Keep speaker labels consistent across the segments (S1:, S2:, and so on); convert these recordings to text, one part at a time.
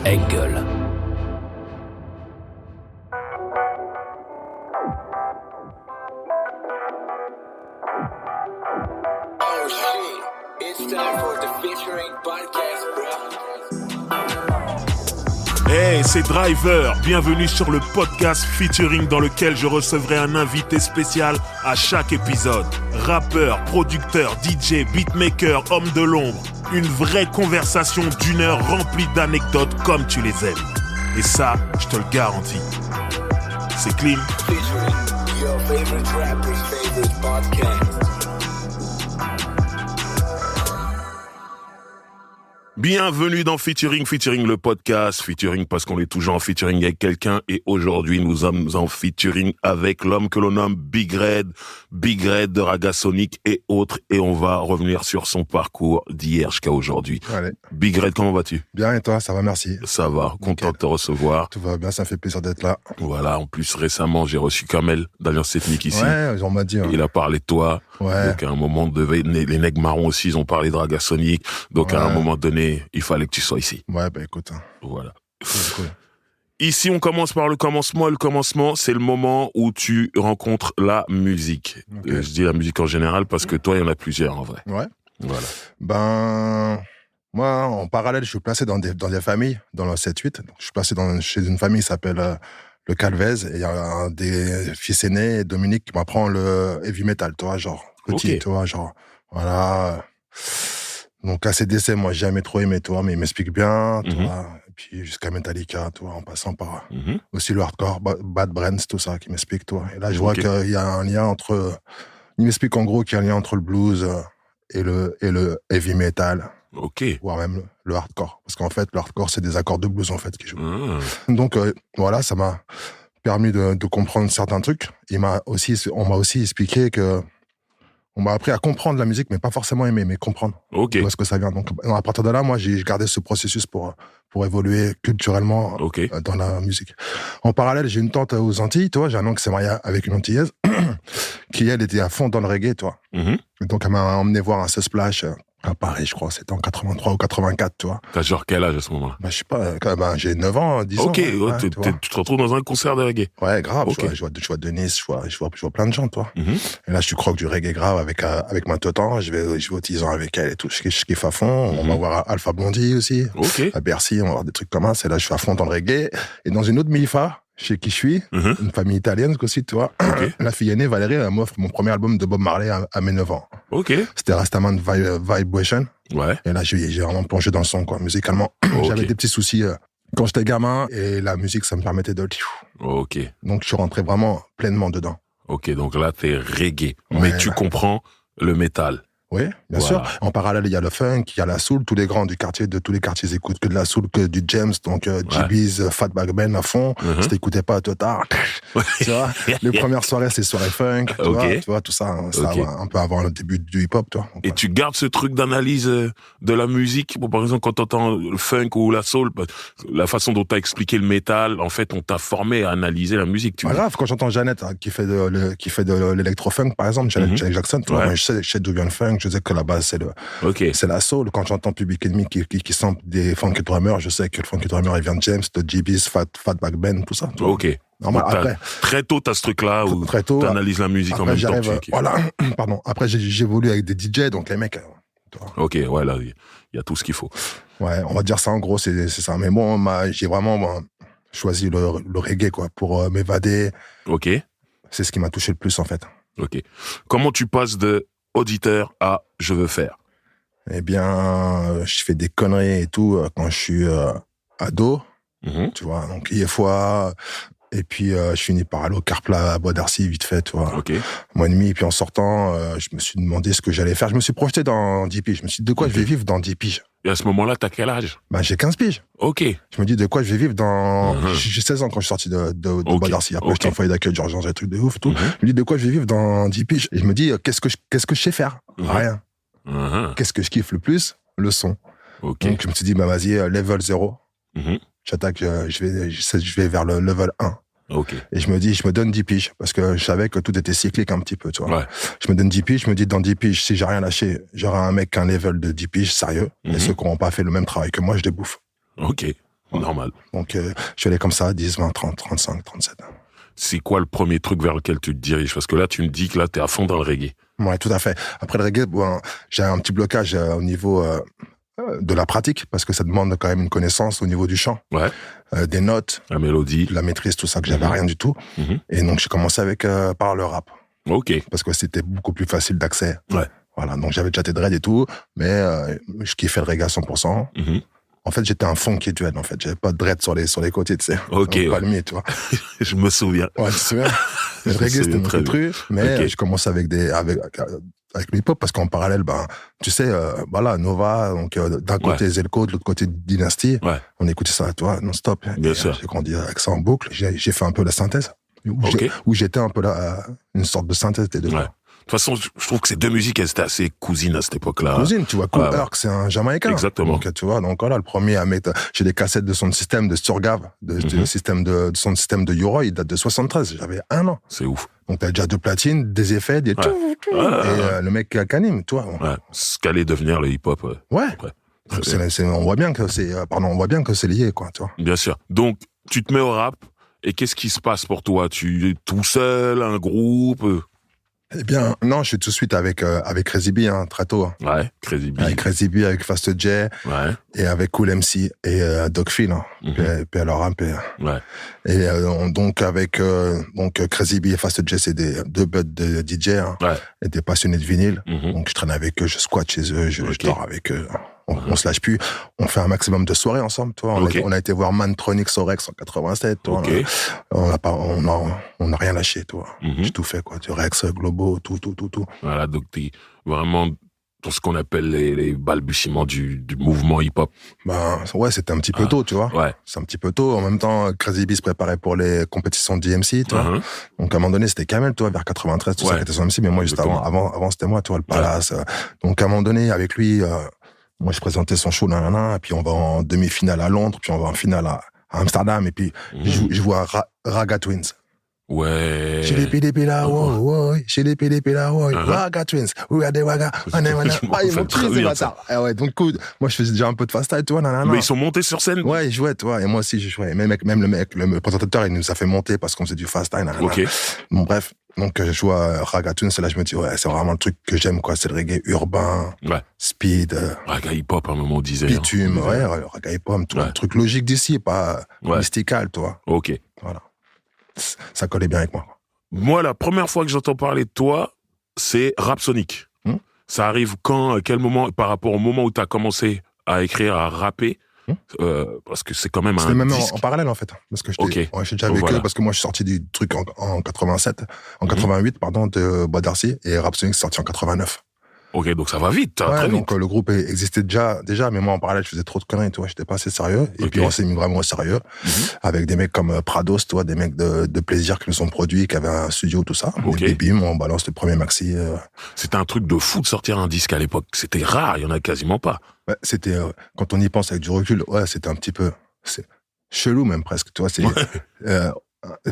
S1: Engel.
S2: Oh shit, it's time for the featuring podcast, bro.
S3: Hey, c'est Driver, bienvenue sur le podcast featuring dans lequel je recevrai un invité spécial à chaque épisode. Rappeur, producteur, DJ, beatmaker, homme de l'ombre. Une vraie conversation d'1 heure remplie d'anecdotes comme tu les aimes. Et ça, je te le garantis. C'est clean.
S2: Featuring your favorite rapper's favorite podcast.
S3: Bienvenue dans Featuring le podcast. Featuring parce qu'on est toujours en featuring avec quelqu'un. Et aujourd'hui, nous sommes en featuring avec l'homme que l'on nomme Big Red de Raga Sonic et autres. Et on va revenir sur son parcours d'hier jusqu'à aujourd'hui.
S4: Allez.
S3: Big Red, comment vas-tu?
S4: Bien, et toi? Ça va, merci.
S3: Ça va, content de te recevoir.
S4: Tout va bien, ça fait plaisir d'être là.
S3: Voilà, en plus récemment, j'ai reçu Kamel d'Alliance Ethnique ici.
S4: Ouais, on m'a dit. Hein.
S3: Il a parlé de toi.
S4: Ouais.
S3: Donc à un moment donné, les nègres marrons aussi, ils ont parlé de Raga Sonic. Donc à un moment donné, il fallait que tu sois ici.
S4: Ouais, bah écoute. Hein.
S3: Voilà.
S4: Cool.
S3: Ici, on commence par le commencement. Et le commencement, c'est le moment où tu rencontres la musique.
S4: Okay.
S3: Je dis la musique en général parce que toi, il y en a plusieurs en vrai.
S4: Ouais.
S3: Voilà.
S4: Ben, moi, en parallèle, je suis placé dans des familles, dans le 7-8. Donc, je suis placé chez une famille qui s'appelle le Calvez. Et il y a un des fils aînés, Dominique, qui m'apprend le heavy metal, tu vois, genre petit,
S3: Okay.
S4: tu vois, genre, voilà. Donc, ACDC, moi, j'ai jamais trop aimé, tu vois, mais il m'explique bien, tu vois. Et puis, jusqu'à Metallica, tu vois, en passant par aussi le hardcore, Bad Brains, tout ça, qui m'explique, tu vois. Et là, je vois qu'il y a un lien entre... Il m'explique en gros qu'il y a un lien entre le blues et le heavy metal.
S3: Ok.
S4: Voire même le hardcore. Parce qu'en fait, le hardcore, c'est des accords de blues, en fait, qui jouent. Donc, voilà, ça m'a permis de comprendre certains trucs. On m'a aussi expliqué que... On m'a appris à comprendre la musique, mais pas forcément aimer, mais comprendre
S3: Ok.
S4: d'où est-ce que ça vient. Donc, à partir de là, moi, j'ai gardé ce processus pour évoluer culturellement dans la musique. En parallèle, j'ai une tante aux Antilles, tu vois, j'ai un oncle qui s'est marié avec une Antillaise, qui, elle, était à fond dans le reggae, tu vois. Et donc, elle m'a emmené voir un Splash à Paris, je crois, c'était en 83 ou 84, tu vois.
S3: T'as genre quel âge à ce moment-là?
S4: Bah, je sais pas, j'ai 9 ans, 10 ans.
S3: Ok,
S4: ouais,
S3: tu te retrouves dans un concert de reggae.
S4: Ouais, grave,
S3: Okay.
S4: je vois Denis, je vois plein de gens, toi. Et là, je suis croque du reggae grave avec ma totan, je vais au Tison avec elle et tout, je kiffe à fond. On va voir Alpha Blondie aussi. À Bercy, on va voir des trucs comme ça. C'est là, je suis à fond dans le reggae. Et dans une autre MIFA, chez qui je suis, une famille italienne aussi, tu vois. La fille aînée, Valérie, elle m'offre mon premier album de Bob Marley à mes 9 ans. C'était Rastaman Vibration.
S3: Ouais.
S4: Et là, j'ai vraiment plongé dans le son, quoi, musicalement. J'avais des petits soucis quand j'étais gamin, et la musique, ça me permettait de...
S3: Ok.
S4: Donc, je suis rentré vraiment pleinement dedans.
S3: Ok, donc là, t'es reggae. Mais tu comprends le métal.
S4: Oui, bien sûr. En parallèle, il y a le funk, il y a la soul. Tous les grands du quartier, de tous les quartiers écoutent que de la soul, que du James, donc GB's, Fatback Ben à fond. Si t'écoutais pas Total, tu vois. Les premières soirées, c'est soirées funk, tu vois, tout ça, ça un peu avant le début du hip-hop, tu vois.
S3: Et tu gardes ce truc d'analyse de la musique, par exemple, quand t'entends le funk ou la soul, la façon dont t'as expliqué le métal, en fait, on t'a formé à analyser la musique, tu vois.
S4: Grave, quand j'entends Jeannette, qui fait de l'électro-funk, par exemple, Janet Jackson, tu vois, moi, je sais d'où vient le funk, je sais que la base, c'est la soul. Quand j'entends Public Enemy qui sample des funky drummers, je sais que le funky drummer, il vient de James, de GB's, Fatback Ben, tout ça. Normal, après,
S3: très tôt, t'as ce truc-là où t'analyses la musique en même temps que tu...
S4: Voilà, pardon. Après, j'évolue avec des DJ, donc les mecs...
S3: Ok, ouais, là, il y a tout ce qu'il faut.
S4: Ouais, on va dire ça en gros, c'est ça. Mais bon, j'ai vraiment choisi le reggae, quoi, pour m'évader.
S3: Ok.
S4: C'est ce qui m'a touché le plus, en fait.
S3: Ok. Comment tu passes de auditeur à je veux faire?
S4: Eh bien, je fais des conneries et tout quand je suis ado, tu vois. Donc, il y a fois... Et puis, je finis par aller au Carpla à Bois d'Arcy, vite fait, tu vois. Mois et demi. Et puis, en sortant, je me suis demandé ce que j'allais faire. Je me suis projeté dans 10 piges. Je me suis dit, de quoi je vais vivre dans 10 piges?
S3: Et à ce moment-là, t'as quel âge?
S4: Ben, j'ai 15 piges.
S3: Ok.
S4: Je me dis, de quoi je vais vivre dans... J'ai 16 ans quand je suis sorti de Bois d'Arcy. Après, j'étais en foyer d'accueil d'urgence, des trucs de ouf et tout. Je me dis, de quoi je vais vivre dans 10 piges? Et je me dis, qu'est-ce que je sais faire? Rien. Qu'est-ce que je kiffe le plus? Le son. Donc, je me suis dit, bah, vas-y, level 0. J'attaque, je vais vers le level 1. Et je me donne 10 piges, parce que je savais que tout était cyclique un petit peu, tu vois. Je me donne 10 piges, je me dis, dans 10 piges, si j'ai rien lâché, j'aurai un mec qui a un level de 10 piges sérieux, et ceux qui n'auront pas fait le même travail que moi, je les bouffe. Voilà.
S3: Normal.
S4: Donc, je suis allé comme ça, 10, 20, 30, 35, 37.
S3: C'est quoi le premier truc vers lequel tu te diriges? Parce que là, tu me dis que là, t'es à fond dans le reggae.
S4: Ouais, tout à fait. Après le reggae, bon, j'ai un petit blocage au niveau de la pratique, parce que ça demande quand même une connaissance au niveau du chant.
S3: Ouais.
S4: Des notes.
S3: La mélodie.
S4: La maîtrise, tout ça, que j'avais rien du tout. Et donc, j'ai commencé par le rap.
S3: Ok.
S4: Parce que c'était beaucoup plus facile d'accès.
S3: Ouais.
S4: Voilà, donc j'avais déjà tes dreads et tout, mais je kiffais le reggae à 100%. En fait, j'étais un funky duel, en fait. J'avais pas de dread sur les côtés, tu sais.
S3: Ok.
S4: Palmier, tu vois.
S3: Je me souviens.
S4: Ouais, tu te souviens. Le reggae, c'était mon truc, mais je commençais avec le hip-hop, parce qu'en parallèle, tu sais, voilà, Nova, donc d'un côté Zelko, de l'autre côté Dynasty, on écoutait ça, toi, non-stop.
S3: Bien sûr.
S4: J'ai grandi avec ça en boucle. J'ai fait un peu la synthèse, où j'étais un peu là, une sorte de synthèse des deux.
S3: Ouais. De toute façon, je trouve que ces deux musiques, elles étaient assez cousines à cette époque-là.
S4: Cousines, tu vois. Kool Herc, c'est un Jamaïcain.
S3: Exactement.
S4: Donc, tu vois, donc voilà, le premier à mettre... J'ai des cassettes de son système de Sturgav, de son système de Yoroi, il date de 73. J'avais 1 an.
S3: C'est ouf.
S4: Donc, t'as déjà 2 platines, des effets, des tout. Et le mec Kanim, tu vois.
S3: Ouais. Ce qu'allait devenir le hip-hop.
S4: Ouais. On voit bien que c'est lié, quoi, tu vois.
S3: Bien sûr. Donc, tu te mets au rap, et qu'est-ce qui se passe pour toi? Tu es tout seul, un groupe?
S4: Eh bien, non, je suis tout de suite avec Crazy B, très tôt.
S3: Ouais, Crazy B.
S4: Avec Crazy B, avec Fast J, et avec Cool MC, et Doc Phil, puis alors un peu.
S3: Ouais.
S4: Et donc, avec Crazy B et Fast J, c'est deux buds de DJ, et des passionnés de vinyle. Donc, je traîne avec eux, je squatte chez eux, je dors avec eux. On se lâche plus. On fait un maximum de soirées ensemble, tu vois. On a été voir Mantronix au Rex en 87, tu vois. On n'a rien lâché, tu vois. J'ai tout fait, quoi. Du Rex, Globo, tout.
S3: Voilà, donc t'es vraiment dans ce qu'on appelle les balbutiements du mouvement hip-hop.
S4: Ouais, c'était un petit peu tôt, tu vois.
S3: Ouais.
S4: C'est un petit peu tôt. En même temps, Crazy B se préparait pour les compétitions de DMC, tu vois. Donc, à un moment donné, c'était Kamel, tu vois, vers 93, tout ça qui était sur MC, mais moi, juste avant, c'était moi, tu vois, le Palace. Donc, à un moment donné, avec lui, moi, je présentais son show, et puis on va en demi-finale à Londres, puis on va en finale à Amsterdam, et puis je vois Raga Twins.
S3: Ouais.
S4: Chez les PDP là, Raga Twins, we are the Raga, ils m'ont tué, ces bâtards. Ouais, donc, moi, je faisais déjà un peu de fast style, tu vois,
S3: Mais ils sont montés sur scène?
S4: Ouais, ils jouaient, tu vois, et moi aussi, je jouais. Même le présentateur, il nous a fait monter parce qu'on faisait du fast style,
S3: Ok.
S4: Bon, bref. Donc, je joue à Raga Tunes, et là, je me dis, ouais, c'est vraiment le truc que j'aime, quoi. C'est le reggae urbain, speed.
S3: Raga hip-hop, à un moment, on disait.
S4: Bitume, Raga hip-hop, tout un truc logique d'ici, pas mystical, tu vois.
S3: Ok.
S4: Voilà. Ça collait bien avec moi.
S3: Moi, la première fois que j'entends parler de toi, c'est Rapsonic. Ça arrive quand, à quel moment, par rapport au moment où tu as commencé à écrire, à rapper? Parce que c'est quand même
S4: C'était même
S3: disque.
S4: en parallèle, en fait. Parce que j'étais déjà avec eux, parce que moi, je suis sorti du truc en 88, pardon, de Bois d'Arcy, et Rapsonic est sorti en 89.
S3: Ok, donc ça va vite, très
S4: donc
S3: vite.
S4: le groupe existait déjà, mais moi, en parallèle, je faisais trop de conneries, tu vois, j'étais pas assez sérieux. Et puis, on s'est mis vraiment au sérieux, avec des mecs comme Prados, tu vois, des mecs de plaisir qui nous ont produits, qui avaient un studio, tout ça. Et bim, on balance le premier maxi.
S3: C'était un truc de fou de sortir un disque à l'époque. C'était rare, il y en a quasiment pas.
S4: Ouais, c'était, quand on y pense avec du recul, c'était un petit peu, c'est chelou même presque, tu vois, c'est,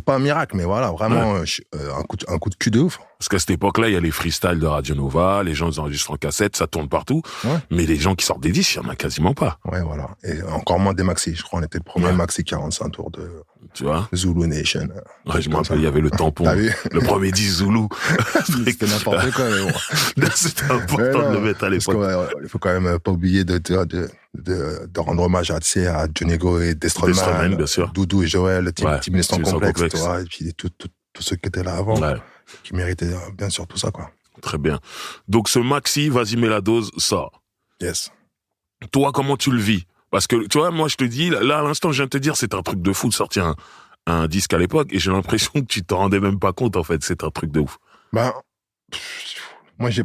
S4: pas un miracle, mais voilà, vraiment, un coup de cul de ouf.
S3: Parce qu'à cette époque-là, il y a les freestyles de Radio Nova, les gens ils enregistrent en cassette, ça tourne partout. Mais les gens qui sortent des disques, il y en a quasiment pas.
S4: Ouais, voilà. Et encore moins des maxi. Je crois qu'on était le premier maxi 45 tours de Zulu Nation.
S3: Ouais, je me rappelle, il y avait le tampon. Le premier disque Zulu.
S4: C'était n'importe quoi, mais bon.
S3: C'était important de le mettre à l'époque.
S4: Il faut quand même pas oublier de rendre hommage à Jonego et Destroman,
S3: bien sûr.
S4: Doudou et Joël, Team Sans Complexe, tu vois, et puis tous ceux qui étaient là avant. Qui méritait bien sûr tout ça, quoi.
S3: Très bien. Donc ce maxi, Vas-y mets la dose, sort.
S4: Yes.
S3: Toi, comment tu le vis? Parce que, tu vois, moi je te dis, là à l'instant je viens de te dire, c'est un truc de fou de sortir un disque à l'époque, et j'ai l'impression que tu t'en rendais même pas compte, en fait, c'est un truc de ouf.
S4: Moi je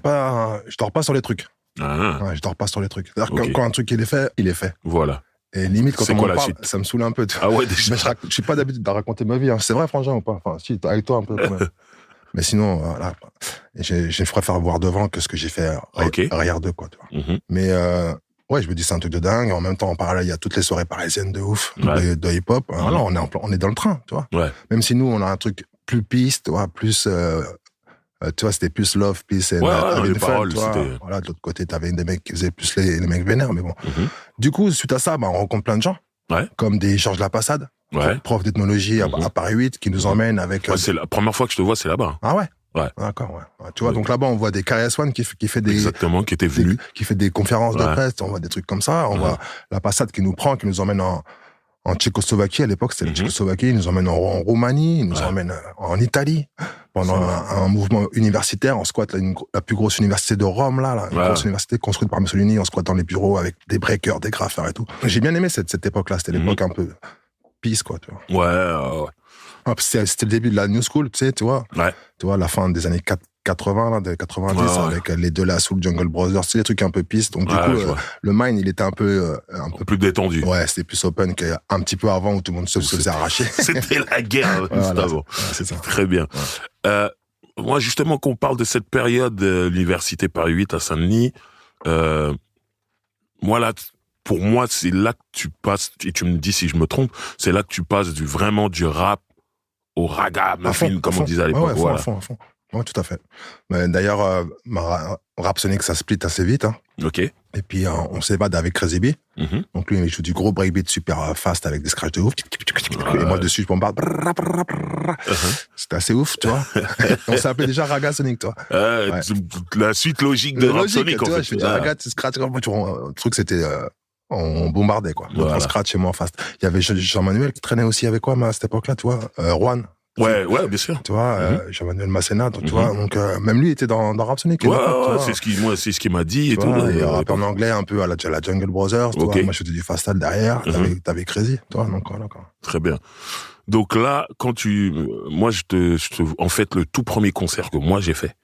S4: dors pas sur les trucs. Je dors pas sur les trucs. C'est-à-dire que quand un truc il est fait.
S3: Voilà.
S4: Et limite, quand on m'en parle, ça me saoule un peu.
S3: Ah ouais, déjà.
S4: Mais je suis pas d'habitude de raconter ma vie. C'est vrai, Frangin, ou pas? Enfin, si, avec toi un peu quand même. Mais sinon, voilà. Je préfère voir devant que ce que j'ai fait arrière d'eux, quoi. Tu vois. Mais je me dis, c'est un truc de dingue. En même temps, en parallèle, il y a toutes les soirées parisiennes de ouf, de hip-hop. Voilà, on est dans le train, tu vois. Même si nous, on a un truc plus piste, tu vois, plus... tu vois, c'était plus love, peace and
S3: les paroles, c'était...
S4: Voilà, de l'autre côté, t'avais des mecs qui faisaient plus les mecs vénères, mais bon. Du coup, suite à ça, on rencontre plein de gens. comme des Georges Lapassade, prof d'ethnologie à Paris 8, qui nous emmène avec...
S3: c'est la première fois que je te vois, c'est là-bas.
S4: Ah ouais? Ouais. D'accord, ouais. Tu vois, donc là-bas, on voit des KRS-One qui fait des...
S3: Exactement, qui était venu.
S4: Qui fait des conférences de presse, on voit des trucs comme ça. On voit Lapassade qui nous prend, qui nous emmène en Tchécoslovaquie, à l'époque, c'était la Tchécoslovaquie, il nous emmène en Roumanie, il nous emmène en Italie, pendant un mouvement universitaire, on squatte la plus grosse université de Rome, une grosse université construite par Mussolini, on squatte dans les bureaux avec des breakers, des graffeurs et tout. J'ai bien aimé cette époque-là, c'était l'époque un peu peace, quoi, tu vois. Ouais. C'était le début de la New School, tu sais, tu vois. Tu vois, la fin des années 80, là, des 90, avec les deux là sous le Jungle Brothers, c'est des trucs un peu piste. Donc, du coup, le mind, il était un peu
S3: plus détendu.
S4: Ouais, c'était plus open qu'un petit peu avant où tout le monde se faisait arracher.
S3: C'était la guerre, juste avant.
S4: C'est ça.
S3: Très bien. Ouais. Moi, justement, qu'on parle de cette période de l'université Paris 8 à Saint-Denis, moi, là, pour moi, c'est là que tu passes, et tu me dis si je me trompe, c'est là que tu passes vraiment du rap au ragamuffin, comme on disait à l'époque.
S4: À fond. Ouais, tout à fait. Mais d'ailleurs, Rap Sonic, ça split assez vite. Hein.
S3: Ok.
S4: Et puis, on s'évade avec Crazy B. Donc, lui, il joue du gros breakbeat super fast avec des scratchs de ouf. Et moi, dessus, je bombarde. C'était assez ouf, tu vois. On s'appelait déjà Raga Sonic, toi.
S3: La suite logique de Rap Sonic, en fait.
S4: Je fais du Raga, tu scratch. Le truc, c'était... on bombardait, quoi. On scratch et moi en fast. Il y avait Jean-Manuel qui traînait aussi avec quoi, à cette époque-là, tu vois. Juan.
S3: Ouais, bien sûr.
S4: Tu vois, Jean-Manuel Masséna, tu vois. Donc, même lui était dans Rap Sonic.
S3: C'est ce qu'il m'a dit et tout.
S4: Il rappait en anglais un peu à la Jungle Brothers, tu vois. Moi, je faisais du fast-style derrière. T'avais Crazy, tu vois. Donc, voilà, quoi.
S3: Très bien. Donc là, moi, en fait, le tout premier concert que moi j'ai fait,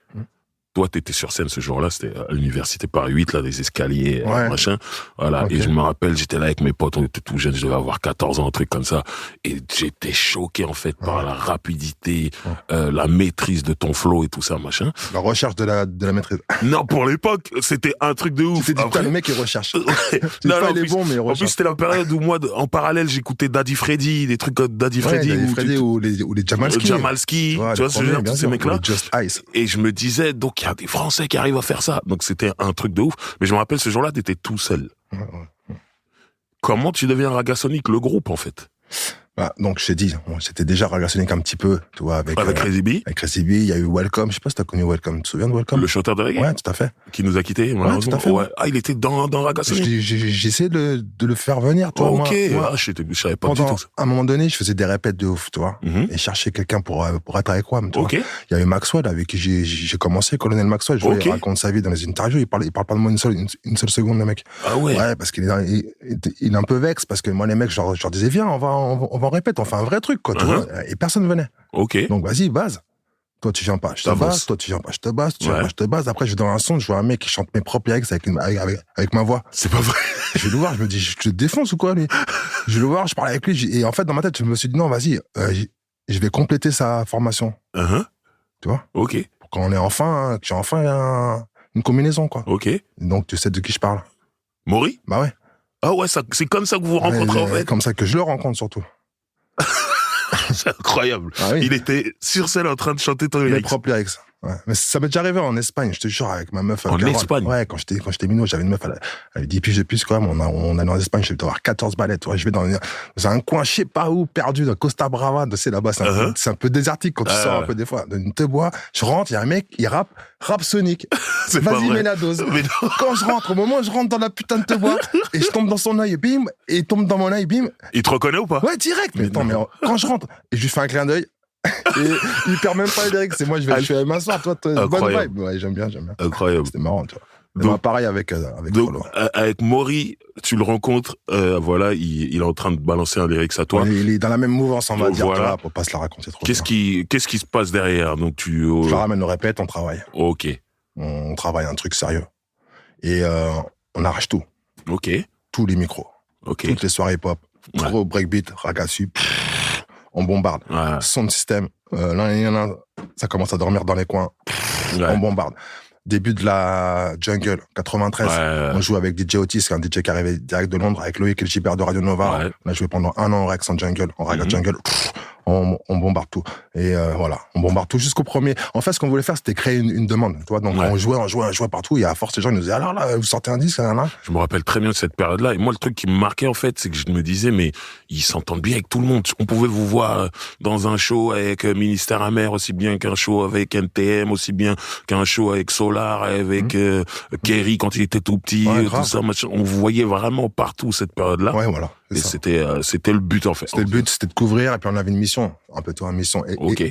S3: toi, t'étais sur scène ce jour-là, c'était à l'université Paris 8, là, des escaliers, machin. Voilà. Okay. Et je me rappelle, j'étais là avec mes potes, on était tout jeunes, je devais avoir 14 ans, un truc comme ça. Et j'étais choqué, en fait, par la rapidité, la maîtrise de ton flow et tout ça, machin.
S4: La recherche de la maîtrise.
S3: Non, pour l'époque, c'était un truc de ouf.
S4: C'était le mec qui recherche.
S3: Non,
S4: il est bon, mais il recherche.
S3: En plus, c'était la période où moi, en parallèle, j'écoutais Daddy Freddy, des trucs comme Daddy Freddy.
S4: ou les Jamalski.
S3: Tu vois ce que je veux dire, tous ces mecs-là.
S4: Just Ice.
S3: Et je me disais, donc, il y a des Français qui arrivent à faire ça. Donc, c'était un truc de ouf. Mais je me rappelle, ce jour-là, t'étais tout seul. Comment tu deviens Raga Sonic, le groupe, en fait?
S4: Donc, je t'ai dit, c'était déjà Raga Sonic un petit peu, tu vois, avec
S3: Crazy B.
S4: Avec Crazy B, il y a eu Welcome, je sais pas si t'as connu Welcome, tu te souviens de Welcome?
S3: Le chanteur de reggae?
S4: Ouais, tout à fait.
S3: Qui nous a quittés, malheureusement.
S4: Ouais, tout à fait.
S3: Ouais. Ah, il était dans Raga Sonic.
S4: J'ai essayé de le faire venir, toi.
S3: Ok, moi, je savais pas du tout ça.
S4: À un moment donné, je faisais des répètes de ouf, tu vois, et chercher quelqu'un pour être avec moi, tu vois. Il y a eu Maxwell, avec qui j'ai commencé, Colonel Maxwell, il raconte sa vie dans les interviews, il parle pas de moi une seule seconde, le mec.
S3: Ah ouais?
S4: Ouais, parce qu'il est un peu vexe, parce que moi, les mecs, je leur disais, viens, on va en répète, on fait un vrai truc, quoi, tu vois. Et personne venait.
S3: Ok.
S4: Donc, vas-y, base. Toi, tu viens pas, je te base. Toi, tu viens pas, je te base. Tu viens pas, je te base. Après, je vais dans un son, je vois un mec qui chante mes propres lyrics avec ma voix.
S3: C'est pas vrai.
S4: Je vais le voir, je me dis, je te défonce ou quoi, lui? Je vais le voir, je parle avec lui. Et en fait, dans ma tête, je me suis dit, non, vas-y, je vais compléter sa formation. Tu vois?
S3: Ok.
S4: Quand on est enfin, que j'ai enfin une combinaison, quoi.
S3: Ok.
S4: Donc, tu sais de qui je parle.
S3: Maury?
S4: Bah ouais.
S3: Ah ouais, c'est comme ça que vous vous rencontrez, en fait.
S4: Comme ça que je le rencontre, surtout.
S3: C'est incroyable.
S4: Ah oui.
S3: Il était sur scène en train de chanter ton lyrics.
S4: Mes propres lyrics. Ouais. Mais ça m'est déjà arrivé en Espagne, je te jure, avec ma meuf.
S3: En
S4: Carole.
S3: Espagne?
S4: Ouais, quand j'étais minot, j'avais une meuf, elle avait 10 piges de plus, quand même. On allait en Espagne, je devais avoir 14 ballettes. Ouais, je vais dans un coin, je sais pas où, perdu, dans Costa Brava, tu sais, là-bas, c'est un peu désertique quand tu sors un peu des fois. Une te bois, je rentre, il y a un mec, il rappe Sonic. Vas-y, mets la dose. Quand je rentre, au moment où je rentre dans la putain de te bois, et je tombe dans son œil, bim, et il tombe dans mon œil, bim.
S3: Il te reconnaît ou pas?
S4: Ouais, direct. Mais attends, mais quand je rentre, et je lui fais un clin d'œil, et il perd même pas les lyrics, c'est moi, je vais m'asseoir, toi, bonne vibe. Ouais, j'aime bien.
S3: Incroyable.
S4: C'était marrant, tu vois. Mais donc, pareil avec
S3: donc, avec Maury, tu le rencontres, voilà, il est en train de balancer un lyrics à toi.
S4: Ouais, il est dans la même mouvance, on va dire, voilà. Toi, pour pas se la raconter trop.
S3: Qu'est-ce qui se passe derrière? Donc
S4: je le ramène au répète, on travaille.
S3: Ok.
S4: On travaille un truc sérieux. Et on arrache tout.
S3: Ok.
S4: Tous les micros.
S3: Ok.
S4: Toutes les soirées pop. Gros breakbeat, ragassu. On bombarde.
S3: Ouais.
S4: Son système. Là, ça commence à dormir dans les coins. On bombarde. Début de la jungle, 93. On joue avec DJ Otis, un DJ qui arrivait direct de Londres, avec Loïc et le Gilbert de Radio Nova. On a joué pendant 1 an en Rex en jungle, en raga jungle. on bombarde tout. Et voilà, on bombarde tout jusqu'au premier. En fait, ce qu'on voulait faire, c'était créer une demande. Tu vois, donc on jouait partout. Et à force, les gens ils nous disaient, alors là, vous sortez un disque, là.
S1: Je me rappelle très bien de cette période-là. Et moi, le truc qui me marquait, en fait, c'est que je me disais, mais ils s'entendent bien avec tout le monde. On pouvait vous voir dans un show avec Ministère Amer, aussi bien qu'un show avec NTM, aussi bien qu'un show avec Solar, avec Kerry quand il était tout petit, tout ça, machin. On vous voyait vraiment partout cette période-là.
S4: Ouais, voilà.
S1: Et c'était le but, en fait.
S4: C'était le but, c'était de couvrir. Et puis on avait une mission, un peu une mission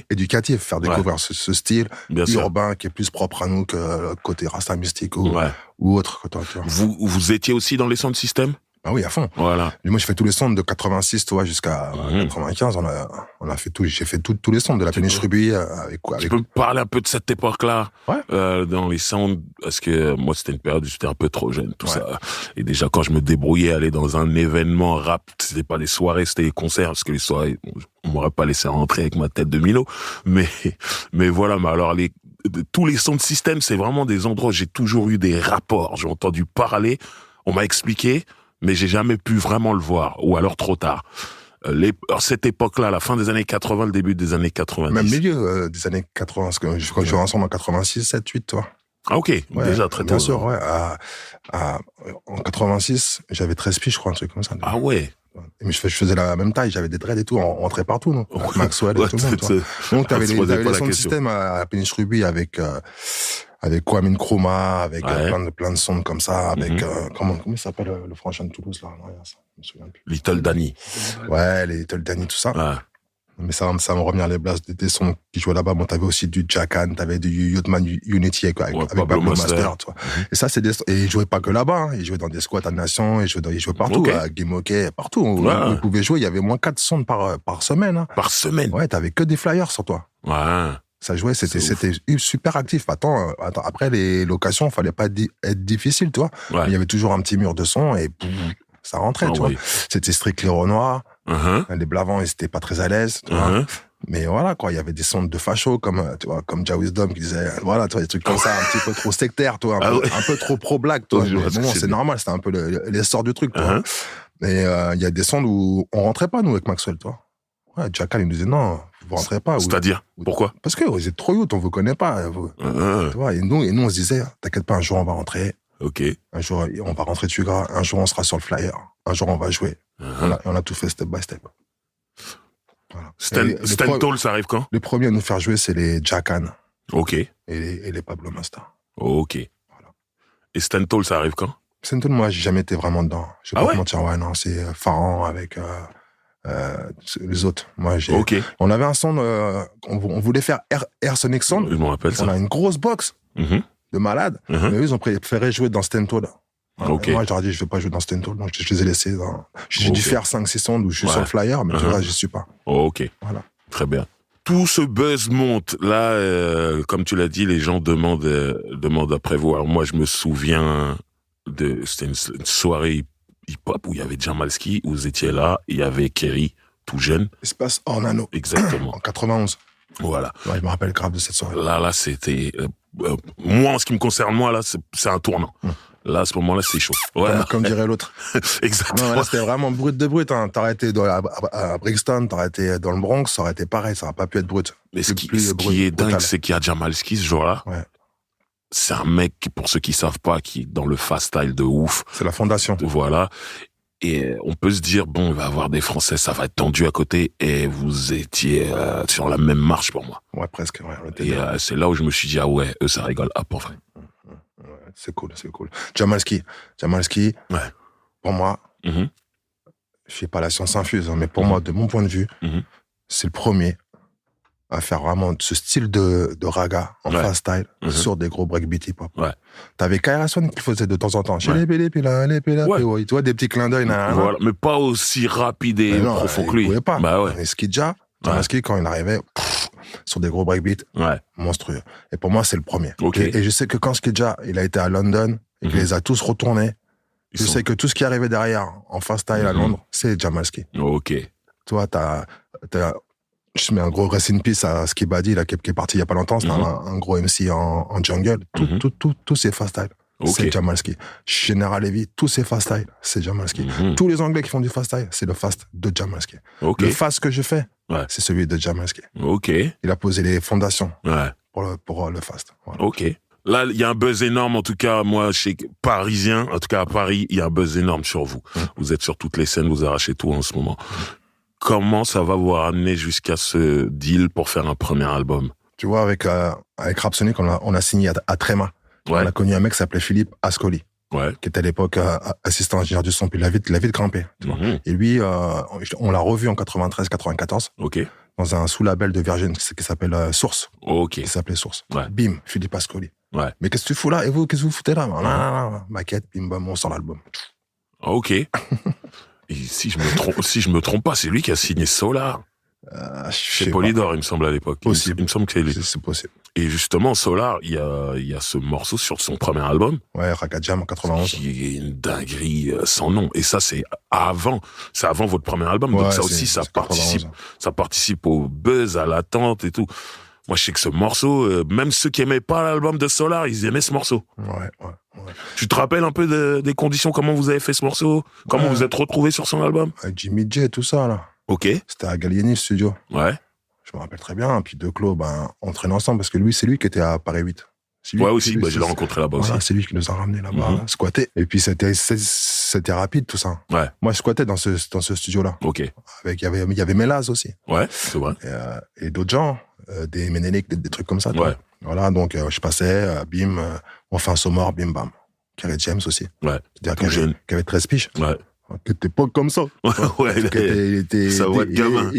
S4: éducative, faire découvrir ce style urbain qui est plus propre à nous que le côté Rasta mystique ou autre.
S1: Vous étiez aussi dans les sons de système?
S4: Ah oui, à fond.
S1: Voilà.
S4: Et moi, j'ai fait tous les sons de 86, tu vois, jusqu'à 95. On a fait tout. J'ai fait tous les sons de la péniche Rubis avec quoi.
S1: Tu peux parler un peu de cette époque-là, dans les sons, parce que moi, c'était une période où j'étais un peu trop jeune, tout ça. Et déjà, quand je me débrouillais aller dans un événement rap, c'était pas des soirées, c'était des concerts, parce que les soirées, on m'aurait pas laissé rentrer avec ma tête de Milo. Mais voilà, mais alors tous les sons de système, c'est vraiment des endroits où j'ai toujours eu des rapports. J'ai entendu parler, on m'a expliqué, mais j'ai jamais pu vraiment le voir, ou alors trop tard. Cette époque-là, la fin des années 80, le début des années 90.
S4: Même milieu des années 80, parce que quand je suis ensemble en 86, 7, 8, toi.
S1: Ah ok, déjà très tôt.
S4: Bien sûr, en 86, j'avais 13 piges, je crois, un truc comme ça.
S1: Ah ouais.
S4: Mais je faisais la même taille, j'avais des dreads et tout, on rentrait partout, non? Maxwell et tout le monde. Donc t'avais les sons de système à la péniche Rubis avec Kwame Nkrumah, avec plein de sons comme ça, avec comment il s'appelle le franchement de Toulouse là, non, ça, je me souviens plus.
S1: Little Danny.
S4: Ouais, les Little Danny, tout ça. Mais ça me revient les blasts des sons qui jouaient là-bas. Bon, t'avais aussi du Jackan, t'avais du Youthman Unity avec Pablo Master, tu vois. Et ça, et ils jouaient pas que là-bas, hein. Ils jouaient dans des squats à Nation, ils jouaient partout, à Game OK, partout. Où ils pouvaient jouer, il y avait moins 4 sons par semaine, hein.
S1: Par semaine?
S4: Ouais, t'avais que des flyers sur toi.
S1: Ouais.
S4: Ça jouait, c'était super actif. Attends, après les locations, fallait pas être difficile, tu vois. Il y avait toujours un petit mur de son et ça rentrait, tu vois. C'était Strictly Renoir. Les Blavants, ils étaient pas très à l'aise, tu vois. Mais voilà, quoi, il y avait des sons de facho comme Jah Wisdom qui disait, voilà, tu vois, des trucs comme ça, un petit peu trop sectaire, toi, un peu trop pro-black, toi. Mais bon, c'est normal, c'était un peu l'essor du truc, toi. Et il y a des sons où on rentrait pas, nous, avec Maxwell, toi. Ouais, Jackal, il nous disait non, vous rentrez pas.
S1: C'est-à-dire, pourquoi?
S4: Parce que vous êtes trop youth, on vous connaît pas. Tu vois, et nous, on se disait, t'inquiète pas, un jour on va rentrer.
S1: Ok.
S4: Un jour, on va rentrer dessus gras. Un jour, on sera sur le flyer. Un jour, on va jouer. On a tout fait step by step. Voilà.
S1: Stentol, ça arrive quand?
S4: Les premiers à nous faire jouer, c'est les Jackan.
S1: Ok.
S4: Et les Pablo Master.
S1: Ok. Voilà. Et Stentol, ça arrive quand?
S4: Stentol, moi, j'ai jamais été vraiment dedans. Je vais pas te mentir, ouais, non, c'est Farhan avec les autres. Moi, on avait un son, on voulait faire Air Sonic Sound.
S1: Je me rappelle ça.
S4: On a une grosse box de malades. Mais eux, ils ont préféré jouer dans Stentol.
S1: Okay.
S4: Moi, je leur ai dit, je vais pas jouer dans Stentol, donc je les ai laissés j'ai dû faire 5-6 sons où je suis sur le flyer, mais là, j'y suis pas.
S1: Ok. Voilà. Très bien. Tout ce buzz monte. Là, comme tu l'as dit, les gens demandent à prévoir. Moi, je me souviens c'était une soirée hip-hop où il y avait Jamalski, où vous étiez là, il y avait Kerry, tout jeune.
S4: Espace Ornano.
S1: Exactement.
S4: En 91.
S1: Voilà.
S4: Ouais, je me rappelle grave de cette soirée.
S1: Là, c'était... moi, en ce qui me concerne, moi, là, c'est un tournant. Là, à ce moment-là, c'est chaud. Ouais.
S4: Comme dirait l'autre.
S1: Exactement.
S4: Non, là, c'était vraiment brut de brut. Hein. T'aurais été à Brixton, t'aurais été dans le Bronx, ça aurait été pareil, ça aurait pas pu être brut.
S1: Mais ce qui est dingue, c'est qu'il y a Jamalski ce jour-là. Ouais. C'est un mec, pour ceux qui savent pas, qui est dans le fast style de ouf.
S4: C'est la fondation.
S1: Voilà. Et on peut se dire, bon, il va y avoir des Français, ça va être tendu à côté. Et vous étiez sur la même marche pour moi.
S4: Ouais, presque. Ouais,
S1: et c'est là où je me suis dit, ah ouais, eux, ça rigole à peu près.
S4: C'est cool. Jamalski, pour moi, je fais pas la science infuse, hein, mais pour moi, de mon point de vue, c'est le premier à faire vraiment ce style de raga en fast style sur des gros breakbeat hip-hop. Ouais. T'avais KRS-One qui faisait de temps en temps. Chez les tu vois, des petits clins d'œil.
S1: Voilà, mais pas aussi rapide et profond que lui.
S4: Il pouvait pas.
S1: Bah ouais.
S4: Mais Skidja, Jamalski, quand il arrivait... sur des gros breakbeats monstrueux. Et pour moi, c'est le premier.
S1: Okay.
S4: Et je sais que quand Skidja, il a été à London, et qu'il les a tous retournés, je sais que tout ce qui arrivait derrière, en fast style à Londres, c'est Jamalski.
S1: Ok.
S4: Tu vois, je mets un gros rest in peace à Skibadi, là, qui est parti il y a pas longtemps, c'était un gros MC en jungle. Tout c'est fast style. c'est Jamalski. General Levy, tous ces fast style, c'est Jamalski. Tous les Anglais qui font du fast style, c'est le fast de Jamalski. Le fast que je fais, c'est celui de Jamalski. Il a posé les fondations pour le fast. Voilà.
S1: Là, il y a un buzz énorme, en tout cas, moi, chez Parisien, en tout cas à Paris, il y a un buzz énorme sur vous. Vous êtes sur toutes les scènes, vous arrachez tout en ce moment. Comment ça va vous ramener jusqu'à ce deal pour faire un premier album?
S4: Tu vois, avec Rap Sonic, on a signé à Tréma. On a connu un mec qui s'appelait Philippe Ascoli, qui était à l'époque assistant ingénieur du son, puis il a vite grimpé. Tu vois. Et lui, on l'a revu en 93-94. Dans un sous-label de Virgin qui s'appelle Source. Qui s'appelait Source. Bim, Philippe Ascoli. Mais qu'est-ce que tu fous là? Et vous, qu'est-ce que vous foutez là? Maquette, bim, bam, on sort l'album.
S1: Et si je me trompe pas, c'est lui qui a signé Solar. Chez Polydor, il me semble, à l'époque.
S4: Possible.
S1: Il me semble que c'est lui.
S4: C'est possible.
S1: Et justement, Solar, il y a ce morceau sur son premier album.
S4: Raga Jam en 91.
S1: Qui est une dinguerie sans nom. Et ça, c'est avant votre premier album. Donc ça aussi, ça participe au buzz, à l'attente et tout. Moi, je sais que ce morceau, même ceux qui aimaient pas l'album de Solar, ils aimaient ce morceau. Tu te rappelles un peu des conditions, comment vous avez fait ce morceau? Comment vous êtes retrouvés sur son album?
S4: Avec Jimmy J, tout ça, là. C'était à Gallieni Studio. Je me rappelle très bien. Puis Declos, on traînait ensemble parce que c'est lui qui était à Paris 8.
S1: Je l'ai rencontré là-bas aussi.
S4: C'est lui qui nous a ramenés là-bas, squatté. Et puis c'était rapide tout ça. Moi, je squattais dans ce studio-là. Il y avait Melaz aussi.
S1: C'est vrai.
S4: Et d'autres gens, des Ménéliques, des trucs comme ça. Voilà, donc je passais, bim, on fait un saut mort, bim, bam. Kerry James aussi. C'est-à-dire qui avait 13 piges. Qui était pas comme ça. Il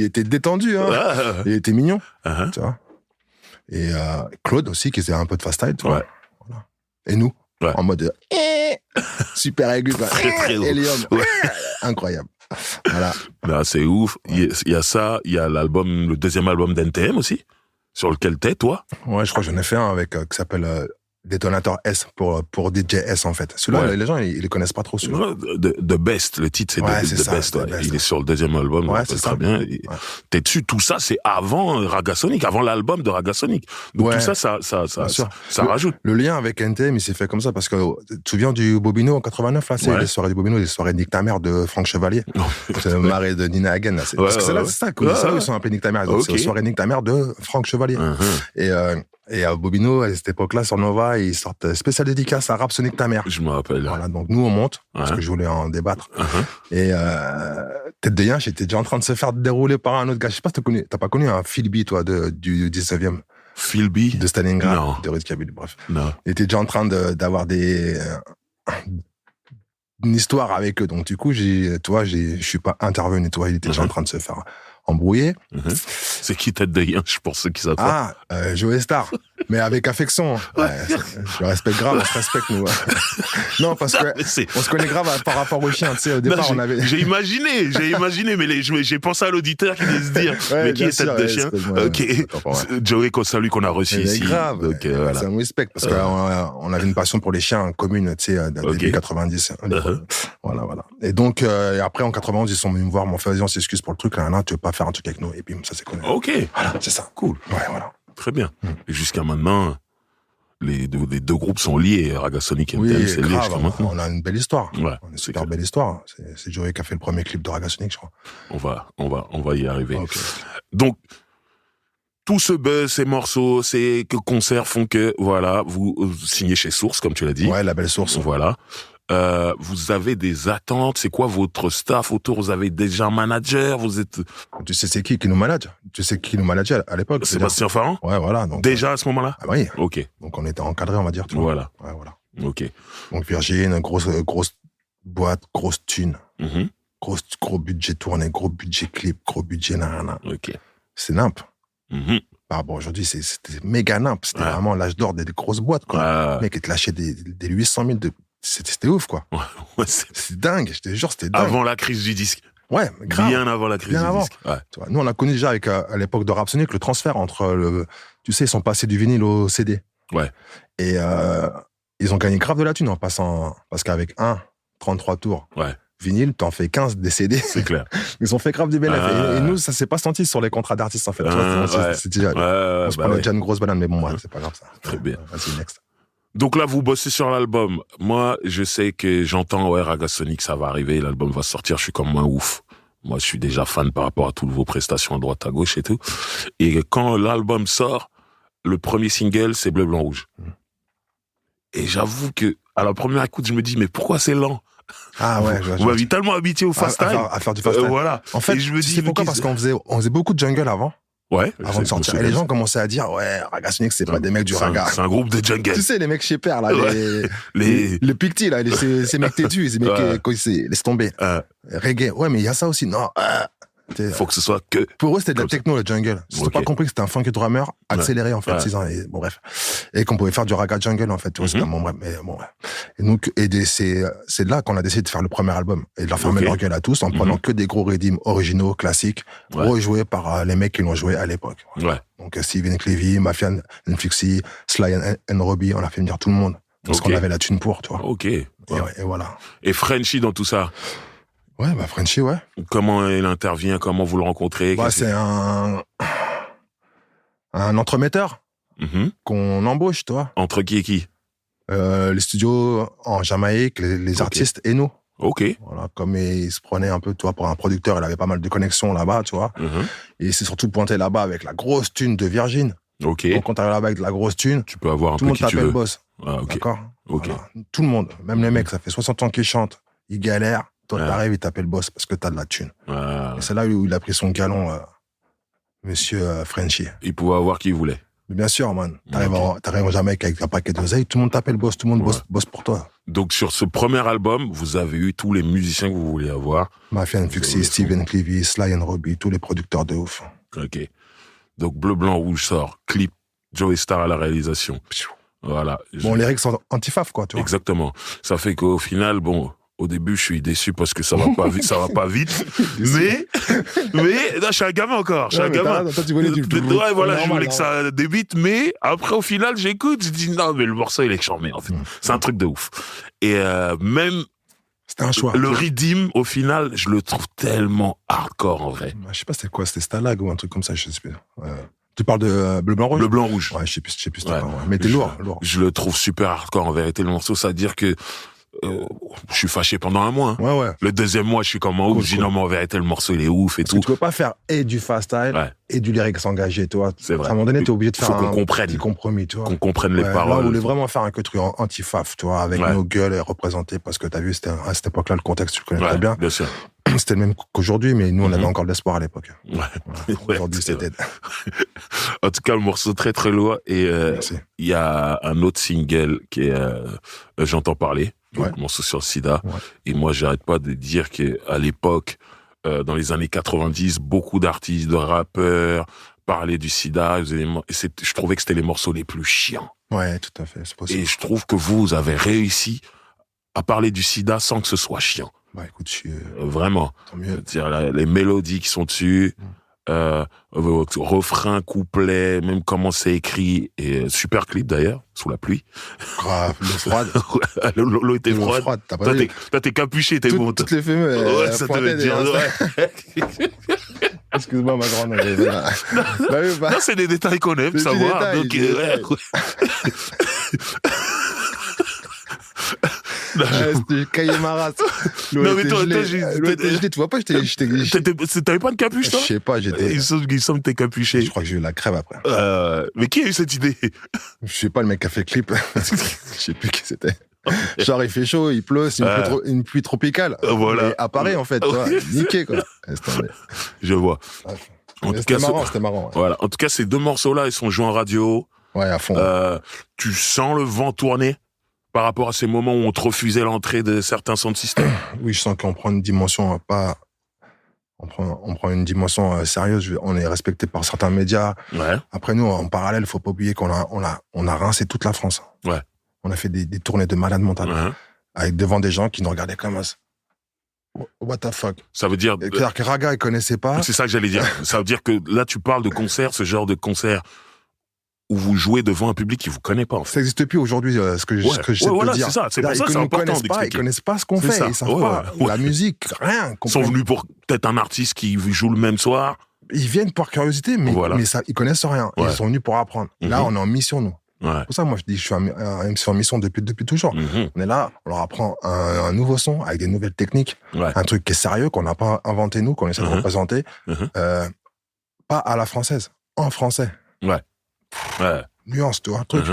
S4: était détendu, hein. Il était mignon. Tu vois. Et Claude aussi, qui faisait un peu de fast style, tu vois. Voilà. Et nous, en mode super aigu, quoi.
S1: Très
S4: Hélium. Incroyable. Voilà.
S1: C'est ouf. Il y a ça, il y a le deuxième album d'NTM aussi, sur lequel t'es, toi.
S4: Je crois que j'en ai fait un avec, qui s'appelle Détonateur S pour DJ S, en fait. Celui-là, les gens, ils les connaissent pas trop, celui-là.
S1: The Best, le titre, c'est The Best. Il est sur le deuxième album, c'est très bien. T'es dessus, tout ça, c'est avant Raga Sonic, avant l'album de Raga Sonic. Donc tout ça rajoute.
S4: Le lien avec NTM, il s'est fait comme ça, parce que tu te souviens du Bobino en 89, là, c'est les soirées du Bobino, les soirées Nick ta mère de Franck Chevalier. C'est le mari de Nina Hagen, là. Parce que c'est ça, ils sont appelés Nick ta mère. C'est les soirées Nick ta mère de Franck Chevalier. Et à Bobino, à cette époque-là, sur Nova, ils sortent spécial dédicace à Rap Sonic ta mère.
S1: Je me rappelle.
S4: Voilà, donc nous, on monte, parce que je voulais en débattre. Et Tête de Yinche, j'étais déjà en train de se faire dérouler par un autre gars. Je sais pas si t'as pas connu un Phil B, toi, du 19e.
S1: Phil B?
S4: De Stalingrad.
S1: Non.
S4: De Rudy Kabyle, bref.
S1: Non.
S4: Il était déjà en train d'avoir une histoire avec eux. Donc, du coup, je suis pas intervenu, toi. Il était déjà en train de se faire embrouillé.
S1: C'est qui Tête de Yinche, pour ceux qui savent?
S4: Joey Star. Mais avec affection. Je le respecte grave, on se respecte, nous. Non, parce que on se connaît grave par rapport aux chiens. Tu sais, au départ, on avait...
S1: J'ai imaginé, mais j'ai pensé à l'auditeur qui devait se dire, mais qui est Tête de Chien? Joey, c'est lui qu'on a reçu ici.
S4: Grave. Donc, voilà. Ça me respecte, parce qu'on avait une passion pour les chiens commune, tu sais, début 90. Voilà. Et donc, après, en 91, ils sont venus me voir, m'ont fait, vas-y, on s'excuse pour le truc, là, tu veux pas faire un truc avec nous, et puis ça s'est connu. Voilà, c'est ça.
S1: Cool.
S4: Voilà.
S1: Très bien. Et jusqu'à maintenant, les deux groupes sont liés, Raga Sonic et NTM, c'est lié jusqu'à maintenant.
S4: On a une belle histoire. Une super belle histoire. C'est Joey qui a fait le premier clip de Raga Sonic, je crois.
S1: On va y arriver. Donc, tout ce buzz, ces morceaux, ces concerts font que, voilà, vous signez chez Source, comme tu l'as dit.
S4: Ouais, la belle Source.
S1: Voilà. Vous avez des attentes, c'est quoi votre staff autour? Vous avez déjà un manager, vous êtes...
S4: Tu sais c'est qui nous manage? Tu sais qui nous manageait à l'époque?
S1: Sébastien Farran?
S4: Ouais, voilà. Donc,
S1: déjà à ce moment-là?
S4: Ah oui.
S1: Ok.
S4: Donc on était encadrés, on va dire. Tu vois.
S1: Voilà.
S4: Ouais, voilà.
S1: Ok.
S4: Donc Virgin, grosse boîte, grosse thune. Gros budget tourné, gros budget clip, gros budget nanana.
S1: Ok.
S4: C'est nimp. Aujourd'hui, c'était méga nimp. C'était vraiment l'âge d'or des grosses boîtes, quoi. Le mec, il te lâchait des 800 000 c'était ouf, quoi. C'est dingue, je te jure, c'était dingue.
S1: Avant la crise du disque.
S4: Ouais, grave.
S1: Bien avant la crise du disque. Ouais.
S4: Nous, on a connu déjà à l'époque de Rap Sonic le transfert entre tu sais, ils sont passés du vinyle au CD.
S1: Ouais.
S4: Et ils ont gagné grave de la thune en passant, parce qu'avec 33 tours.
S1: Ouais.
S4: Vinyle, t'en fais 15 des CD.
S1: C'est clair.
S4: Ils ont fait grave du bénéfice. Et nous, ça s'est pas senti sur les contrats d'artistes, en fait. C'est déjà, on se prenait déjà une grosse banane, mais bon, c'est pas grave, ça.
S1: Très bien.
S4: Vas-y, next.
S1: Donc là, vous bossez sur l'album. Moi, je sais que j'entends, Ragasonic, ça va arriver, l'album va sortir, je suis comme un ouf. Moi, je suis déjà fan par rapport à toutes vos prestations à droite, à gauche et tout. Et quand l'album sort, le premier single, c'est Bleu, Blanc, Rouge. Et j'avoue que, à la première écoute, je me dis, mais pourquoi c'est lent?
S4: Ah ouais,
S1: vous m'avez tellement habitué au fast time.
S4: À faire du fast time.
S1: Voilà.
S4: En fait,
S1: je me dis,
S4: c'est pourquoi? Parce qu'on faisait beaucoup de jungle avant.
S1: Ouais.
S4: Avant de sortir. Et les gens commençaient à dire, Ragasonic, c'est pas des mecs du raga.
S1: C'est un groupe de jungle.
S4: Tu sais, les mecs chez Père, là, les pictis, là, ces mecs têtus, ces mecs qui laissent tomber. Reggae. Ouais, mais il y a ça aussi. Non.
S1: Faut que ce soit que.
S4: Pour eux, c'était de la techno, le jungle. Ils n'ont pas compris que c'était un funk drummer accéléré, en fait, 6 ans. Et, bon, bref. Et qu'on pouvait faire du raga jungle, en fait. Tu vois, c'était un moment, mais bon, ouais. Et donc, c'est là qu'on a décidé de faire le premier album. Et de leur fermer leur gueule à tous, en prenant que des gros rythms originaux, classiques, rejoués par les mecs qui l'ont joué à l'époque.
S1: Ouais.
S4: Donc, Steven Clevy, Mafia, Nfluxy, Sly and Robbie, on a fait venir tout le monde. Parce qu'on avait la thune pour, tu vois.
S1: Ok.
S4: Et voilà.
S1: Et Frenchy dans tout ça?
S4: Ouais, Frenchy, ouais.
S1: Comment il intervient? Comment vous le rencontrez?
S4: C'est un entremetteur qu'on embauche, toi.
S1: Entre qui et qui?
S4: Les studios en Jamaïque, les artistes et nous.
S1: Ok.
S4: Voilà, comme il se prenait un peu, toi, pour un producteur, il avait pas mal de connexions là-bas, tu vois. Et il s'est surtout pointé là-bas avec la grosse thune de Virgin.
S1: Ok.
S4: Donc quand t'arrives là-bas avec de la grosse thune,
S1: tu peux avoir un
S4: tout le
S1: peu
S4: monde
S1: qui tu
S4: t'appelle
S1: veux.
S4: boss.
S1: Ah, ok.
S4: D'accord.
S1: Ok.
S4: Voilà. Tout le monde, même les mecs, ça fait 60 ans qu'ils chantent, ils galèrent. Toi, t'arrives, il t'appelle boss parce que t'as de la thune. Et c'est là où il a pris son galon, monsieur Frenchy. Il
S1: pouvait avoir qui il voulait.
S4: Mais bien sûr, man. T'arrives en Jamaïque avec un paquet d'oseille, tout le monde t'appelle boss, tout le monde bosse pour toi.
S1: Donc, sur ce premier album, vous avez eu tous les musiciens que vous vouliez avoir.
S4: Mafia, Nfluxy, Steven Clevy, Sly and Robbie, tous les producteurs de ouf.
S1: Ok. Donc, Bleu, Blanc, Rouge sort. Clip, Joey Star à la réalisation. Voilà.
S4: Bon, les règles sont anti-faf, quoi, tu vois.
S1: Exactement. Ça fait qu'au final, au début, je suis déçu parce que ça va pas vite, ça va pas vite. mais, là, je suis un gamin encore. Je suis un gamin.
S4: Toi, tu voulais du
S1: ouais, voilà, je voulais que ça débite, mais après, au final, j'écoute, je dis non, mais le morceau, il est charmé, en fait. C'est un truc de ouf. Et, même,
S4: c'était un choix.
S1: Le rythme, au final, je le trouve tellement hardcore, en vrai.
S4: Je sais pas c'était quoi, c'était Stalag ou un truc comme ça, je sais plus. Tu parles de Bleu, Blanc, Rouge?
S1: Bleu, Blanc, Rouge.
S4: Ouais, je sais plus c'était quoi. Mais t'es lourd.
S1: Je le trouve super hardcore, en vérité, le morceau. C'est-à-dire que, je suis fâché pendant un mois.
S4: Ouais.
S1: Le deuxième mois, je suis comme un ouf. Je dis non, mais en vérité, le morceau, il est ouf et tout.
S4: Tu peux pas faire et du fast style et du lyrics engagé, toi.
S1: C'est vrai.
S4: À un moment donné, t'es obligé de faire
S1: un petit
S4: compromis, tu vois.
S1: Qu'on comprenne les paroles.
S4: Là, on voulait vraiment faire un truc anti-faf, tu vois, avec nos gueules et représenter, parce que t'as vu, c'était à cette époque-là, le contexte, tu le connais très bien.
S1: Bien sûr.
S4: C'était le même qu'aujourd'hui, mais nous, on avait encore de l'espoir à l'époque.
S1: Aujourd'hui, c'était... En tout cas, le morceau très, très lourd. Et il y a un autre single qui est J'entends parler. Le morceau sur le sida. Et moi, j'arrête pas de dire qu'à l'époque, dans les années 90, beaucoup d'artistes, de rappeurs parlaient du sida. Et je trouvais que c'était les morceaux les plus chiants.
S4: Ouais, tout à fait, c'est possible.
S1: Et je trouve que vous avez réussi à parler du sida sans que ce soit chiant.
S4: Bah écoute,
S1: vraiment.
S4: Tant mieux.
S1: C'est-à-dire les mélodies qui sont dessus, refrain, couplet, même comment c'est écrit, et super clip d'ailleurs, sous la pluie.
S4: Grave, l'eau froide.
S1: L'eau était froide. Toi, t'es capuché, t'es bon.
S4: Toutes les fumées.
S1: Ça devait dire.
S4: Excuse-moi, ma grande.
S1: Non, c'est des détails qu'on aime savoir. Donc,
S4: c'était caillé ma race.
S1: Non, mais toi,
S4: tu vois pas,
S1: t'avais pas de capuche, toi?
S4: Je sais pas,
S1: il semble que t'es capuché.
S4: Je crois que j'ai eu la crève après.
S1: Mais qui a eu cette idée?
S4: Je sais pas, le mec qui a fait le clip. Je sais plus qui c'était. Genre, il fait chaud, il pleut, c'est une pluie tropicale.
S1: Voilà.
S4: Et à Paris, en fait, toi, niqué, quoi.
S1: Je vois.
S4: C'était marrant.
S1: Voilà. En tout cas, ces deux morceaux-là, ils sont joués en radio.
S4: Ouais, à fond.
S1: Tu sens le vent tourner par rapport à ces moments où on te refusait l'entrée de certains sound systems?
S4: Oui, je sens qu'on prend une dimension on prend une dimension sérieuse. On est respecté par certains médias.
S1: Ouais.
S4: Après, nous, en parallèle, faut pas oublier qu'on a rincé toute la France.
S1: Ouais.
S4: On a fait des tournées de malade mental. Avec devant des gens qui nous regardaient comme ça. What the fuck?
S1: Ça veut dire...
S4: C'est-à-dire que Raga, ils connaissaient pas.
S1: C'est ça que j'allais dire. Ça veut dire que là, tu parles de concert, ce genre de concert où vous jouez devant un public qui vous connaît pas, en fait.
S4: Ça n'existe plus aujourd'hui, ce que j'essaie de te dire.
S1: C'est ça. C'est pour ça que c'est important d'expliquer.
S4: Ils connaissent pas ce qu'on fait. Ils savent pas. La musique, rien.
S1: Ils sont venus pour peut-être un artiste qui joue le même soir.
S4: Ils viennent par curiosité, mais ça, ils connaissent rien. Ils sont venus pour apprendre. Là, on est en mission, nous.
S1: Ouais.
S4: Pour ça, moi, je dis, je suis un MC en mission depuis toujours. On est là, on leur apprend un nouveau son avec des nouvelles techniques, un truc qui est sérieux, qu'on n'a pas inventé nous, qu'on essaie de représenter, pas à la française, en français.
S1: Ouais.
S4: Nuance, tu vois, un truc.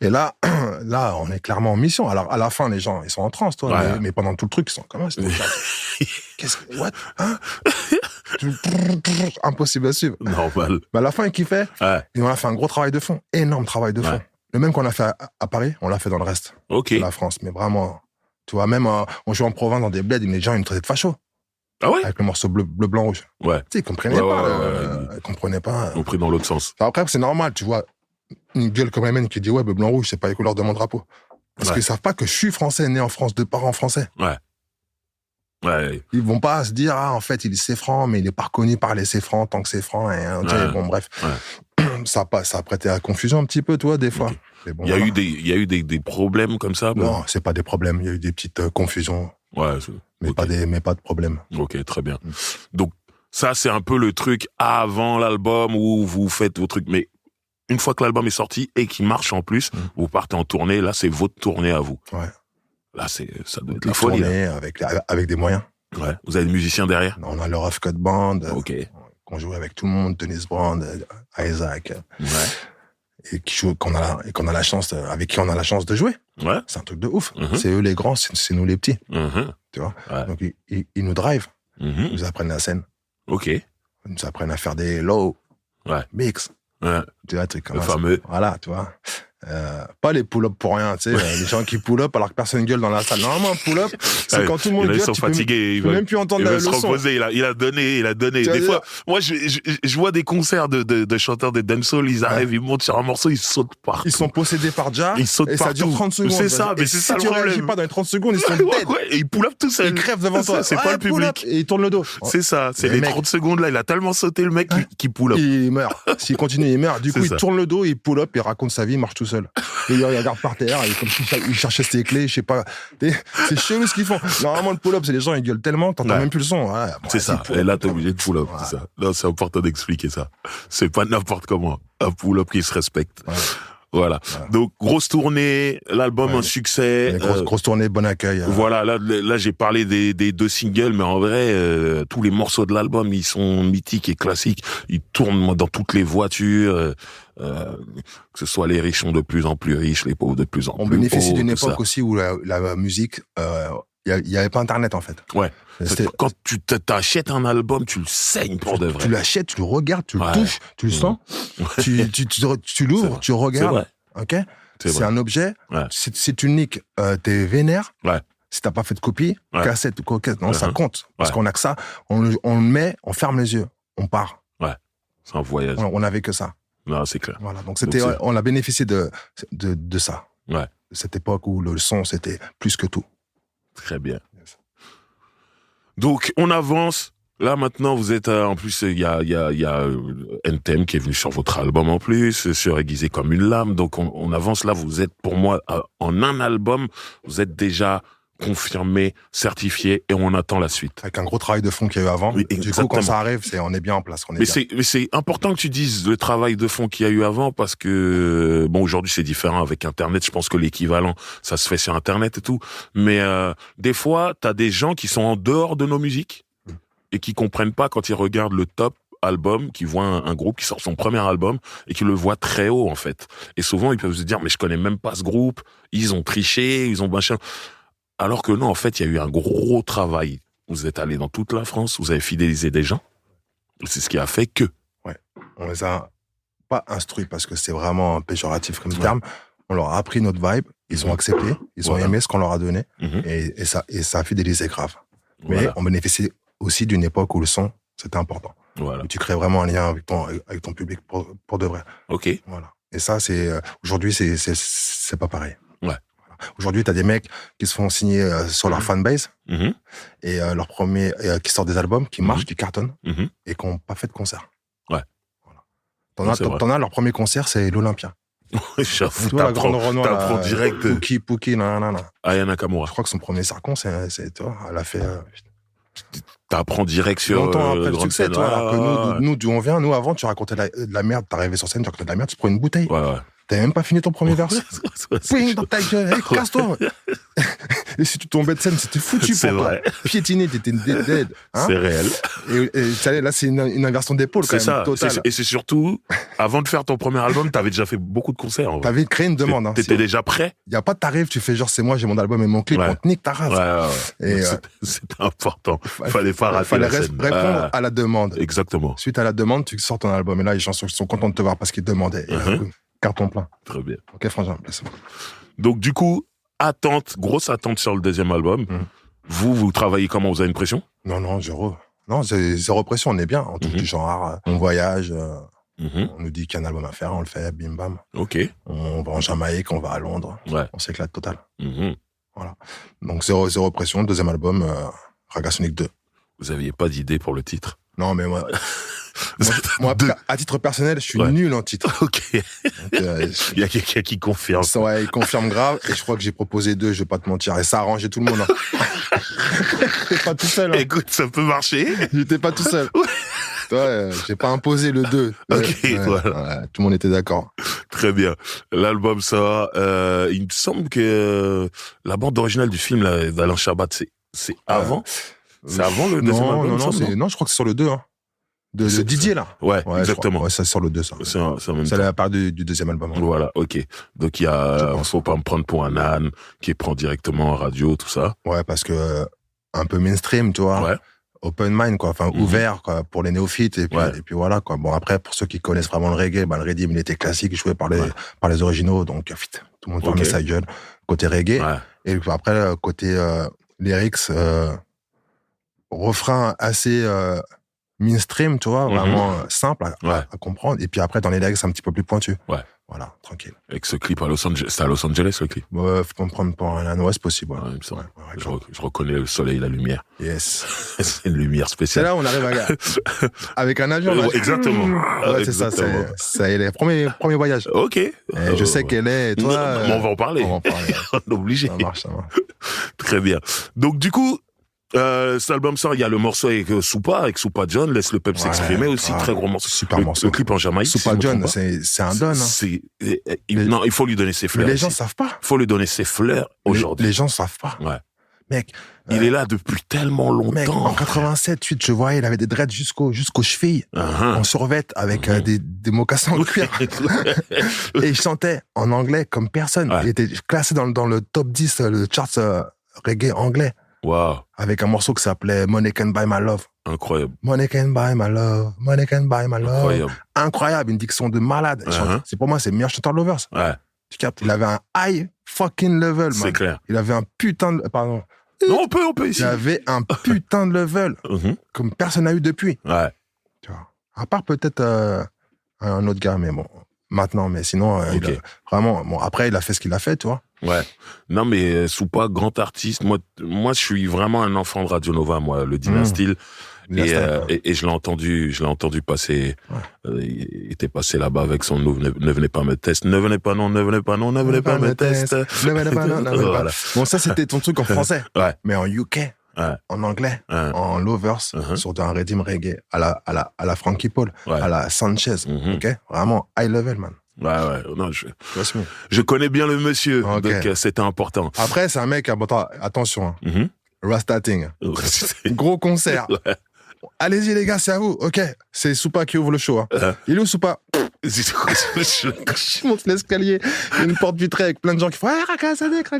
S4: Et là, on est clairement en mission. Alors, à la fin, les gens, ils sont en transe, toi, mais pendant tout le truc, ils sont comme ça. Qu'est-ce que, what? Hein? Impossible à suivre.
S1: Normal.
S4: Mais à la fin, ils kiffaient. Et on a fait un gros travail de fond. Énorme travail de fond. Le même qu'on a fait à Paris, on l'a fait dans le reste de la France. Mais vraiment, tu vois, même, on joue en province dans des bleds, les gens, ils nous traitaient de fachos.
S1: Ah ouais?
S4: Avec le morceau bleu, blanc, rouge.
S1: Ouais.
S4: Tu sais, ils comprenaient pas. Ils comprenaient pas.
S1: Ils ont pris dans l'autre sens.
S4: Après, c'est normal, tu vois. Une gueule comme Amen qui dit ouais, bleu, blanc, rouge, c'est pas les couleurs de mon drapeau. Parce qu'ils savent pas que je suis français, né en France, de parents français. Ils vont pas se dire, en fait, il est Céfran, mais il est pas reconnu par les Céfrans tant que Céfran. Bon, bref. Ça a prêté à confusion un petit peu, toi, des fois. Mais bon, il
S1: y a eu des problèmes comme ça?
S4: Non, c'est pas des problèmes. Il y a eu des petites confusions. Mais pas de problèmes.
S1: Ok, très bien. Donc, ça, c'est un peu le truc avant l'album où vous faites vos trucs. Mais une fois que l'album est sorti et qu'il marche en plus, vous partez en tournée. Là, c'est votre tournée à vous. Là, ça doit être la folie.
S4: Tournée avec des moyens.
S1: Vous avez des musiciens derrière?
S4: On a le Rough Cut Band. Qu'on joue avec tout le monde. Dennis Brand, Isaac. Et qu'on a la chance, avec qui on a la chance de jouer. C'est un truc de ouf. C'est eux les grands, c'est nous les petits. Tu vois? Donc, ils nous drivent. Ils nous apprennent la scène. Ils nous apprennent à faire des low, mix. Tu vois, truc comme ça.
S1: Fameux.
S4: Voilà, tu vois. Pas les pull-up pour rien, tu sais, les gens qui pull-up alors que personne gueule dans la salle. Normalement, un pull-up, c'est quand tout le monde gueule,
S1: ils sont fatigués,
S4: tu peux même plus entendre le son.
S1: Il se reposer, il a donné. Des fois, moi, je vois des concerts de chanteurs de dancehall, ils arrivent, ils montent sur un morceau, ils sautent partout.
S4: Ils sont possédés par Jah,
S1: ils sautent
S4: et
S1: partout.
S4: Ça dure 30 secondes.
S1: C'est ça, mais c'est ça le problème.
S4: Si tu réagis pas dans les 30 secondes, ils sont dead.
S1: Et ils pull-up tout seuls.
S4: Ils crèvent devant toi.
S1: C'est pas le public.
S4: Et ils tournent le dos.
S1: C'est ça, c'est les 30 secondes là, il a tellement sauté le mec qui pull up.
S4: Il meurt. S'il continue, il meurt. Du coup, il tourne le dos, il pull up, il raconte sa vie, il marche tout seul. Et il regarde par terre, et comme il cherchait ses clés, je sais pas. C'est chelou ce qu'ils font. Normalement, le pull-up, c'est les gens, ils gueulent tellement que t'entends même plus le son.
S1: C'est ça. Et là, t'es obligé de pull-up. C'est ça. Non, c'est important d'expliquer ça. C'est pas n'importe comment. Un pull-up qui se respecte. Voilà. Donc, grosse tournée, l'album un succès.
S4: Grosse tournée, bon accueil.
S1: Voilà, là j'ai parlé des 2 singles, mais en vrai, tous les morceaux de l'album, ils sont mythiques et classiques. Ils tournent dans toutes les voitures. Que ce soit les riches sont de plus en plus riches, les pauvres de plus en plus pauvres.
S4: On bénéficie d'une époque aussi où la musique, il y avait pas Internet en fait.
S1: Quand tu t'achètes un album, tu le saignes pour de vrai.
S4: Tu l'achètes, tu le regardes, tu le touches, tu le sens, tu l'ouvres, tu regardes. Ok. C'est un objet. C'est unique. T'es vénère. Si t'as pas fait de copie, cassette ou coquette, non, ça compte parce qu'on a que ça. On le met, on ferme les yeux, on part.
S1: C'est un voyage.
S4: On n'avait que ça.
S1: Non, c'est clair.
S4: Voilà, donc on a bénéficié de ça. De cette époque où le son, c'était plus que tout.
S1: Très bien. Donc, on avance. Là, maintenant, vous êtes, en plus, il y a NTM qui est venu sur votre album en plus, sur Aiguisé comme une lame. Donc, on avance là. Vous êtes, pour moi, en un album, vous êtes déjà confirmé, certifié, et on attend la suite.
S4: Avec un gros travail de fond qu'il y a eu avant.
S1: Oui,
S4: du coup, quand ça arrive, on est bien en place.
S1: Mais c'est important que tu dises le travail de fond qu'il y a eu avant, parce que, bon, aujourd'hui, c'est différent avec Internet. Je pense que l'équivalent, ça se fait sur Internet et tout. Mais des fois, t'as des gens qui sont en dehors de nos musiques et qui comprennent pas quand ils regardent le top album, qui voient un groupe qui sort son premier album et qui le voit très haut, en fait. Et souvent, ils peuvent se dire, mais je connais même pas ce groupe, ils ont triché, ils ont machin. Alors que non, en fait, il y a eu un gros travail. Vous êtes allé dans toute la France, vous avez fidélisé des gens. C'est ce qui a fait que.
S4: On les a pas instruits parce que c'est vraiment péjoratif comme terme. On leur a appris notre vibe, ils ont accepté, ils ont aimé ce qu'on leur a donné et ça a fidélisé grave. Mais on bénéficie aussi d'une époque où le son, c'était important. Où tu crées vraiment un lien avec ton public pour de vrai.
S1: Ok.
S4: Voilà. Et ça, aujourd'hui, c'est pas pareil. Aujourd'hui, t'as des mecs qui se font signer sur leur fanbase et leur premier, qui sortent des albums, qui marchent, qui cartonnent et qui n'ont pas fait de concert. T'en as, leur premier concert, c'est l'Olympia.
S1: T'apprends direct.
S4: Pouki, nanana.
S1: Aya Nakamura.
S4: Je crois que son premier sarcon, tu vois, elle a fait.
S1: T'apprends direct sur.
S4: Longtemps après le succès, toi. Alors que nous, d'où on vient, nous, avant, tu racontais de la merde, t'arrivais sur scène, tu racontais de la merde, tu prends une bouteille. T'avais même pas fini ton premier verse. Swing dans ta gueule, hey, casse-toi. Et si tu tombais de scène, c'était foutu
S1: C'est
S4: pour toi.
S1: vrai.
S4: Piétiné, t'étais dead. Hein?
S1: C'est réel.
S4: Et là, c'est une inversion d'épaule quand
S1: C'est
S4: même,
S1: ça.
S4: totale.
S1: Et c'est surtout, avant de faire ton premier album, t'avais déjà fait beaucoup de concerts. En vrai.
S4: T'avais créé une demande. Hein.
S1: T'étais déjà prêt?
S4: Y a pas de tarif, tu fais genre c'est moi, j'ai mon album et mon clip,
S1: Ouais.
S4: on te nique ta race.
S1: Ouais.
S4: Et
S1: C'était important. Fallait pas rater
S4: fallait
S1: la scène.
S4: répondre à la demande.
S1: Exactement.
S4: Suite à la demande, tu sors ton album et là les gens sont contents de te voir parce qu'ils demandaient. Et là, carton plein.
S1: Très bien.
S4: Ok, frangin, laisse-moi.
S1: Donc du coup, grosse attente sur le deuxième album. Vous travaillez comment? Vous avez une pression?
S4: Non, zéro. Non, c'est zéro pression, on est bien. On touche du genre, on voyage, on nous dit qu'il y a un album à faire, on le fait, bim bam.
S1: Ok.
S4: On va en Jamaïque, on va à Londres.
S1: Ouais.
S4: On s'éclate total. Voilà. Donc zéro pression, deuxième album, Raga Sonic 2.
S1: Vous aviez pas d'idée pour le titre?
S4: Non, mais moi, à titre personnel, je suis nul en titre.
S1: Ok.
S4: Donc,
S1: Il y a quelqu'un qui confirme.
S4: Ouais, il confirme grave. Et je crois que j'ai proposé 2, je vais pas te mentir. Et ça a arrangé tout le monde. Hein. J'étais pas tout seul. Hein.
S1: Écoute, ça peut marcher.
S4: J'étais pas tout seul. Ouais, j'ai pas imposé le 2.
S1: Ok, voilà.
S4: Ouais, tout le monde était d'accord.
S1: Très bien. L'album sort. Il me semble que la bande originale du film là, d'Alain Chabat, c'est avant. C'est avant le deuxième album.
S4: Non, je crois que c'est sur le 2. Hein. De Didier, là.
S1: Ouais, exactement.
S4: Ouais, ça sort le 2, ça.
S1: C'est en même
S4: C'est
S1: temps.
S4: la part du deuxième album. Hein.
S1: Voilà, ok. Donc il y a Faut pas me prendre pour un âne, qui prend directement en radio, tout ça.
S4: Ouais, parce que un peu mainstream, tu vois.
S1: Ouais.
S4: Open mind, quoi. Enfin, ouvert, quoi, pour les néophytes. Et puis voilà, quoi. Bon, après, pour ceux qui connaissent vraiment le reggae, le Redeem, il était classique, joué par les originaux. Donc, tout le monde fermait sa gueule. Côté reggae. Ouais. Et puis après, côté lyrics, refrain assez mainstream, tu vois, vraiment simple à comprendre. Et puis après, dans les lyrics, c'est un petit peu plus pointu. Ouais. Voilà, tranquille.
S1: Avec ce clip à Los Angeles, c'est à Los Angeles, le clip?
S4: Ouais, faut comprendre pour un âne, c'est possible. Ouais.
S1: Ouais, il me semble. Je reconnais le soleil et la lumière.
S4: Yes.
S1: C'est une lumière spéciale.
S4: C'est là où on arrive avec un avion. Là.
S1: Exactement.
S4: Ouais, c'est ça. Ça est, les premiers voyages.
S1: Ok.
S4: Je sais qu'elle est, toi.
S1: On va en parler. On est obligé.
S4: Ça marche.
S1: Très bien. Donc, du coup, cet album sort, il y a le morceau avec Soupa John, Laisse le peuple s'exprimer aussi, très gros morceau.
S4: Super morceau.
S1: Le clip en Jamaïque.
S4: Soupa John, c'est un don. Hein.
S1: Non, il faut lui donner ses fleurs.
S4: Mais les gens savent pas.
S1: Il faut lui donner ses fleurs aujourd'hui.
S4: Les gens savent pas.
S1: Ouais.
S4: Mec.
S1: Il est là depuis tellement longtemps.
S4: Mec, en 87, 8, je voyais, il avait des dreads jusqu'aux chevilles, en survette, avec des mocassins en cuir. Et il chantait en anglais comme personne. Il était classé dans le top 10, le charts reggae anglais.
S1: Wow.
S4: Avec un morceau qui s'appelait Money Can Buy My Love.
S1: Incroyable.
S4: Money Can Buy My Love. Money Can Buy My Love. Incroyable. Une diction de malade. C'est pour moi, c'est le meilleur chanteur de Lovers. Ouais. Tu captes? Il avait un high fucking level, man.
S1: C'est clair.
S4: Il avait un putain de, pardon.
S1: Non, on peut ici.
S4: Il avait un putain de level. Comme personne n'a eu depuis.
S1: Ouais.
S4: Tu vois. À part peut-être, un autre gars, mais bon. Maintenant, mais sinon, vraiment, bon, après, il a fait ce qu'il a fait, tu vois.
S1: Ouais. Non, mais Soupa, grand artiste. Moi, je suis vraiment un enfant de Radio Nova, moi, le Dynastyle. Et je l'ai entendu passer, il était passé là-bas avec son ne venez pas me tester, ne venez pas me tester.
S4: Voilà. Bon, ça, c'était ton truc en français.
S1: Ouais.
S4: Mais en UK. Ouais. En anglais, en Lovers, sur un Redeem reggae, à la Frankie Paul, à la Sanchez, ok? Vraiment high level, man.
S1: Ouais. Non, je connais bien le monsieur, donc c'était important.
S4: Après, c'est un mec, attention, Rastating. Gros concert. Ouais. Allez-y, les gars, c'est à vous. Ok, c'est Soupa qui ouvre le show. Hein. Il est où, Soupa? Je monte l'escalier, il y a une porte vitrée avec plein de gens qui font « Raga Sonic,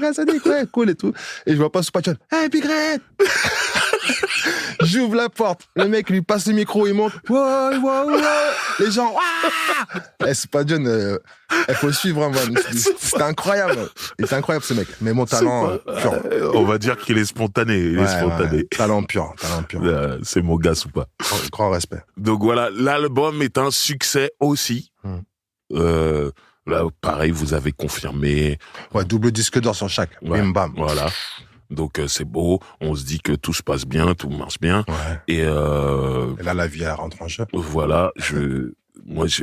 S4: ouais, cool et tout. » Et je vois pas Soupa John. « Hey, Big Red !» J'ouvre la porte, le mec lui passe le micro, il monte. Wow. Les gens, Soupa John, il faut le suivre, man. C'est incroyable. Il est incroyable, ce mec. Mais mon talent pur.
S1: On va dire qu'il est spontané.
S4: Ouais. Talent pur.
S1: C'est mon gars, Soupa.
S4: Grand respect.
S1: Donc voilà, l'album est un succès aussi. Là, pareil, vous avez confirmé.
S4: Ouais, double disque d'or sur chaque. Bim bam.
S1: Voilà. Donc c'est beau, on se dit que tout se passe bien, tout marche bien. Ouais. Et
S4: là, la vie elle rentre en jeu.
S1: Voilà,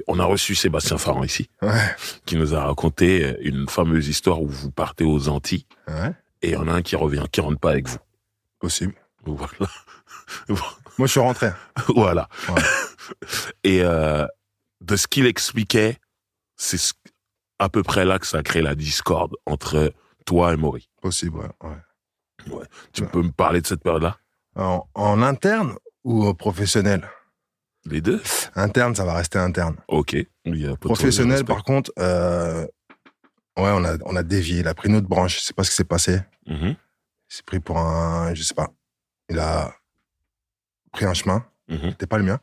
S1: on a reçu Sébastien Farran ici, qui nous a raconté une fameuse histoire où vous partez aux Antilles, et il y en a un qui rentre pas avec vous.
S4: Possible.
S1: Voilà.
S4: Moi, je suis rentré.
S1: Voilà. Ouais. Et de ce qu'il expliquait, c'est à peu près là que ça a créé la discorde entre toi et Maury.
S4: Possible, ouais.
S1: Ouais. Tu peux me parler de cette période-là?
S4: En interne ou professionnel?
S1: Les deux?
S4: Interne, ça va rester interne.
S1: Ok.
S4: Professionnel, par contre, on a dévié. Il a pris une autre branche. Je sais pas ce qui s'est passé.
S1: Mm-hmm.
S4: Il s'est pris pour un, je sais pas. Il a pris un chemin. C'était pas le mien.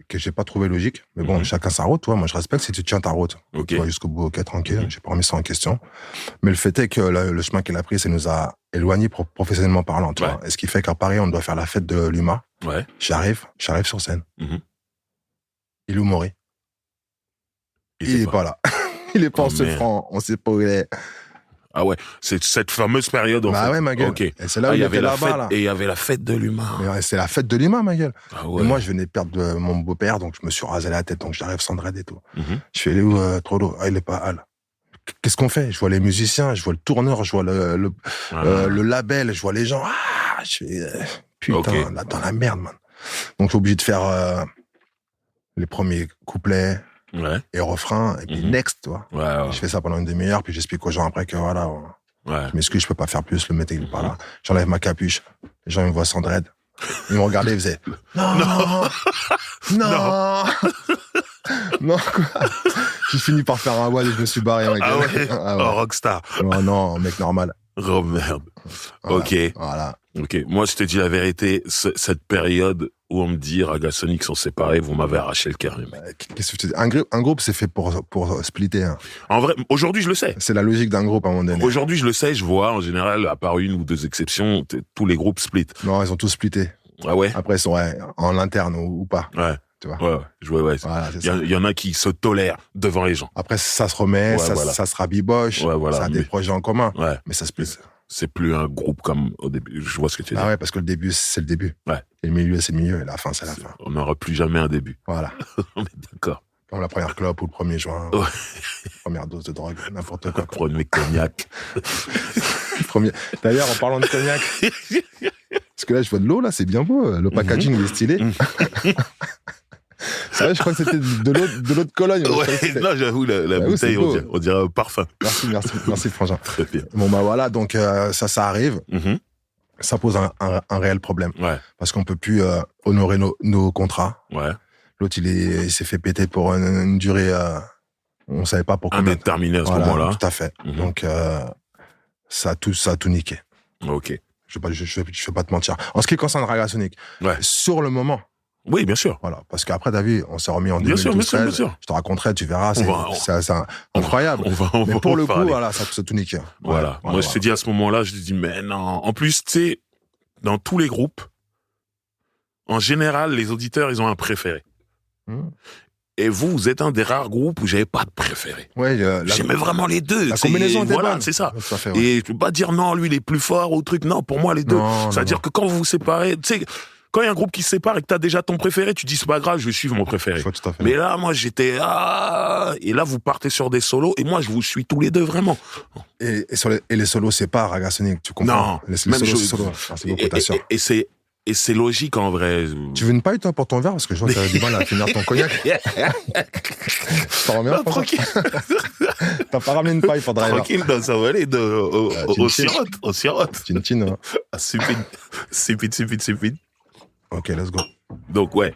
S4: Que j'ai pas trouvé logique. Mais bon, chacun sa route, toi. Moi, je respecte si tu tiens ta route.
S1: Ok.
S4: Tu vas jusqu'au bout, ok, tranquille. J'ai pas remis ça en question. Mais le fait est que le chemin qu'il a pris, ça nous a éloignés professionnellement parlant, tu vois. Et ce qui fait qu'à Paris, on doit faire la fête de l'UMA.
S1: Ouais.
S4: J'arrive sur scène. Il est où, Maury? Il est pas là. Il est pas en ce franc. On sait pas où il est.
S1: Ah ouais, c'est cette fameuse période, en fait.
S4: Bah ouais, ma gueule.
S1: Ok.
S4: Et c'est là où il était là-bas, là.
S1: Et il y avait la fête de l'humain.
S4: C'est la fête de l'humain, ma gueule.
S1: Ah ouais.
S4: Et moi, je venais de perdre mon beau-père, donc je me suis rasé la tête, donc j'arrive sans dread et tout. Je fais, il est où, Trollo? Ah, il est pas là. Qu'est-ce qu'on fait? Je vois les musiciens, je vois le tourneur, je vois le label, je vois les gens. Ah, je fais, putain, là, dans la merde, man. Donc, je suis obligé de faire les premiers couplets.
S1: Ouais.
S4: Et refrain, et puis next, tu vois.
S1: Ouais.
S4: Je fais ça pendant une demi-heure, puis j'explique aux gens après que voilà,
S1: je
S4: m'excuse, je peux pas faire plus, le mec il est pas là. J'enlève ma capuche, les gens ils me voient sans dread. Ils me regardaient, ils faisaient non, quoi. J'ai fini par faire un wall et je me suis barré, mec.
S1: Ah ouais. Oh, rockstar.
S4: Non, mec normal.
S1: Oh merde.
S4: Voilà.
S1: Ok.
S4: Voilà.
S1: Ok. Moi, je te dis la vérité, cette période où on me dit Ragasonic sont séparés, vous m'avez arraché le cœur.
S4: Qu'est-ce que tu dis? Un groupe, c'est fait pour splitter. Hein.
S1: En vrai, aujourd'hui, je le sais.
S4: C'est la logique d'un groupe à un moment donné.
S1: Aujourd'hui, je le sais, je vois, en général, à part une ou deux exceptions, tous les groupes split.
S4: Non, ils ont tous splitté.
S1: Ah ouais?
S4: Après, ils sont en interne ou pas.
S1: Ouais.
S4: Tu vois.
S1: Ouais.
S4: Voilà,
S1: Il y en a qui se tolèrent devant les gens.
S4: Après, ça se remet, ça se rabiboche, ça a des projets en commun, mais ça se split.
S1: C'est plus un groupe comme au début. Je vois ce que tu dis.
S4: Ah ouais, parce que le début, c'est le début.
S1: Ouais.
S4: Et le milieu, c'est le milieu, et la fin, c'est la fin.
S1: On n'aura plus jamais un début.
S4: Voilà.
S1: On est d'accord.
S4: Comme la première clope ou le premier joint,
S1: Ouais.
S4: première dose de drogue, n'importe quoi.
S1: Premier cognac.
S4: D'ailleurs, en parlant de cognac, parce que là, je vois de l'eau, là, c'est bien beau. Le packaging, il est stylé. C'est vrai, je crois que c'était de l'eau de Cologne.
S1: Ouais, non, j'avoue, la bouteille, on dirait un parfum.
S4: Merci, frangin.
S1: Très bien.
S4: Bon, bah voilà, donc ça arrive. Ça pose un réel problème.
S1: Ouais.
S4: Parce qu'on peut plus honorer nos contrats.
S1: Ouais.
S4: L'autre, il s'est fait péter pour une durée, on savait pas pour combien.
S1: Indéterminé à ce moment-là.
S4: Tout à fait. Donc, ça a tout niqué.
S1: Ok.
S4: Je vais pas te mentir. En ce qui concerne Ragasonic, sur le moment.
S1: Oui, bien sûr.
S4: Voilà. Parce qu'après, t'as vu, on s'est remis en 2012. Bien sûr. Je te raconterai, tu verras, c'est incroyable. Mais pour le coup, voilà, ça a tout niqué.
S1: Voilà. Moi, je te dis à ce moment-là, je te dis, mais non. En plus, tu sais, dans tous les groupes, en général, les auditeurs, ils ont un préféré. Et vous êtes un des rares groupes où j'avais pas de préféré.
S4: Ouais,
S1: j'aimais vraiment les deux.
S4: La combinaison était
S1: voilà,
S4: bonne.
S1: C'est ça.
S4: Fait,
S1: Et je peux pas dire non, lui il est plus fort ou truc. Non, pour moi les deux. C'est-à-dire que quand vous vous séparez, tu sais, quand il y a un groupe qui se sépare et que t'as déjà ton préféré, tu dis c'est pas grave, je vais suivre mon préféré.
S4: Tout à fait.
S1: Mais là, moi j'étais et là vous partez sur des solos et moi je vous suis tous les deux vraiment.
S4: Et les solos c'est pas Ragasonic, tu comprends?
S1: Non.
S4: Les solos c'est solo. Merci beaucoup, ta sœur.
S1: Et c'est logique en vrai.
S4: Tu veux une paille toi pour ton verre parce que je vois que t'as du mal à finir ton cognac. T'en remets un, tranquille. T'as pas ramené une paille pour driver.
S1: Tranquille, non, ça va aller au sirote.
S4: Chin.
S1: Ah, stupide.
S4: Ok, let's go.
S1: Donc ouais.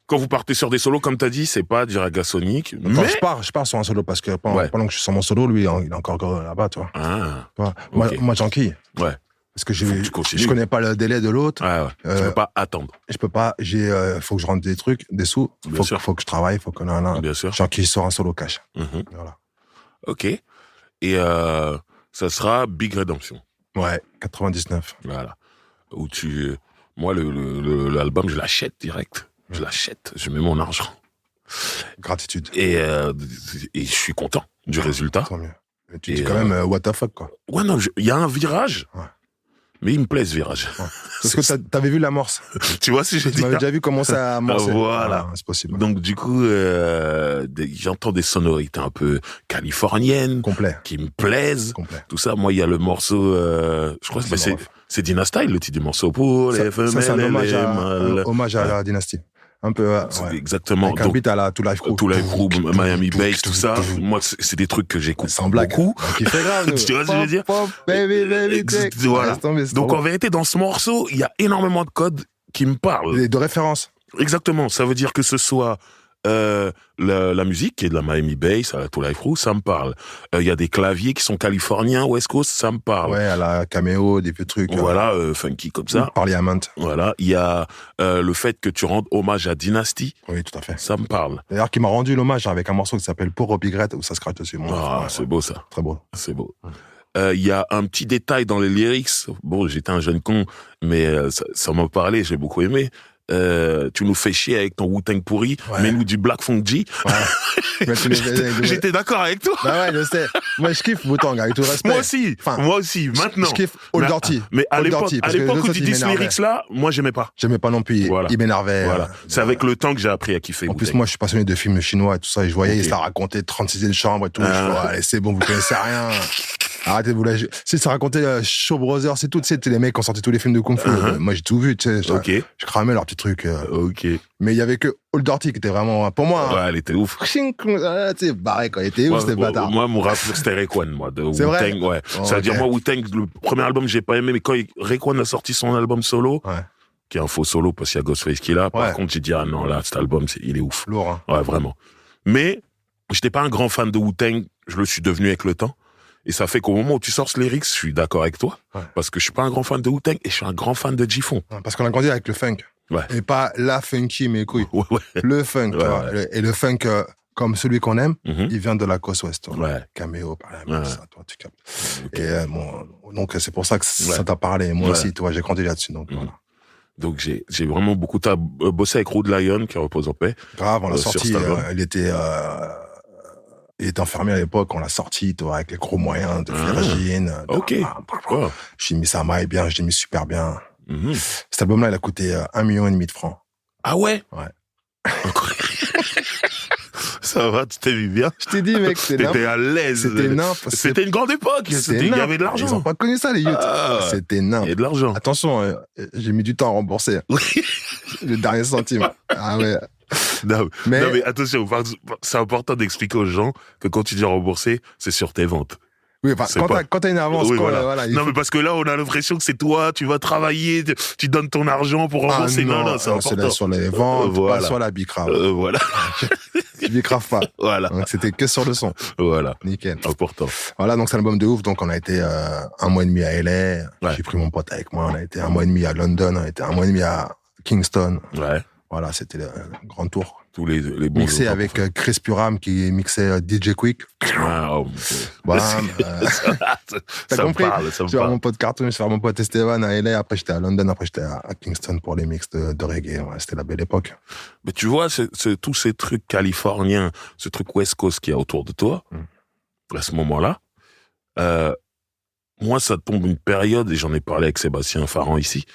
S1: Quand vous partez sur des solos, comme t'as dit, c'est pas du Ragasonic.
S4: Mais je pars sur un solo parce que pendant que je suis sur mon solo, lui, il est encore là-bas, toi.
S1: Ah.
S4: Moi, j'enquille.
S1: Ouais.
S4: Parce que je connais pas le délai de l'autre.
S1: Ouais. Tu peux pas attendre.
S4: Je peux pas, faut que je rentre des sous. Faut que je travaille, faut que
S1: Bien sûr.
S4: J'enquille sur un solo cash. Voilà.
S1: Ok. Et ça sera Big Redemption.
S4: Ouais, 99.
S1: Voilà. Où moi, l'album, je l'achète direct. Je l'achète. Je mets mon argent.
S4: Gratitude.
S1: Et je suis content du résultat.
S4: Tant mieux. Et tu dis quand même, what the fuck, quoi.
S1: Ouais, non, il y a un virage. Ouais. Mais il me plaît ce virage. Ouais.
S4: Parce que t'avais vu l'amorce.
S1: Tu vois si je dis.
S4: Tu m'avais déjà vu comment ça amorçait.
S1: Voilà.
S4: C'est possible.
S1: Donc du coup, j'entends des sonorités un peu californiennes.
S4: Complet.
S1: Qui me plaisent.
S4: Complet.
S1: Tout ça, moi, il y a le morceau, je crois que c'est Dynastyle, le titre du morceau. Pour les femelles,
S4: c'est un hommage à la dynastie. Un peu,
S1: C'est exactement.
S4: Avec un beat à la Two Life Crew.
S1: Two Life Crew, Miami Bass, tout ça. Moi, c'est des trucs que j'écoute
S4: sans blague.
S1: Beaucoup.
S4: Qui fait grave.
S1: Tu vois ce que je veux dire?
S4: Baby,
S1: voilà. Donc, en vérité, dans ce morceau, il y a énormément de codes qui me parlent.
S4: De références.
S1: Exactement. Ça veut dire que ce soit la musique qui est de la Miami Bass, à la Two Life Crew, ça me parle. Il y a des claviers qui sont californiens, West Coast, ça me parle.
S4: Ouais, à la Cameo, des petits trucs.
S1: Voilà, funky comme ça.
S4: Parliament.
S1: Voilà. Il y a le fait que tu rendes hommage à Dynasty.
S4: Oui, tout à fait.
S1: Ça me parle.
S4: D'ailleurs, qui m'a rendu l'hommage avec un morceau qui s'appelle Pour Regret, où ça se crache dessus.
S1: C'est beau ça.
S4: Très beau.
S1: C'est beau. Il y a un petit détail dans les lyrics. Bon, j'étais un jeune con, mais ça m'a parlé, j'ai beaucoup aimé. Tu nous fais chier avec ton Wu-Tang pourri, mets-nous du Black Funk G. Ouais. J'étais d'accord avec toi.
S4: Bah ouais, je sais. Moi, je kiffe Wu-Tang, avec tout le respect.
S1: Moi aussi, maintenant.
S4: Je kiffe Old Dirty.
S1: Mais à l'époque où tu dis ce lyrics-là, moi, j'aimais pas.
S4: J'aimais pas non plus. Voilà. Il m'énervait.
S1: Voilà. C'est avec le temps que j'ai appris à kiffer
S4: En
S1: Wu-Tang.
S4: plus, moi, je suis passionné de films chinois et tout ça, et je voyais, ça racontait 36e chambre et tout. Je dis, allez, c'est bon, vous connaissez rien. Arrêtez de vous la... Si ça racontait Shaw Brothers, c'est tout, tu sais, les mecs qui ont sorti tous les films de Kung Fu. Moi, j'ai tout vu, tu sais. Je cramais leurs petits trucs. Mais il y avait que Old Dirty qui était vraiment, pour moi.
S1: Ouais, elle était ouf.
S4: Tu sais, barré, quand il était ouf, c'était bâtard.
S1: Moi, mon rappeur, c'était Raekwon, moi, de
S4: c'est
S1: Wu-Tang,
S4: vrai?
S1: ouais. C'est-à-dire, moi, Wu-Tang, le premier album, j'ai pas aimé, mais quand Raekwon a sorti son album solo, qui est un faux solo parce qu'il y a Ghostface qui est là, par contre, j'ai dit, ah non, là, cet album, il est ouf.
S4: Lourd, hein.
S1: Ouais, vraiment. Mais, j'étais pas un grand fan de Wu-Tang, je le suis devenu avec le temps. Et ça fait qu'au moment où tu sors ce lyrics, je suis d'accord avec toi. Parce que je suis pas un grand fan de Wu-Tang et je suis un grand fan de G-Funk.
S4: Parce qu'on a grandi avec le funk. Et pas la funky, mais couilles. Le funk, tu vois. Et le funk, comme celui qu'on aime, il vient de la côte ouest. Caméo, par exemple, ça, toi, tu captes. Et donc, c'est pour ça que ça t'a parlé. Moi aussi, tu vois, j'ai grandi là-dessus. Donc, voilà.
S1: Donc, j'ai vraiment beaucoup bossé avec Rude Lion, qui repose en paix.
S4: Grave, on l'a sorti. Il était enfermé à l'époque, on l'a sorti, toi, avec les gros moyens de Virgin. J'ai mis ça maille bien, j'ai mis super bien. Cet album-là, il a coûté 1,5 million de francs.
S1: Ah ouais?
S4: Ouais.
S1: Ça va, tu t'es mis bien.
S4: Je t'ai dit, mec,
S1: t'étais à l'aise. C'était une grande époque. Il y avait de l'argent.
S4: Ils ont pas connu ça, les youths. C'était nimp.
S1: Il y a de l'argent.
S4: Attention, j'ai mis du temps à rembourser. Le dernier centime. Ah ouais.
S1: Non, mais attention, c'est important d'expliquer aux gens que quand tu dis rembourser, c'est sur tes ventes.
S4: Oui, quand t'as une avance, voilà.
S1: Non, mais parce que là, on a l'impression que c'est toi, tu vas travailler, tu donnes ton argent pour rembourser. Non, c'est important.
S4: C'est sur les ventes, pas sur la bicrave.
S1: Voilà.
S4: Je bicrave pas.
S1: Voilà.
S4: Donc, c'était que sur le son.
S1: Voilà.
S4: Nickel.
S1: Important.
S4: Voilà, donc c'est un album de ouf. Donc, on a été 1 mois et demi à LA. J'ai pris mon pote avec moi. On a été 1 mois et demi à London. On a été 1 mois et demi à Kingston.
S1: Ouais.
S4: Voilà, c'était le grand tour.
S1: Tous les bons
S4: mixé avec Chris Puram qui mixait DJ Quick. T'as compris? Je suis mon pote Cartoon, je suis mon pote Esteban à LA, après j'étais à London, après j'étais à Kingston pour les mix de reggae. Ouais, c'était la belle époque.
S1: Mais tu vois, c'est tous ces trucs californiens, ce truc West Coast qu'il y a autour de toi, à ce moment-là, moi, ça tombe une période, et j'en ai parlé avec Sébastien Farran ici,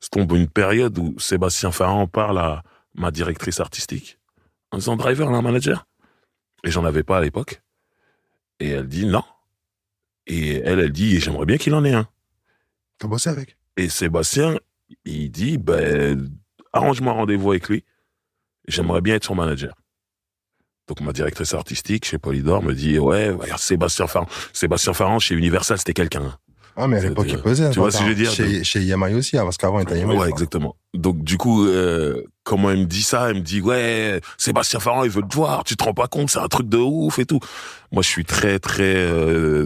S1: ça tombe une période où Sébastien Farran parle à ma directrice artistique en disant Driver, on a un manager. Et j'en avais pas à l'époque. Et elle dit non. Et elle dit j'aimerais bien qu'il en ait un.
S4: T'as bossé avec? Et
S1: Sébastien, il dit arrange-moi un rendez-vous avec lui. J'aimerais bien être son manager. Donc ma directrice artistique chez Polydor me dit Sébastien Farran chez Universal, c'était quelqu'un.
S4: Ah, mais à l'époque, il pesait.
S1: Tu vois ce que je veux dire?
S4: Chez Yamaha aussi, parce qu'avant, il était Yamaha.
S1: Ouais, exactement. Donc, du coup, comment elle me dit ça? Elle me dit, Sébastien Farran, il veut te voir, tu te rends pas compte, c'est un truc de ouf et tout. Moi, je suis très, très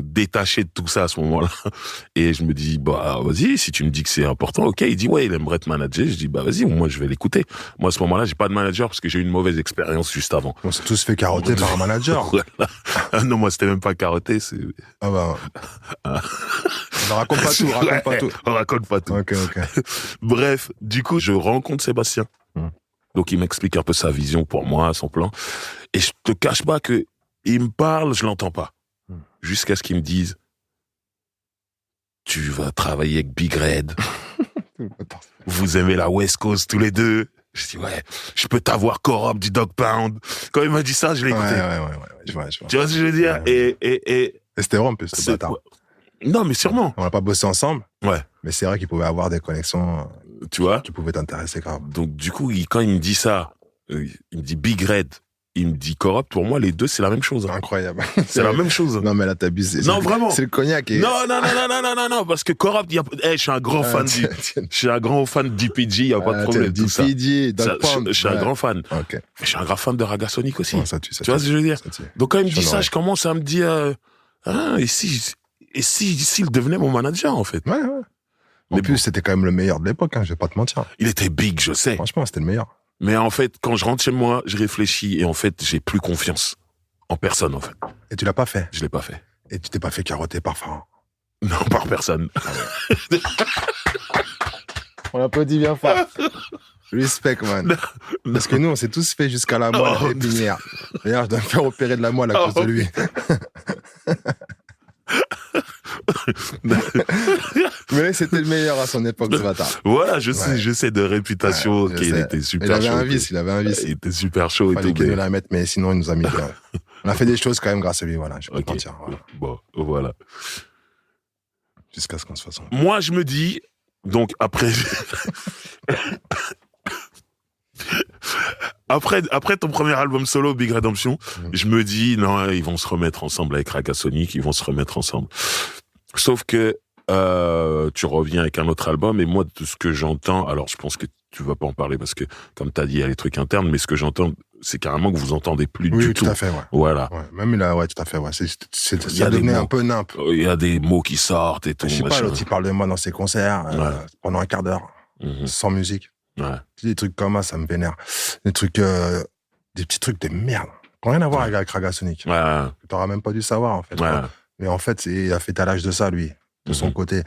S1: détaché de tout ça à ce moment-là. Et je me dis, vas-y, si tu me dis que c'est important, ok. Il dit, il aimerait te manager. Je dis, vas-y, moi, je vais l'écouter. Moi, à ce moment-là, j'ai pas de manager parce que j'ai eu une mauvaise expérience juste avant.
S4: On s'est tous fait carotter par un manager.
S1: Voilà. Non, moi, c'était même pas carotté, c'est...
S4: Ah bah... On raconte pas tout,
S1: Ok. Bref, du coup, je rencontre Sébastien. Donc, il m'explique un peu sa vision pour moi, son plan. Et je te cache pas que il me parle, je l'entends pas. Jusqu'à ce qu'il me dise, tu vas travailler avec Big Red. Vous aimez la West Coast tous les deux. Je dis, je peux t'avoir Corrupt du Dog Pound. Quand il m'a dit ça, je l'ai écouté.
S4: Ouais, je vois.
S1: Tu vois ce que je veux dire? Et
S4: c'était vraiment un peu ce bâtard.
S1: Non, mais sûrement.
S4: On n'a pas bossé ensemble.
S1: Ouais.
S4: Mais c'est vrai qu'il pouvait avoir des connexions.
S1: Tu vois?
S4: Qui pouvaient t'intéresser grave.
S1: Donc, du coup, quand il me dit ça, il me dit Big Red, il me dit Corrupt. Pour moi, les deux, c'est la même chose.
S4: Incroyable.
S1: C'est la même chose.
S4: Non, mais là, t'abuses.
S1: Non, vraiment.
S4: C'est le cognac. Et...
S1: Non, parce que Corrupt, je suis un grand fan je suis un grand fan d'DPG, il n'y a pas de problème.
S4: DPG,
S1: je suis un grand fan.
S4: Okay.
S1: Mais je suis un grand fan de Raga Sonic aussi.
S4: Ouais,
S1: tu vois ce que je veux dire? Donc, quand il me dit ça, je commence à me dire, et s'il devenait mon manager, en fait?
S4: Ouais. En plus, c'était quand même le meilleur de l'époque, je vais pas te mentir.
S1: Il était big, je sais.
S4: Franchement, c'était le meilleur.
S1: Mais en fait, quand je rentre chez moi, je réfléchis et en fait, j'ai plus confiance en personne, en fait.
S4: Et tu l'as pas fait?
S1: Je l'ai pas fait.
S4: Et tu t'es pas fait carotter par Pharaon?
S1: Non, par personne.
S4: On applaudit bien fort. Respect, man. Non. Parce que nous, on s'est tous fait jusqu'à la moelle épinière. D'ailleurs, je dois me faire opérer de la moelle à cause de lui. Mais c'était le meilleur à son époque, ce bâtard.
S1: Voilà, je sais de réputation qu'il était super chaud.
S4: Il avait un vice.
S1: Il était super chaud.
S4: Fallait qu'il nous la mette, mais sinon, il nous a mis bien. On a fait des choses quand même grâce à lui, voilà. Je peux te mentir. Voilà.
S1: Bon, voilà.
S4: Jusqu'à ce qu'on se fasse.
S1: Moi, je me dis, donc après... Après ton premier album solo, Big Redemption, je me dis, non, ils vont se remettre ensemble avec Raga Sonic, ils vont se remettre ensemble. Sauf que tu reviens avec un autre album, et moi, de ce que j'entends, alors je pense que tu vas pas en parler parce que, comme t'as dit, il y a les trucs internes, mais ce que j'entends, c'est carrément que vous entendez plus du tout.
S4: Oui, tout à fait, ouais.
S1: Voilà.
S4: Ouais, même là, ouais, tout à fait, ouais. Ça devenait un peu nimp.
S1: Il y a des mots qui sortent et tout.
S4: Je sais pas, l'autre, il parle de moi dans ses concerts, pendant un quart d'heure, sans musique.
S1: Ouais.
S4: Des trucs comme ça me vénère. Des petits trucs de merde. Qui n'ont rien à voir avec Raga Sonic.
S1: Ouais.
S4: T'auras même pas dû savoir, en fait.
S1: Ouais.
S4: Mais en fait, il a fait étalage de ça, lui, de son côté.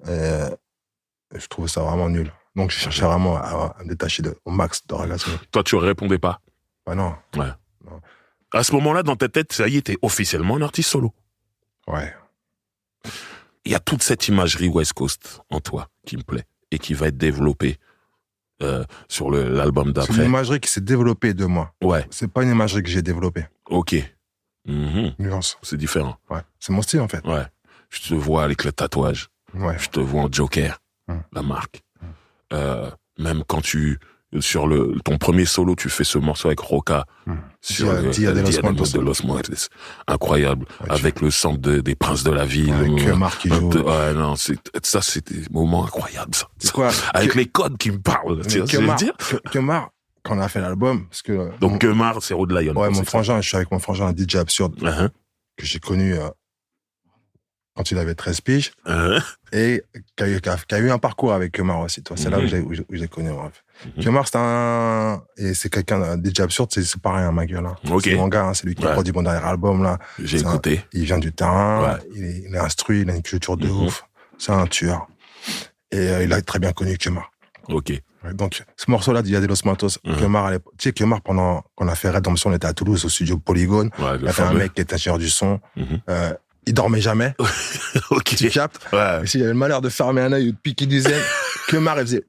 S4: Je trouve ça vraiment nul. Donc, je cherchais vraiment à me détacher au max de Raga Sonic.
S1: Toi, tu répondais pas?
S4: Bah non.
S1: Ouais.
S4: Non.
S1: À ce moment-là, dans ta tête, ça y est, t'es officiellement un artiste solo.
S4: Ouais.
S1: Il y a toute cette imagerie West Coast en toi qui me plaît et qui va être développée sur l'album d'après.
S4: C'est une imagerie qui s'est développée de moi.
S1: Ouais.
S4: C'est pas une imagerie que j'ai développée.
S1: Ok.
S4: Nuance.
S1: C'est différent.
S4: Ouais. C'est mon style, en fait.
S1: Ouais. Je te vois avec le tatouage.
S4: Ouais.
S1: Je te vois en Joker. La marque. Même quand sur ton premier solo, tu fais ce morceau avec Roca sur
S4: Dia de
S1: Los Muertos. Incroyable. Avec le sample des Princes de la Ville.
S4: Avec Marc qui joue.
S1: Ouais, non, ça, c'était des moments incroyables, ça.
S4: C'est quoi?
S1: Avec les codes qui me parlent. Tu vois ce que je veux dire?
S4: Kemar, quand on a fait l'album, parce que...
S1: Donc, Kemar, c'est Road Lion.
S4: Ouais, je suis avec mon frangin, un DJ Absurde, que j'ai connu quand il avait 13 piges, et qui a eu un parcours avec Kemar aussi, toi. C'est là où j'ai connu, bref. Kemar, c'est quelqu'un, un DJ Absurde, c'est pareil, ma gueule, hein.
S1: Okay.
S4: C'est mon gars, hein, c'est lui qui a produit mon dernier album, là.
S1: J'ai écouté.
S4: Il vient du terrain, il est instruit, il a une culture de ouf. C'est un tueur. Et il a très bien connu Kemar.
S1: Ok.
S4: Donc, ce morceau-là, Dia de Los Muertos, Kemar, tu sais, Kemar, pendant qu'on a fait Redemption, on était à Toulouse, au studio Polygone.
S1: Ouais,
S4: il y avait un mec qui était ingénieur du son. Il dormait jamais.
S1: Ok.
S4: Tu captes? Ouais. Et s'il avait le malheur de fermer un œil ou de piquer du zen, Kemar, il faisait...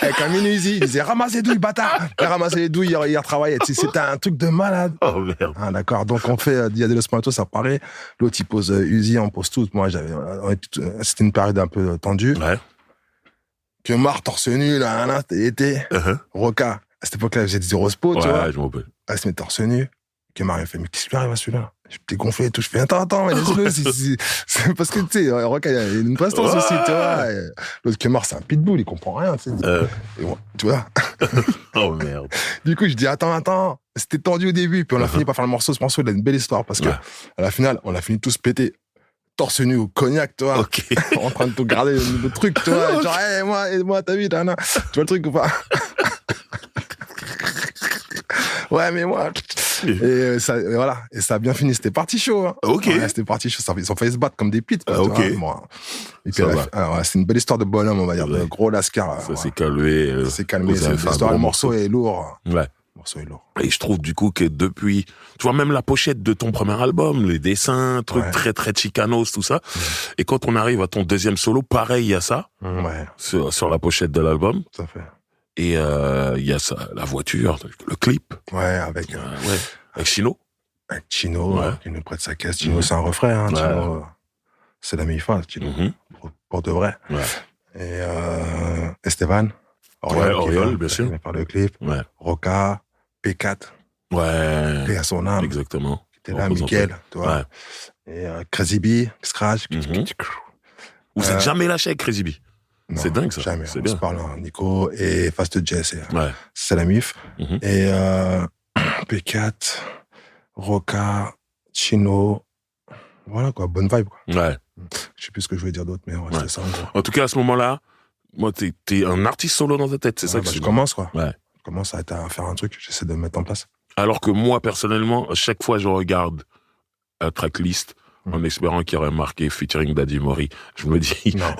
S4: Avec un minusi, il disait « Ramasse les douilles, bâtard !» Il ramassait les douilles, il retravaillait. C'était un truc de malade.
S1: Oh, merde.
S4: Ah, d'accord. Donc, on fait Dia de Los Muertos, ça paraît. L'autre, il pose Uzi, on pose tout. Moi, c'était une période un peu tendue.
S1: Ouais.
S4: Kemar, torse nu, là, été. Roca, à cette époque-là, il faisait des Eurospo, tu vois.
S1: Ouais, je m'en rappelle.
S4: Elle se met torse nu. Kemar, il fait « Mais qu'est-ce qui lui arrive à celui-là ?» Je t'ai gonflé et tout. Je fais attends, mais laisse-le. C'est parce que, tu sais, Roca, il a une prestance aussi, tu vois. L'autre Kemar, c'est un pitbull, il comprend rien, tu sais. Et bon, tu vois.
S1: Oh merde.
S4: Du coup, je dis attends. C'était tendu au début, puis on a fini par faire le morceau. Ce morceau, il a une belle histoire parce que, à la finale, on a fini tous péter. Torse nu au cognac, tu vois.
S1: Ok.
S4: En train de tout garder le truc, tu vois. Genre, moi, t'as vu, Dana. Tu vois le truc ou pas? Ouais, mais moi. Et voilà. Et ça a bien fini. C'était parti chaud, hein. Ok. Ouais, c'était parti chaud. Ils ont failli se battre comme des pites, quoi.
S1: Ok.
S4: Et puis, c'est une belle histoire de bonhomme, on va dire. De gros lascar.
S1: Ça s'est calmé.
S4: C'est calmé. C'est une histoire. Le morceau est lourd.
S1: Ouais.
S4: Le morceau est lourd.
S1: Et je trouve, du coup, que depuis, tu vois, même la pochette de ton premier album, les dessins, trucs très, très chicanos, tout ça. Et quand on arrive à ton deuxième solo, pareil, il y a ça. Ouais. Sur la pochette de l'album.
S4: Tout à fait.
S1: Et il y a ça, la voiture, le clip.
S4: Ouais, avec
S1: Chino.
S4: Avec Chino, qui nous prête sa caisse. Chino, c'est un refrain, hein. Chino, c'est la mi-fa, Chino. Pour de vrai. Ouais. Et Esteban.
S1: Oriol, bien sûr.
S4: Qui par le clip. Ouais. Roca, P4.
S1: Ouais.
S4: Paix à son âme.
S1: Exactement.
S4: Qui était là, Mickaël, tu vois. Et Crazy B, Scratch.
S1: Vous êtes jamais lâché avec Crazy B.
S4: Non,
S1: c'est dingue, ça.
S4: Jamais.
S1: C'est
S4: on
S1: bien.
S4: se parle, Nico et Fast Jazz. C'est la MIF. Et P4, Roca, Chino. Voilà, quoi. Bonne vibe, quoi.
S1: Ouais.
S4: Je sais plus ce que je voulais dire d'autre, mais c'était ça, en gros.
S1: En tout cas, à ce moment-là, moi, t'es un artiste solo dans ta tête, c'est ça que
S4: je commence, quoi.
S1: Ouais.
S4: Je commence à faire un truc, j'essaie de me mettre en place.
S1: Alors que moi, personnellement, à chaque fois, je regarde la tracklist en espérant qu'il y aurait marqué featuring Daddy Mori. Je me dis, non,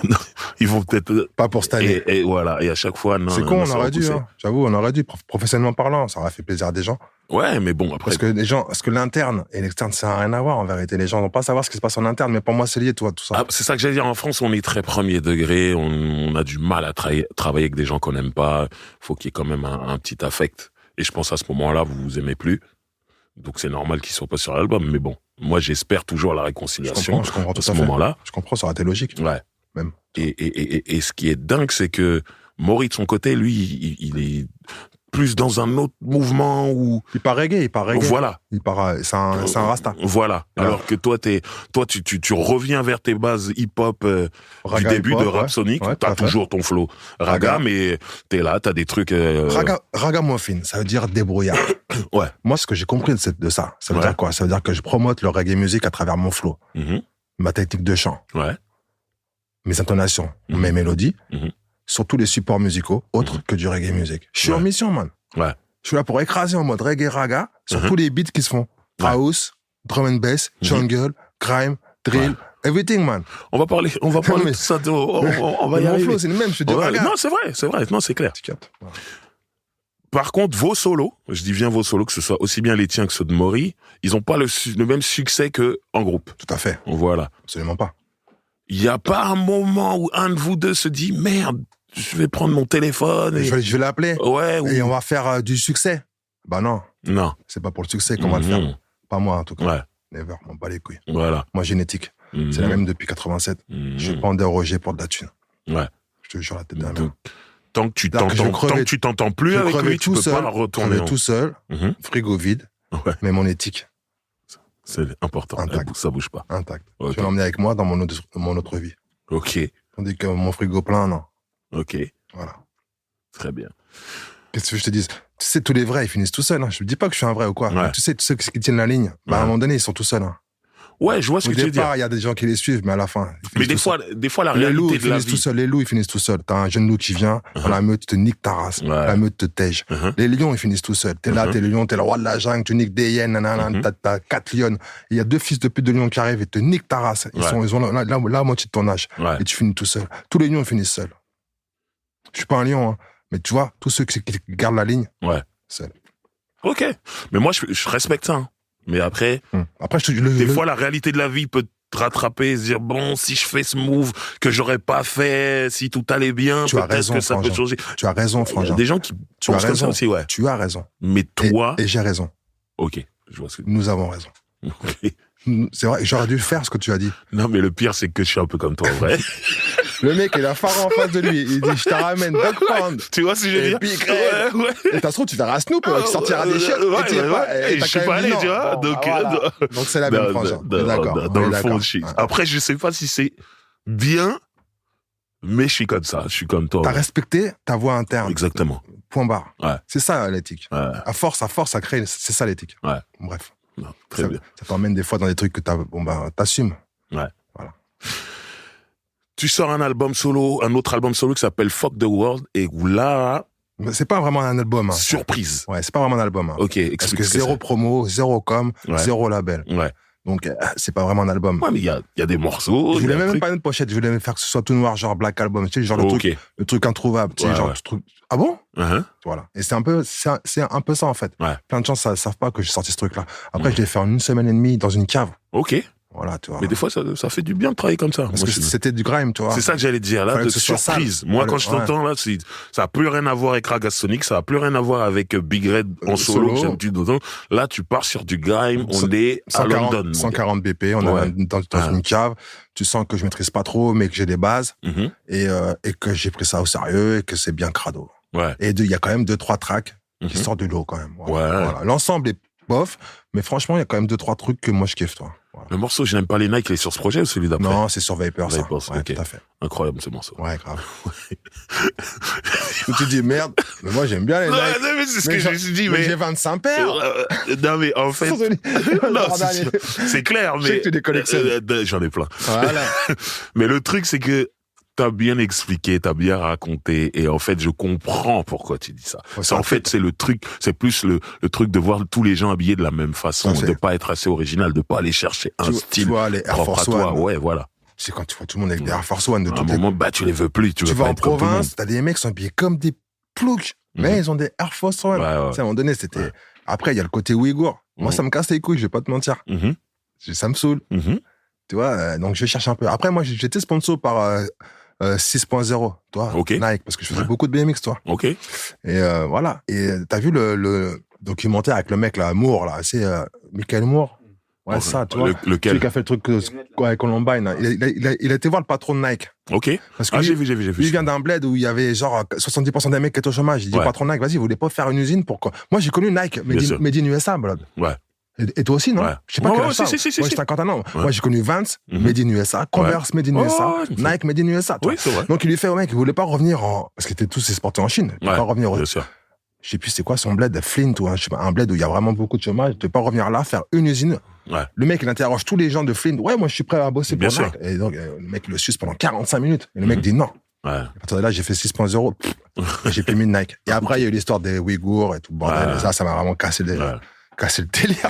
S1: ils vont peut-être...
S4: Pas pour cette année.
S1: Et voilà, et à chaque fois, non.
S4: C'est con, on aurait dû, hein. J'avoue, on aurait dû, professionnellement parlant, ça aurait fait plaisir à des gens.
S1: Ouais, mais bon, après...
S4: Parce que l'interne et l'externe, ça n'a rien à voir, en vérité. Les gens vont pas savoir ce qui se passe en interne, mais pour moi, c'est lié, toi, tout ça.
S1: Ah, c'est ça que j'allais dire. En France, on est très premier degré, on a du mal à travailler avec des gens qu'on n'aime pas. Faut qu'il y ait quand même un petit affect. Et je pense à ce moment-là, vous vous aimez plus. Donc c'est normal qu'ils soient pas sur l'album. Mais bon, moi, j'espère toujours la réconciliation.
S4: Je comprends
S1: à ce moment-là.
S4: Je comprends, ça aurait été logique.
S1: Ouais.
S4: Même.
S1: Et ce qui est dingue, c'est que Maury, de son côté, lui, il est plus dans un autre mouvement où...
S4: Il part reggae.
S1: Voilà.
S4: C'est un rasta.
S1: Voilà. Ouais. Alors que toi, tu reviens vers tes bases hip-hop du début de Rap Sonic. Ouais, t'as toujours ton flow raga, mais t'es là, t'as des trucs...
S4: Raga muffin, ça veut dire débrouillard.
S1: Ouais.
S4: Moi, ce que j'ai compris de ça veut dire quoi? Ça veut dire que je promote le reggae music à travers mon flow, ma technique de chant, mes intonations, mes mélodies, sur tous les supports musicaux autres que du reggae music. Je suis en mission, man.
S1: Ouais.
S4: Je suis là pour écraser en mode reggae raga sur tous les beats qui se font. House, drum and bass, jungle, grime, drill, everything, man.
S1: On va parler de ça. On va y arriver.
S4: Mon flow, c'est le même, je te dis raga.
S1: Non, c'est vrai. Non, c'est clair. Par contre, vos solos, je dis bien vos solos, que ce soit aussi bien les tiens que ceux de Maury, ils ont pas le même succès que en groupe.
S4: Tout à fait.
S1: Voilà.
S4: Absolument pas.
S1: Il y a pas un moment où un de vous deux se dit merde, je vais prendre mon téléphone et...
S4: Je vais l'appeler.
S1: Ouais.
S4: Et on va faire du succès. Bah non.
S1: Non.
S4: C'est pas pour le succès qu'on va le faire. Pas moi, en tout cas.
S1: Ouais.
S4: Never, m'en bats les couilles.
S1: Voilà.
S4: Moi, génétique. C'est la même depuis 87. Je vais pas en déroger pour de la thune.
S1: Ouais.
S4: Je te jure la tête de la main.
S1: Tant que tu t'entends plus avec lui, tu peux pas retourner.
S4: Tout seul, frigo vide, mais mon éthique.
S1: C'est important. Ça bouge pas.
S4: Intact. Okay. Je vais l'emmener avec moi dans mon autre vie.
S1: Ok.
S4: Tandis que mon frigo plein, non.
S1: Ok.
S4: Voilà.
S1: Très bien.
S4: Qu'est-ce que je te dis? Tu sais, tous les vrais, ils finissent tout seuls. Hein. Je ne dis pas que je suis un vrai ou quoi.
S1: Ouais.
S4: Tu sais, tous ceux qui tiennent la ligne, à un moment donné, ils sont tout seuls. Hein.
S1: Ouais, je vois ce que tu veux dire. Au départ,
S4: il y a des gens qui les suivent, mais à la fin.
S1: Mais des fois, la réalité de la vie.
S4: Les loups, ils finissent tout seuls. T'as un jeune loup qui vient, la meute te nique ta race. La meute te tège. Les lions, ils finissent tout seuls. T'es là, t'es le lion, t'es le roi de la jungle, tu niques des hyènes, t'as 4 lions. Il y a 2 fils de pute de lions qui arrivent et te niquent ta race. Ils ont la moitié de ton âge. Et tu finis tout seul. Tous les lions, ils finissent seuls. Je suis pas un lion, hein. Mais tu vois, tous ceux qui gardent la ligne, seuls.
S1: Ok. Mais moi, je respecte ça. Hein. Mais après, des fois, la réalité de la vie peut te rattraper et se dire, bon, si je fais ce move que j'aurais pas fait, si tout allait bien, peut-être que ça peut changer.
S4: Tu as raison, Frangin.
S1: Il y a des gens qui pensent comme ça aussi,
S4: Tu as raison.
S1: Mais toi...
S4: Et j'ai raison.
S1: Ok, je vois ce que tu
S4: dis. Nous avons raison.
S1: Ok.
S4: C'est vrai, j'aurais dû faire ce que tu as dit.
S1: Non, mais le pire, c'est que je suis un peu comme toi, en vrai.
S4: Le mec, il a phare en face de lui. Il dit, je te ramène Dog Pound.
S1: Tu vois ce que je veux dire?
S4: Puis, et t'as trop, tu verras Snoop, tu sortiras des chiottes.
S1: Et je suis pas allé, tu vois.
S4: Donc, c'est la même frange.
S1: D'accord. Dans le fond, après, je sais pas si c'est bien, mais je suis comme ça. Je suis comme toi.
S4: T'as respecté ta voix interne.
S1: Exactement.
S4: Point barre.
S1: Ouais.
S4: C'est ça, l'éthique. Ouais. À force, ça crée, c'est ça, l'éthique.
S1: Ouais.
S4: Bref.
S1: Non, très bien.
S4: Ça t'emmène des fois dans des trucs que t'assumes.
S1: Ouais.
S4: Voilà.
S1: Tu sors un autre album solo qui s'appelle Fuck the World, et où là...
S4: Mais c'est pas vraiment un album. Hein.
S1: Surprise.
S4: Ouais, c'est pas vraiment un album. Hein.
S1: Ok, explique.
S4: Parce que zéro promo, zéro com, zéro label.
S1: Ouais.
S4: Donc, c'est pas vraiment un album.
S1: Ouais, mais il y a des morceaux.
S4: Je voulais même pas une pochette, je voulais même faire que ce soit tout noir, genre Black Album, tu sais, genre le truc introuvable, tu sais, genre truc. Ah bon? Voilà. Et c'est un peu ça, en fait.
S1: Ouais.
S4: Plein de gens savent pas que j'ai sorti ce truc-là. Après, je l'ai fait en 1 semaine et demie dans une cave.
S1: Ok.
S4: Voilà, tu vois.
S1: Mais des fois, ça fait du bien de travailler comme ça.
S4: Parce que c'était du grime, tu vois.
S1: C'est ça que j'allais dire, là, de surprise. Moi, quand je t'entends, là, ça a plus rien à voir avec Raga Sonic, ça a plus rien à voir avec Big Red en solo, que j'aime d'autant. Là, tu pars sur du grime, on est à London.
S4: 140 BP, on est dans une cave. Tu sens que je maîtrise pas trop, mais que j'ai des bases. Et que j'ai pris ça au sérieux et que c'est bien crado.
S1: Ouais.
S4: Et il y a quand même 2-3 tracks qui sort de l'eau quand même. Voilà. L'ensemble est bof, mais franchement, il y a quand même 2-3 trucs que moi je kiffe, toi. Voilà.
S1: Le morceau, je n'aime pas les Nike, il est sur ce projet ou celui d'après?
S4: Non, c'est sur Vapor, ça.
S1: Vapor,
S4: Ouais,
S1: ok.
S4: tout à fait.
S1: Incroyable ce morceau.
S4: Ouais, grave. Tu dis merde, mais moi j'aime bien les Nike.
S1: Non, mais c'est ce que je me suis dit,
S4: mais j'ai 25 paires.
S1: Non, mais en fait. Non, c'est clair, mais.
S4: Je sais que tu les collectionnes.
S1: J'en ai plein.
S4: Voilà.
S1: Mais le truc, c'est que t'as bien expliqué, t'as bien raconté, et en fait, je comprends pourquoi tu dis ça. En fait, c'est le truc, c'est plus le truc de voir tous les gens habillés de la même façon, de pas être assez original, de pas aller chercher un style.
S4: Tu vois, les Air Force One.
S1: Ouais, voilà.
S4: C'est quand tu vois tout le monde avec des Air Force One de
S1: à un moment, tu les veux plus, tu veux
S4: vas
S1: pas
S4: en
S1: être comme tout le monde.
S4: province, t'as des mecs qui sont habillés comme des ploucs, mais ils ont des Air Force One. À un moment donné, c'était. Ouais. Après, il y a le côté Ouïghour. Moi, ça me casse les couilles, je vais pas te mentir. Ça me saoule. Tu vois, donc je cherche un peu. Après, moi, j'étais sponsor par 6.0, toi, Nike, parce que je faisais beaucoup de BMX, toi.
S1: Ok.
S4: Et voilà. Et t'as vu le documentaire avec le mec là, Moore, là, c'est Michael Moore. Ouais, ça, tu vois.
S1: Lequel?
S4: Celui qui a fait le truc avec Columbine. Il a été voir le patron de Nike.
S1: Ok.
S4: Parce que
S1: j'ai vu.
S4: Lui vient d'un bled où il y avait genre 70% des mecs qui étaient au chômage. Il dit au patron de Nike, vas-y, vous voulez pas faire une usine pour quoi? Moi, j'ai connu Nike, Made in USA, blood.
S1: Ouais.
S4: Et toi aussi, non?
S1: Ouais.
S4: Je sais pas quel âge ça.
S1: Si.
S4: Moi, j'ai 51 ans. Moi, j'ai connu Vans, Made in USA, Converse, Made in USA, Nike, Made in USA.
S1: Oui, c'est vrai.
S4: Donc, il lui fait au mec, il voulait pas revenir parce qu'ils étaient tous exportés en Chine. Il voulait pas revenir
S1: bien sûr.
S4: Je sais plus c'est quoi son bled, Flint ou un bled où il y a vraiment beaucoup de chômage. Tu veux pas revenir là, faire une usine.
S1: Ouais.
S4: Le mec, il interroge tous les gens de Flint. Ouais, moi, je suis prêt à bosser
S1: bien
S4: pour Nike. Et donc, le mec le suce pendant 45 minutes. Et le mec dit non.
S1: Ouais.
S4: À partir de là, j'ai fait 6.0. J'ai plus mis de Nike. Et après, il y a eu l'histoire des Ouïghours et tout le bordel. Et ça m'a vraiment cassé le délire.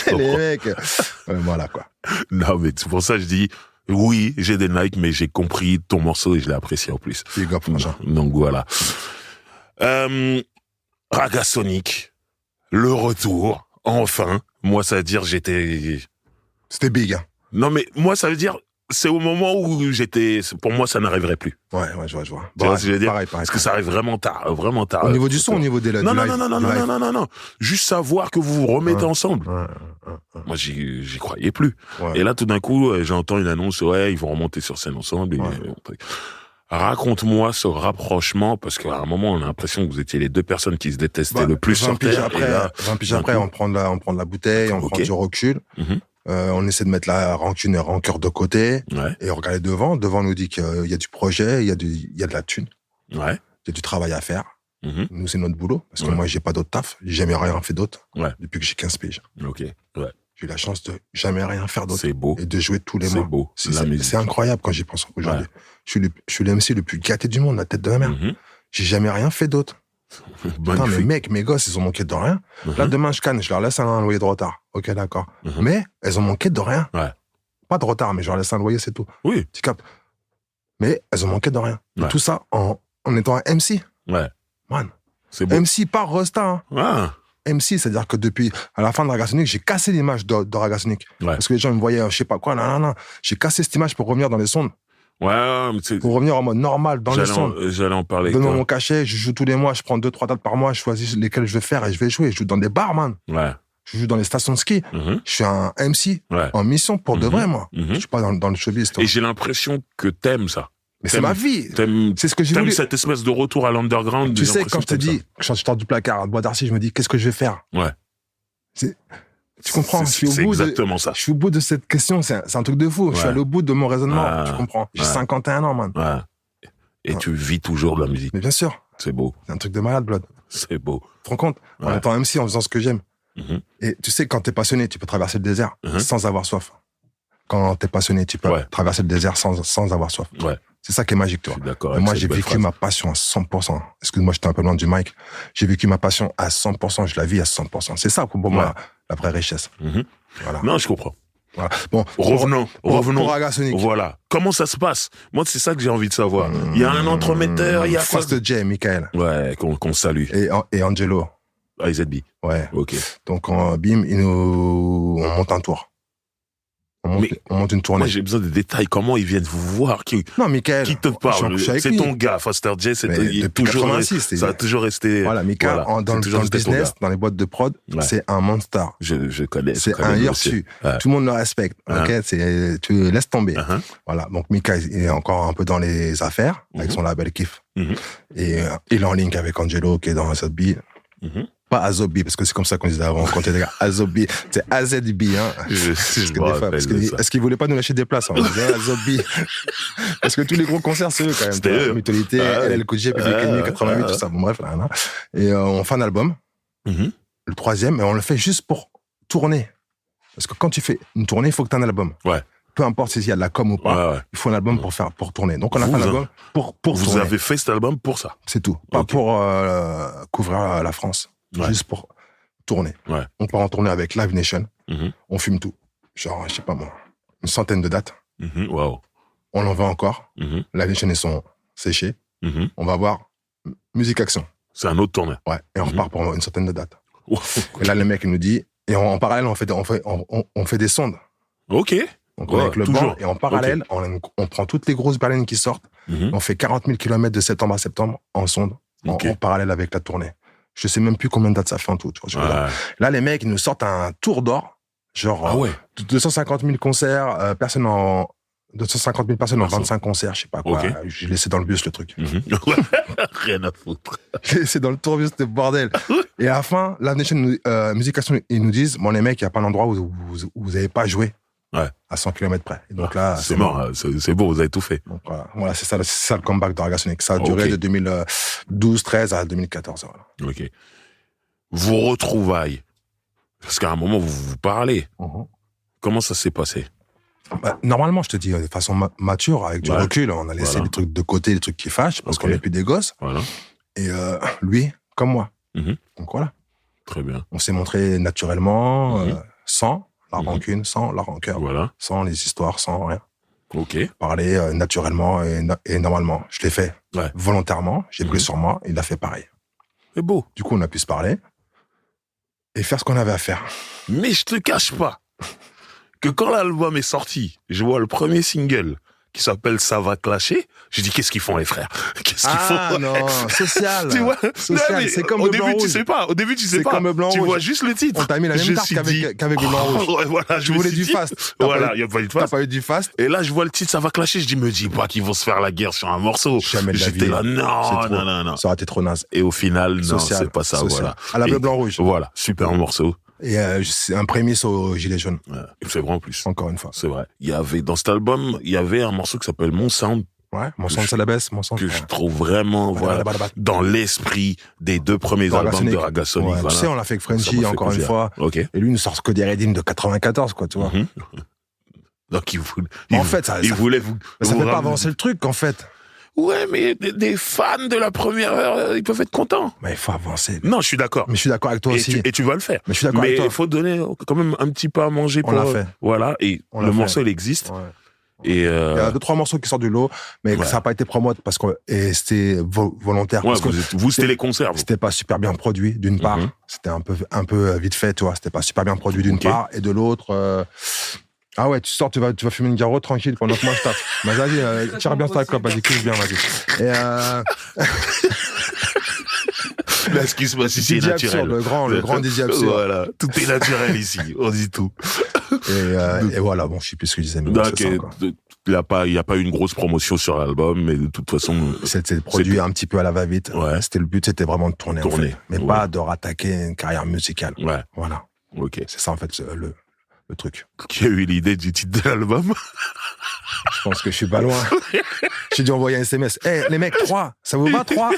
S4: Les mecs. Voilà, quoi.
S1: Non, mais c'est pour ça que je dis, oui, j'ai des Nike, mais j'ai compris ton morceau et je l'ai apprécié en plus.
S4: Big up, franchement.
S1: Donc voilà. Raga Sonic, le retour, enfin. Moi, ça veut dire
S4: C'était big, hein.
S1: Non, mais moi, ça veut dire, c'est au moment où pour moi, ça n'arriverait plus.
S4: Ouais, je vois.
S1: Tu vois ce que je veux dire? Pareil. Parce que ça arrive vraiment tard.
S4: Au niveau du son, au niveau des
S1: Non. Juste savoir que vous vous remettez ensemble. Moi, j'y croyais plus. Ouais. Et là, tout d'un coup, j'entends une annonce, ils vont remonter sur scène ensemble. Raconte-moi ce rapprochement, parce qu'à un moment, on a l'impression que vous étiez les deux personnes qui se détestaient le plus sur Terre.
S4: 20 piges après, on prend de la bouteille, on prend du recul. On essaie de mettre la rancune et rancœur de côté. Et on regarde devant. Devant, on nous dit qu'il y a du projet, il y a de la thune. Il y a du travail à faire. Nous, c'est notre boulot. Parce que moi, j'ai pas d'autre taf. J'ai jamais rien fait d'autre. Depuis que j'ai 15 piges. J'ai eu la chance de jamais rien faire d'autre.
S1: C'est beau.
S4: Et de jouer tous les mois.
S1: C'est beau.
S4: C'est incroyable quand j'y pense aujourd'hui. Je suis le MC le plus gâté du monde, la tête de ma mère. J'ai jamais rien fait d'autre. Putain, mes mecs, mes gosses, ils ont manqué de rien. Là, demain, je canne, je leur laisse un loyer de retard. Ok, d'accord. Mais elles ont manqué de rien. Pas de retard, mais je leur laisse un loyer, c'est tout.
S1: Oui.
S4: Tu captes. Mais elles ont manqué de rien. Et tout ça en étant un MC. Man.
S1: C'est beau.
S4: MC par Rosta. MC, c'est-à-dire que depuis, à la fin de Raga Sonic, j'ai cassé l'image de Raga Sonic. Parce que les gens me voyaient, je sais pas quoi, non. J'ai cassé cette image pour revenir dans les sondes. Pour revenir en mode normal dans les sondes.
S1: J'allais en parler.
S4: Donne-moi mon cachet, je joue tous les mois, je prends 2-3 dates par mois, je choisis lesquelles je vais faire et je vais jouer. Je joue dans des bars, man. Je joue dans les stations de ski. Je suis un MC en mission pour de vrai, moi. Je suis pas dans le showbiz.
S1: Et j'ai l'impression que t'aimes ça.
S4: Mais c'est ma vie. C'est ce que j'ai voulu.
S1: T'aimes cette espèce de retour à l'underground.
S4: Tu sais, quand je te dis, quand je sors du placard à Bois d'Arcy, je me dis, qu'est-ce que je vais faire? Tu comprends?
S1: C'est exactement ça.
S4: Je suis au bout de cette question. C'est un truc de fou. Je suis allé au bout de mon raisonnement. Tu comprends? J'ai 51 ans, man.
S1: Et tu vis toujours de la musique.
S4: Mais bien sûr.
S1: C'est beau.
S4: C'est un truc de malade, blood.
S1: C'est beau.
S4: Tu te rends compte? En étant MC, en faisant ce que j'aime. Et tu sais, quand t'es passionné, tu peux traverser le désert sans avoir soif. Quand t'es passionné, tu peux traverser le désert sans avoir soif. C'est ça qui est magique, tu vois.
S1: D'accord.
S4: Et moi, j'ai vécu ma passion à 100%. Excuse-moi, j'étais un peu loin du mic. J'ai vécu ma passion à 100%, je la vis à 100%. C'est ça, pour moi, la vraie richesse. Voilà.
S1: Non, je comprends.
S4: Voilà. Bon,
S1: revenons.
S4: Pour Raga Sonic.
S1: Voilà. Comment ça se passe? Moi, c'est ça que j'ai envie de savoir. Il y a un entremetteur, il y a
S4: Fast J, Michael.
S1: Ouais, qu'on salue.
S4: Et Angelo.
S1: IZB.
S4: Ouais.
S1: Ok.
S4: Donc, bim, on monte un tour. On monte une tournée.
S1: Moi, j'ai besoin de détails. Comment ils viennent vous voir?
S4: Non, Michael.
S1: Qui te parle? C'est ton gars, Faster J.
S4: Depuis 86.
S1: Ça a toujours resté.
S4: Voilà, Michael, dans le business, dans les boîtes de prod, c'est un monster.
S1: Je connais.
S4: C'est un Hirtu. Tout le monde le respecte. Ok, tu laisses tomber. Voilà. Donc, Michael, il est encore un peu dans les affaires, avec son label Kiff. Et il est en link avec Angelo, qui est dans SB. Pas Azobi, parce que c'est comme ça qu'on disait avant, quand il y a des gars, Azobi, c'est AZB, hein. Est-ce qu'ils voulaient pas nous lâcher des places, hein. On disait Azobi. Parce que tous les gros concerts, c'est eux, quand même.
S1: C'était eux.
S4: Mutualité, LL Cool J, Public Enemy, 88, tout ça. Bon, bref, là. Et on fait un album. Le 3e, et on le fait juste pour tourner. Parce que quand tu fais une tournée, il faut que tu aies un album.
S1: Ouais.
S4: Peu importe s'il y a de la com ou pas, il faut un album pour tourner. Donc on a fait un album pour tourner.
S1: Vous avez fait cet album pour ça?
S4: C'est tout. Pas pour couvrir la France. Juste pour tourner.
S1: Ouais.
S4: On part en tournée avec Live Nation. On fume tout. Genre, je sais pas moi, une centaine de dates.
S1: Wow.
S4: On en va encore. Live Nation, ils sont séchés. On va voir Musique Action.
S1: C'est un autre tournée.
S4: Ouais. Et on repart pour une centaine de dates. Et là, le mec, il nous dit, et en parallèle, on fait des sondes.
S1: Ok.
S4: Donc, avec le banc, et en parallèle, on prend toutes les grosses berlines qui sortent. On fait 40 000 km de septembre à septembre en sonde, en parallèle avec la tournée. Je sais même plus combien de dates ça fait en tout. Tu vois, là, les mecs, ils nous sortent un tour d'or. Genre, 250 000 concerts, 250 000 personnes en 25 concerts, je sais pas quoi. J'ai laissé dans le bus le truc.
S1: Rien à foutre.
S4: J'ai laissé dans le tourbus, c'était bordel. Et à la fin, la Nation Music Action, ils nous disent, bon, les mecs, il n'y a pas d'endroit où vous n'avez pas joué. À 100 km près. Et donc là,
S1: c'est mort. C'est beau, vous avez tout fait.
S4: Donc voilà, c'est ça le comeback de Ragasonic. Ça a duré de 2012-13 à 2014. Voilà.
S1: Ok. Vos retrouvailles. Parce qu'à un moment, vous parlez. Comment ça s'est passé?
S4: Normalement, je te dis, de façon mature, avec du recul, on a laissé des trucs de côté, des trucs qui fâchent, parce qu'on n'est plus des gosses. Voilà. Et lui, comme moi. Donc voilà.
S1: Très bien.
S4: On s'est montré naturellement, sans la rancune, sans la rancœur, sans les histoires, sans rien. Parler naturellement et normalement. Je l'ai fait volontairement, j'ai pris sur moi, il a fait pareil.
S1: C'est beau.
S4: Du coup, on a pu se parler et faire ce qu'on avait à faire.
S1: Mais je te cache pas que quand l'album est sorti, je vois le premier single qui s'appelle Ça va clasher. J'ai dit, qu'est-ce qu'ils font les frères? Qu'est-ce qu'ils font?
S4: Ah non, social.
S1: Tu vois,
S4: social, c'est comme
S1: au
S4: le
S1: début,
S4: blanc rouge.
S1: tu sais pas. Au début, tu sais pas.
S4: Comme le blanc
S1: tu
S4: rouge.
S1: vois juste le titre.
S4: On t'a mis la même tarte qu'avec le blanc rouge.
S1: Voilà,
S4: tu voulais du fast.
S1: Voilà, il n'y a pas eu de fast.
S4: T'as pas eu du fast.
S1: Et là, je vois le titre, Ça va clasher. Je me dis pas qu'ils vont se faire la guerre sur un morceau.
S4: Jamais de la vie.
S1: J'étais là, non.
S4: Ça aurait été trop naze.
S1: Et au final, non, c'est pas ça, voilà.
S4: À la bleu, blanc, rouge.
S1: Voilà, super morceau.
S4: Et c'est un prémisse au gilet jaune.
S1: C'est vrai en plus.
S4: Encore une fois.
S1: C'est vrai. Dans cet album, il y avait un morceau qui s'appelle Mon Sound.
S4: Ouais, Mon Sound, c'est la baisse, Mon Sound.
S1: Que je trouve vraiment, dans l'esprit des deux premiers albums de Ragasonic.
S4: Tu sais, on l'a fait avec Frenchy, encore une fois. Et lui, il nous sort que des rythms de 94, quoi, tu vois.
S1: Donc, il voulait vous...
S4: Ça fait pas avancer le truc, en fait.
S1: Ouais, mais des fans de la première heure, ils peuvent être contents.
S4: Mais il faut avancer.
S1: Non, je suis d'accord.
S4: Mais je suis d'accord avec toi aussi.
S1: Et tu vas le faire.
S4: Mais je suis d'accord avec toi.
S1: Mais il faut donner quand même un petit peu à manger pour...
S4: On l'a fait.
S1: Voilà, et le morceau, il existe.
S4: Ouais.
S1: Et
S4: il y a 2-3 morceaux qui sortent du lot, mais ça n'a pas été promote parce que c'était volontaire.
S1: Ouais,
S4: parce
S1: vous, c'était les concerts.
S4: C'était pas super bien produit, d'une part. C'était un peu vite fait, tu vois. C'était pas super bien produit, d'une part. Et de l'autre... Ah ouais, tu sors, tu vas fumer une garo tranquille pendant que moi je tape. Mais vas-y, tire bien ta clope, vas-y, kiffe bien, vas-y. Et
S1: là, ce qui se passe ici est naturel.
S4: Le grand Dizzy Absurde.
S1: Voilà, tout est naturel ici, on dit tout.
S4: Et voilà, bon, je sais plus ce que je disais. Mais
S1: il n'y a pas eu une grosse promotion sur l'album, mais de toute façon...
S4: C'était produit un petit peu à la va-vite.
S1: Ouais.
S4: Le but, c'était vraiment de tourner. En fait. Mais pas de rattaquer une carrière musicale.
S1: Ouais.
S4: Voilà.
S1: Ok.
S4: C'est ça, en fait, le truc.
S1: Qui a eu l'idée du titre de l'album?
S4: Je pense que je suis pas loin. J'ai dû envoyer un SMS. Hey, les mecs, 3, ça vous va 3?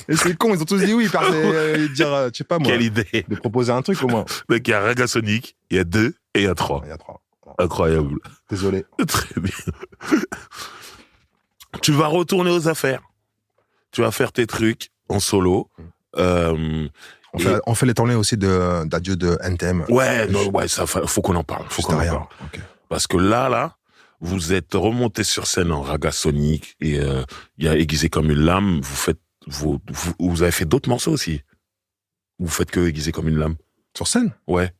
S4: Et c'est con, ils ont tous dit oui, ils partaient dire, je sais pas moi.
S1: Quelle idée.
S4: De proposer un truc au moins.
S1: Donc il y a Ragasonic, il y a 2 et il y a 3.
S4: Il y a 3.
S1: Incroyable.
S4: Désolé.
S1: Très bien. Tu vas retourner aux affaires. Tu vas faire tes trucs en solo.
S4: On fait les tournées aussi d'adieu de NTM.
S1: Ouais, ça faut qu'on en parle.
S4: Okay.
S1: Parce que là, vous êtes remonté sur scène en Ragasonic et il y a Aiguisé comme une lame. Vous avez fait d'autres morceaux aussi. Vous faites que Aiguisé comme une lame.
S4: Sur scène?
S1: Ouais.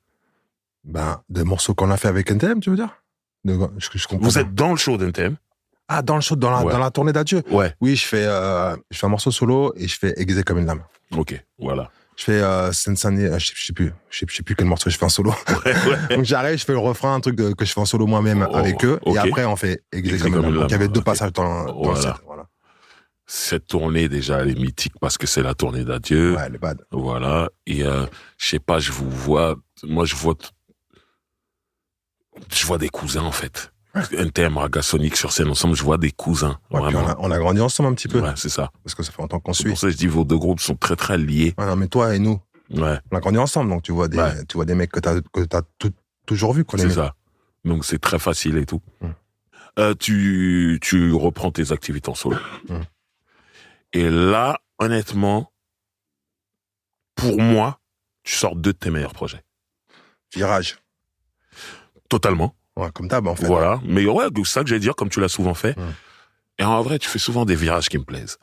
S4: Des morceaux qu'on a fait avec NTM, tu veux dire? Je comprends.
S1: Vous êtes dans le show d'NTM?
S4: Ah, dans le show, dans la tournée d'adieu?
S1: Ouais.
S4: Oui, je fais un morceau solo et je fais Aiguisé comme une lame.
S1: Ok, voilà.
S4: Je fais Sensani, je sais plus quel morceau je fais en solo. Ouais. Donc j'arrive, je fais le refrain, un truc que je fais en solo moi-même avec eux, et après on fait Aiguisé comme une lame. Donc il y avait 2 passages dans le set. Voilà.
S1: cette tournée, déjà, elle est mythique parce que c'est la tournée d'adieu.
S4: Ouais, le bad.
S1: Voilà. Et je sais pas, je vois des cousins, en fait. NTM, Ragasonic sur scène ensemble, je vois des cousins.
S4: Ouais, puis on a grandi ensemble un petit peu.
S1: Ouais, c'est ça.
S4: Parce que ça fait longtemps qu'on
S1: C'est
S4: suit.
S1: pour ça que je dis, vos deux groupes sont très, très liés.
S4: Ouais, non, mais toi et nous,
S1: Ouais.
S4: on a grandi ensemble, donc tu vois des mecs que t'as toujours vu, qu'on
S1: C'est
S4: aimait.
S1: ça. Donc c'est très facile et tout. Tu reprends tes activités en solo. Et là, honnêtement, pour moi, tu sors deux de tes meilleurs projets.
S4: Virage.
S1: Totalement.
S4: Ouais, comme d'hab, en fait.
S1: Voilà. Mais ouais, c'est ça que j'allais dire, comme tu l'as souvent fait. Et en vrai, tu fais souvent des virages qui me plaisent.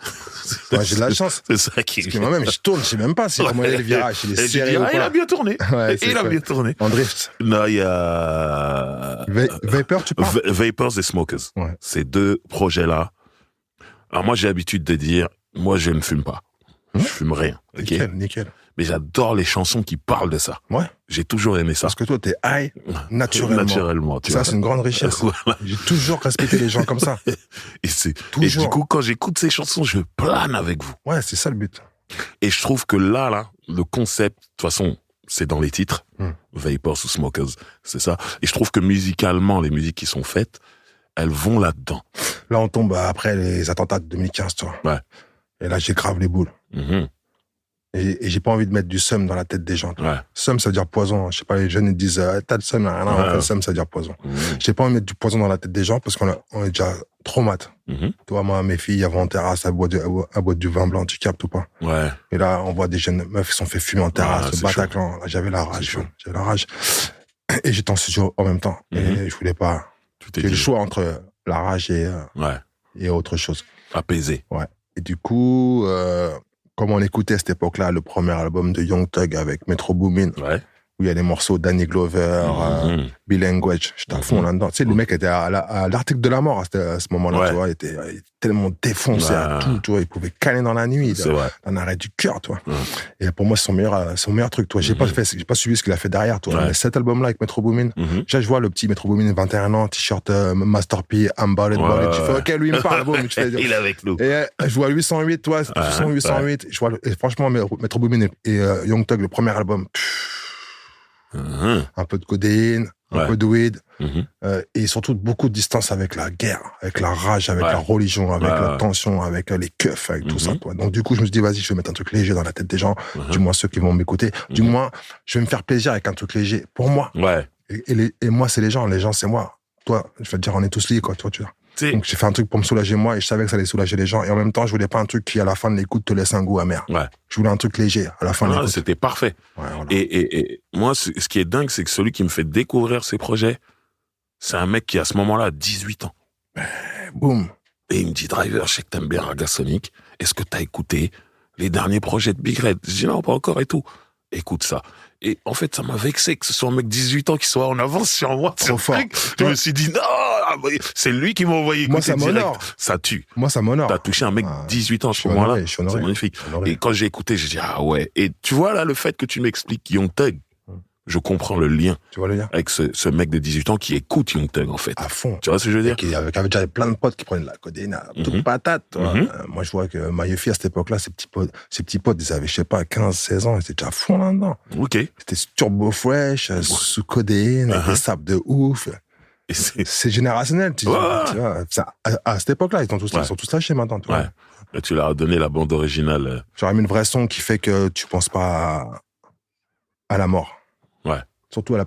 S4: Ouais, j'ai de la chance.
S1: C'est ça qui...
S4: Parce que moi-même, je tourne, je sais même pas si comment il est le virage, il est serré ou pas.
S1: Il a bien tourné.
S4: Ouais,
S1: Il a bien tourné.
S4: En drift.
S1: Non, il y a...
S4: Vapor, tu parles?
S1: Vapors et Smokers.
S4: Ouais.
S1: Ces deux projets-là. Alors moi, j'ai l'habitude de dire, moi, je ne fume pas. Je fume rien. Okay?
S4: Nickel.
S1: Mais j'adore les chansons qui parlent de ça.
S4: Ouais.
S1: J'ai toujours aimé ça.
S4: Parce que toi, t'es high naturellement.
S1: Tu
S4: ça,
S1: vois.
S4: c'est une grande richesse.
S1: Voilà.
S4: J'ai toujours respecté les gens comme ça.
S1: Et du coup, quand j'écoute ces chansons, je plane avec vous.
S4: Ouais, c'est ça le but.
S1: Et je trouve que là, le concept, de toute façon, c'est dans les titres. Vapors ou Smokers, c'est ça. Et je trouve que musicalement, les musiques qui sont faites, elles vont là-dedans.
S4: Là, on tombe après les attentats de 2015, toi.
S1: Ouais.
S4: Et là, j'ai grave les boules. Et j'ai pas envie de mettre du seum dans la tête des gens.
S1: Ouais.
S4: Seum, ça veut dire poison. Je sais pas, les jeunes, ils disent, t'as le seum, rien à voir. Seum, ça veut dire poison. J'ai pas envie de mettre du poison dans la tête des gens parce qu'on est déjà trop mat. Toi, moi, mes filles, avant en terrasse, à boire du vin blanc, tu captes ou pas?
S1: Ouais.
S4: Et là, on voit des jeunes meufs qui sont fait fumer en terrasse, au Bataclan. Là, j'avais la rage. Et j'étais en studio en même temps. Et je voulais pas. J'ai le choix entre la rage et autre chose.
S1: Apaisé.
S4: Ouais. Et du coup, comme on écoutait à cette époque-là, le premier album de Young Thug avec Metro Boomin, où il y a les morceaux Danny Glover, Bill Language, j'étais à fond là-dedans. Tu sais, le mec était à l'article de la mort à ce moment-là, tu vois, il était tellement défoncé à tout, tu vois, il pouvait caler dans la nuit, un arrêt du cœur, tu vois. Et pour moi, c'est son meilleur truc, tu vois. J'ai pas suivi ce qu'il a fait derrière, tu vois. Mais cet album-là avec Metro Boomin, déjà, je vois le petit Metro Boomin, 21 ans, t-shirt Master P, I'm Balled. Tu fais, ok, lui, il me parle, bon, mais tu fais,
S1: il est avec nous.
S4: Et je vois 808, toi, 808. Je vois, et franchement, Metro Boomin et Young Thug, le premier album, un peu de codéine, un peu de weed, et surtout beaucoup de distance avec la guerre, avec la rage, avec la religion, avec la tension, avec les keufs, avec tout ça, quoi. Donc, du coup, je me suis dit, vas-y, je vais mettre un truc léger dans la tête des gens, du moins ceux qui vont m'écouter, du moins, je vais me faire plaisir avec un truc léger, pour moi. Et moi, c'est les gens, c'est moi. Toi, je vais te dire, on est tous liés, quoi, toi, tu vois. Donc j'ai fait un truc pour me soulager moi et je savais que ça allait soulager les gens et en même temps je voulais pas un truc qui à la fin de l'écoute te laisse un goût amer. Je voulais un truc léger à la fin de l'écoute.
S1: C'était parfait. Voilà. Et moi ce qui est dingue c'est que celui qui me fait découvrir ces projets c'est un mec qui à ce moment-là a 18 ans.
S4: Boum.
S1: Et il me dit Driver, je sais que t'aimes bien Ragasonic. Est-ce que t'as écouté les derniers projets de Big Red? Je dis non pas encore et tout. Écoute ça. Et en fait, ça m'a vexé que ce soit un mec de 18 ans qui soit en avance sur moi.
S4: Trop fort.
S1: Je me suis dit, non, c'est lui qui m'a envoyé écouter
S4: moi, ça
S1: direct.
S4: m'honore.
S1: Ça tue.
S4: Moi, ça m'honore.
S1: T'as touché un mec de 18 ans à ce moment-là. C'est magnifique. Et quand j'ai écouté, j'ai dit, ah ouais. Et tu vois, là, le fait que tu m'expliques Young Thug, je comprends le lien.
S4: Tu vois le lien?
S1: Avec ce mec de 18 ans qui écoute Young Thug, en fait.
S4: À fond.
S1: Tu vois ce que je veux dire?
S4: Qui avait déjà plein de potes qui prenaient de la codéine, toute patate. Moi, je vois que Maïefi, à cette époque-là, ses petits potes, ils avaient, je sais pas, 15, 16 ans, ils étaient déjà à fond là-dedans.
S1: Ok.
S4: C'était turbo fresh, sous codéine, avec des sapes de ouf.
S1: Et
S4: c'est générationnel, tu vois. À cette époque-là, ils sont tous lâchés maintenant, tu vois.
S1: Là, tu leur as donné la bande originale.
S4: J'aurais mis une vraie son qui fait que tu penses pas à la mort. Surtout à la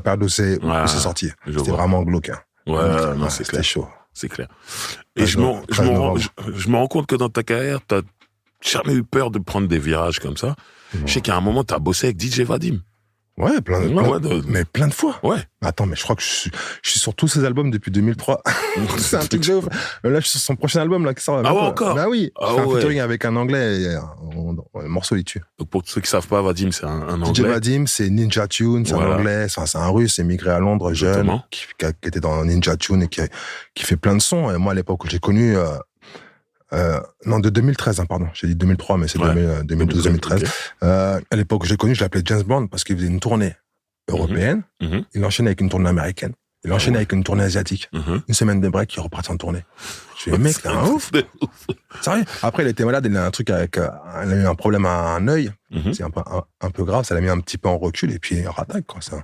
S4: période où c'est sorti. C'était vraiment glauque.
S1: Non, c'est clair.
S4: C'était chaud.
S1: C'est clair. Et je me rends compte que dans ta carrière, t'as jamais eu peur de prendre des virages comme ça. Je sais qu'à un moment, t'as bossé avec DJ Vadim.
S4: Ouais, mais plein de fois.
S1: Ouais.
S4: Attends, mais je crois que je suis sur tous ses albums depuis 2003. C'est un truc de ouf. Là, je suis sur son prochain album, là, qui sort.
S1: Ah ouais, encore?
S4: Bah oui. Je fais un featuring avec un Anglais, et un morceau, il tue.
S1: Donc, pour ceux qui savent pas, Vadim, c'est un Anglais.
S4: DJ Vadim, c'est Ninja Tune, c'est un Anglais, c'est un Russe, émigré à Londres, jeune, qui était dans Ninja Tune et qui fait plein de sons. Et moi, à l'époque où j'ai connu, non, de 2013, pardon. J'ai dit 2003, mais c'est 2012-2013. Okay. À l'époque où j'ai connu, je l'appelais James Bond parce qu'il faisait une tournée européenne. Il enchaînait avec une tournée américaine. Il enchaîné avec une tournée asiatique. Une semaine de break, il repartit en tournée. Je dis, mec, t'es un ouf. Sérieux. Après, il était malade, il a un truc avec, il a eu un problème à un œil. C'est un peu grave, ça l'a mis un petit peu en recul, et puis il rattaque, quoi, ça.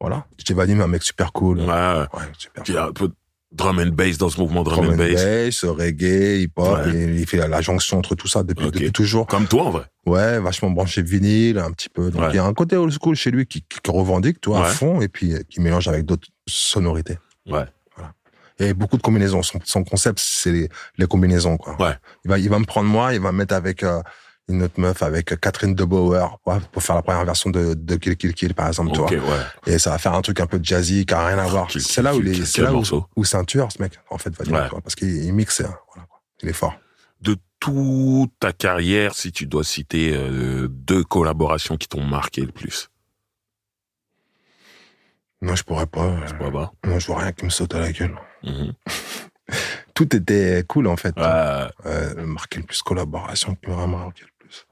S4: Voilà. DJ Vadim, un mec super cool.
S1: Ouais,
S4: super
S1: cool. Il y a un peu de drum and bass dans ce mouvement drum and bass.
S4: Reggae, hip-hop, il fait la jonction entre tout ça depuis toujours.
S1: Comme toi, en vrai.
S4: Ouais, vachement branché vinyle, un petit peu. Donc, il y a un côté old school chez lui qui revendique, toi, à fond, et puis qui mélange avec d'autres sonorités.
S1: Ouais.
S4: Voilà. Et beaucoup de combinaisons. Son concept, c'est les combinaisons, quoi.
S1: Ouais.
S4: Il va me prendre moi, il va me mettre avec une autre meuf, avec Catherine De Boer, pour faire la première version de Kill Kill Kill, par exemple, tu vois. Et ça va faire un truc un peu jazzy, qui n'a rien à voir. C'est là où ceinture, ce mec, en fait, va dire, parce qu'il mixe, voilà, quoi. Il est fort.
S1: De toute ta carrière, si tu dois citer 2 collaborations qui t'ont marqué le plus.
S4: Non, je pourrais pas. Non, je vois rien qui me saute à la gueule. Tout était cool, en fait. Marqué le plus, collaboration qui m'a vraiment marqué le plus.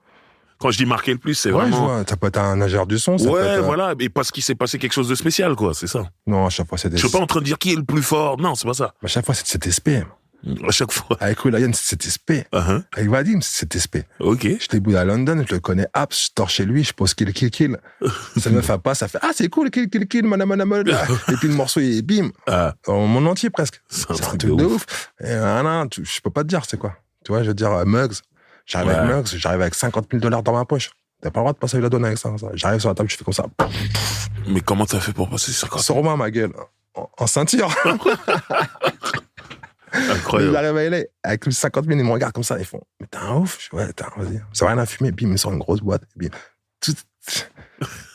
S1: Quand je dis marqué le plus, c'est vraiment...
S4: Je vois, ça peut être un nageur du son. Ça peut être,
S1: voilà, mais parce qu'il s'est passé quelque chose de spécial, quoi, c'est ça.
S4: Non, à chaque fois, c'était...
S1: Je suis pas en train de dire qui est le plus fort, non, c'est pas ça.
S4: À chaque fois, c'était SP.
S1: À chaque fois.
S4: Avec Will.i.am, c'était SP. Avec Vadim, c'était SP.
S1: Ok.
S4: J'étais bout à London, je le connais, je dors chez lui, je pose Kill Kill Kill. Ça me fait pas, ça fait, c'est cool, Kill Kill Kill, madame. Et puis le morceau, il est bim. Dans mon entier, presque. C'est un truc de ouf. Et je peux pas te dire, c'est quoi. Tu vois, je veux dire, Muggs. J'arrive avec Muggs, j'arrive avec $50 000 dans ma poche. T'as pas le droit de passer la donne avec ça. J'arrive sur la table, je fais comme ça.
S1: Mais comment t'as fait pour passer ça?
S4: Sors-moi, ma gueule. En ceinture.
S1: Incroyable.
S4: Il arrive à LA, avec 50 000, ils me regardent comme ça, ils font, mais t'es un ouf. Je dis, vas-y. Ça va rien à fumer, puis il me sort une grosse boîte. Et puis,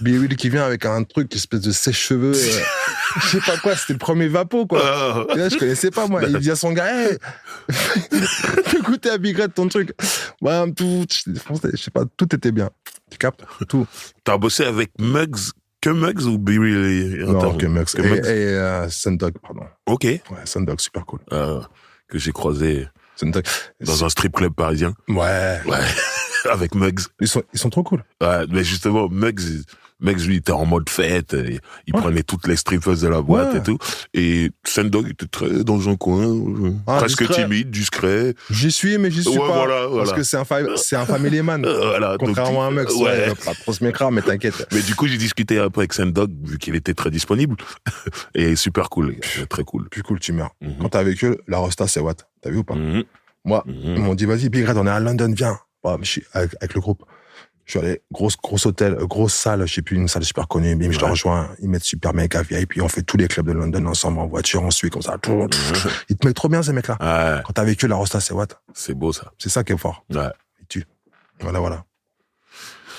S4: Billy Will qui vient avec un truc, une espèce de sèche-cheveux, je sais pas quoi, c'était le premier vapo, quoi. Et là, je connaissais pas, moi. Il dit à son gars, hey, fais goûter à Big Red ton truc. Ouais, tout, je sais pas, tout était bien. Tu captes? Tout.
S1: T'as bossé avec Muggs? Que Muggs ou Billy?
S4: Non, que Muggs. Et Sundog, pardon.
S1: Ok.
S4: Ouais, Sundog, super cool.
S1: Que j'ai croisé
S4: Sundog.
S1: Dans un strip club parisien.
S4: Ouais.
S1: Avec Muggs.
S4: Ils sont trop cool.
S1: Ouais, mais justement, Muggs, lui, était en mode fête. Il prenait toutes les strippeuses de la boîte et tout. Et Sundog était très dans un coin, presque discret. Timide, discret.
S4: J'y suis, mais j'y suis pas.
S1: Voilà.
S4: Parce que c'est un family man. Contrairement à Muggs. Pas trop ce mec-là, mais t'inquiète.
S1: Mais du coup, j'ai discuté un peu avec Sundog, vu qu'il était très disponible. Et super cool, très cool.
S4: Plus cool, tu meurs. Quand t'es avec eux, la Rosta, c'est what? T'as vu ou pas? Moi, ils m'ont dit, vas-y, Big Red, on est à London, viens. Je suis avec le groupe. Je suis allé, gros hôtel, grosse salle, je sais plus, une salle super connue, bim, je les rejoins, ils mettent super méga VIP, on fait tous les clubs de London ensemble, en voiture, on suit comme ça. Ils te mettent trop bien, ces mecs-là. Quand t'as vécu la Rosta, c'est what?
S1: C'est beau, ça.
S4: C'est ça qui est fort.
S1: Ouais.
S4: Et tu. Voilà.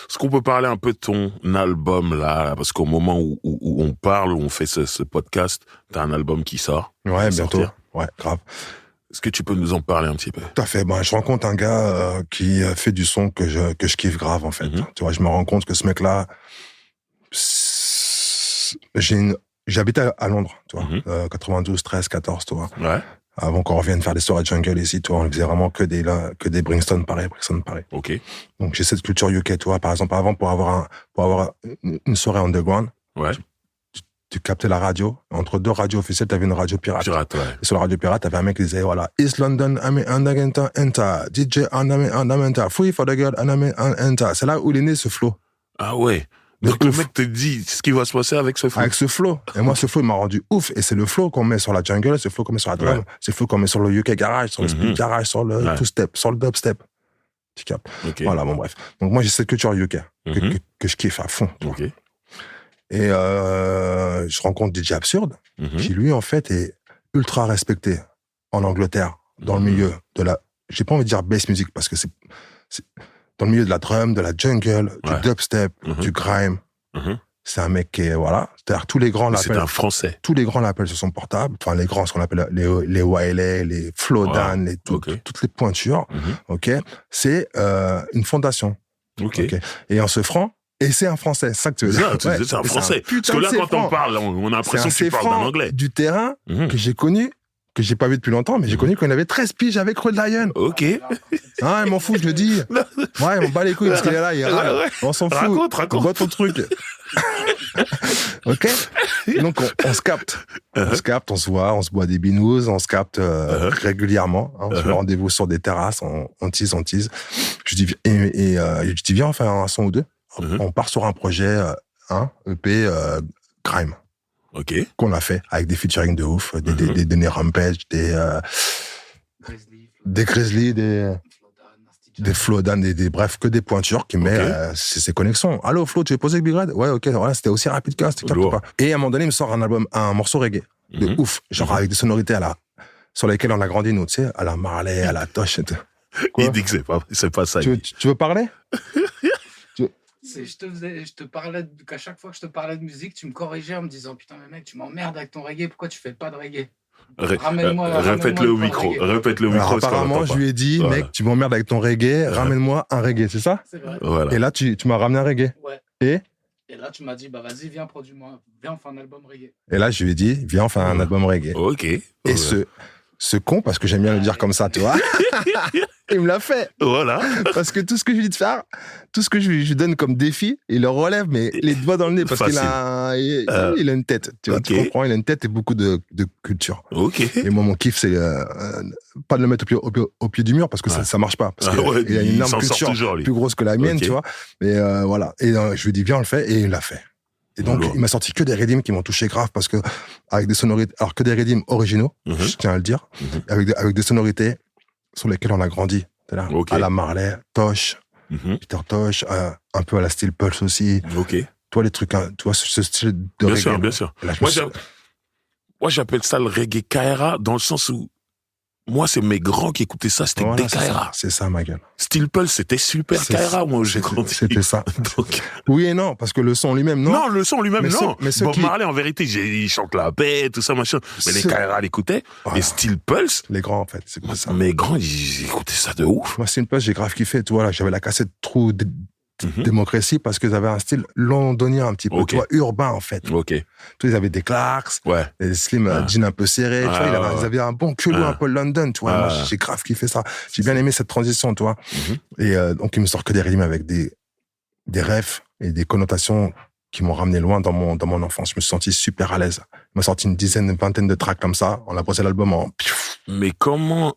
S1: Est-ce qu'on peut parler un peu de ton album, là? Parce qu'au moment où on parle, où on fait ce podcast, t'as un album qui sort.
S4: Ouais, bientôt. Ouais, grave.
S1: Est-ce que tu peux nous en parler un petit peu? Tout
S4: à fait. Je rencontre un gars qui fait du son que je kiffe grave, en fait. Tu vois, je me rends compte que ce mec-là, j'habitais à Londres, tu vois, 92, 13, 14, tu vois. Ouais. Avant qu'on revienne faire des soirées jungle ici, tu vois, on faisait vraiment que des Brixton Paris.
S1: Ok.
S4: Donc j'ai cette culture UK, tu vois. Par exemple, avant, pour avoir une soirée underground, tu captais la radio. Entre 2 radios officielles, t'avais une radio pirate. Et sur la radio pirate, t'avais un mec qui disait, voilà, East London, enter, DJ, enter, free for the girl, enter. C'est là où il est né, ce flow.
S1: Ah ouais. Donc le mec te dit ce qui va se passer avec ce flow.
S4: Avec ce flow. Et moi, ce flow, il m'a rendu ouf. Et c'est le flow qu'on met sur la jungle, c'est le flow qu'on met sur la drum, c'est le flow qu'on met sur le UK garage, sur le speed garage, sur le two-step, sur le dubstep. Tu captes. Voilà, bon, bref. Donc moi, j'ai cette culture UK que je kiffe à fond. Et je rencontre DJ Absurde, qui lui, en fait, est ultra respecté en Angleterre, dans le milieu de la... J'ai pas envie de dire bass music, parce que c'est dans le milieu de la drum, de la jungle, du dubstep, du grime. C'est un mec qui est... Voilà. C'est-à-dire, tous les grands l'appellent...
S1: C'est un Français.
S4: Tous les grands l'appellent sur son portable. Enfin, les grands, ce qu'on appelle les Wiley, les Flowdan, toutes les pointures. C'est une fondation. Et en se franc, et c'est un Français, c'est ça que tu veux dire.
S1: C'est un Français. Parce que là, quand on parle, on a l'impression que tu parles d'un anglais.
S4: Du terrain que j'ai connu que j'ai pas vu depuis longtemps, mais j'ai connu quand il avait 13 piges avec Red Lion.
S1: Ok.
S4: Ah, il m'en fout, je le dis. Ouais, il m'en bat les couilles parce qu'il est là, il râle.
S1: Ouais.
S4: On s'en fout.
S1: Raconte.
S4: Bois ton truc. Ok. Donc, on se capte. On se capte, on se voit, on se boit des binous, on se capte régulièrement. Hein, on se met rendez-vous sur des terrasses, on tease. Je dis, je dis, viens, on fait un son ou deux. On part sur un projet, EP, Crime.
S1: Ok.
S4: Qu'on a fait avec des featuring de ouf, des Rampage, des Grizzly, des Flowdan, bref, que des pointures qui met ses connexions. Allô, Flo, tu veux poser avec Big Red? Ouais, ok, voilà, c'était aussi rapide que ça, c'était clair, pas. Et à un moment donné, il me sort un morceau reggae de ouf, genre avec des sonorités sur lesquelles on a grandi, nous, tu sais, à la Marley, à la Tosh.
S1: Il dit que c'est pas ça.
S4: Tu veux parler?
S5: Je te parlais qu'à chaque fois que je te parlais de musique, tu me corrigeais en me disant putain mais mec, tu m'emmerdes avec ton reggae, pourquoi tu fais pas de reggae?
S1: Répète-le au micro.
S4: Alors, apparemment, je lui ai dit, mec, tu m'emmerdes avec ton reggae, ramène-moi un reggae, c'est ça?
S5: C'est vrai.
S1: Voilà.
S4: Et là, tu m'as ramené un reggae.
S5: Ouais. Et là, tu m'as dit, bah vas-y, viens, produis-moi, viens, on fait un album reggae.
S4: Et là, je lui ai dit, viens, on fait un album reggae.
S1: Ok.
S4: Et ce con, parce que j'aime bien le dire comme ça, tu vois, il me l'a fait.
S1: Voilà.
S4: Parce que tout ce que je lui dis de faire, tout ce que je lui donne comme défi, il le relève, mais les doigts dans le nez, parce qu'il a une tête. Tu vois, tu comprends, il a une tête et beaucoup de culture.
S1: Ok.
S4: Et moi, mon kiff, c'est pas de le mettre au pied du mur, parce que ça marche pas. Parce qu'il a une énorme culture toujours, plus grosse que la mienne, tu vois. Mais voilà. Et je lui ai dit, viens, on le fait, et il l'a fait. Et donc, il m'a sorti que des redeems qui m'ont touché grave parce que, avec des sonorités, alors que des redeems originaux, je tiens à le dire, avec des sonorités sur lesquelles on a grandi. Là, à la Marley, Tosh, Peter Tosh, un peu à la Steel Pulse aussi.
S1: Ok.
S4: Toi, les trucs, tu vois, ce style de reggae.
S1: Bien sûr. Moi, j'appelle ça le reggae Kaira dans le sens où, moi, c'est mes grands qui écoutaient ça, c'était des Kaira.
S4: C'est ça, ma gueule.
S1: Steel Pulse, c'était super Kaira, moi, j'ai grandi.
S4: C'était ça. Donc... Oui et non, parce que le son lui-même, non.
S1: Non, le son lui-même, non. Bob Marley, en vérité, il chante la paix, tout ça, machin. Mais les Kaira l'écoutaient. Voilà. Et Steel Pulse.
S4: Les grands, en fait, c'est comme ça.
S1: Mes grands, ils écoutaient ça de ouf.
S4: Moi, Steel Pulse, j'ai grave kiffé. Tu vois, là, j'avais la cassette True Démocratie parce qu'ils avaient un style londonien un petit peu, tu vois, urbain, en fait.
S1: Ok.
S4: Tu vois, ils avaient des Clarks, des slim jeans un peu serrés, tu vois, ils avaient un bon culot un peu London, tu vois. Moi, j'ai grave kiffé ça. J'ai bien aimé cette transition, tu vois. Et donc, il me sort que des rythmes avec des refs et des connotations qui m'ont ramené loin dans mon enfance. Je me suis senti super à l'aise. Il m'a sorti une vingtaine de tracks comme ça. On a posé l'album en...
S1: Mais comment...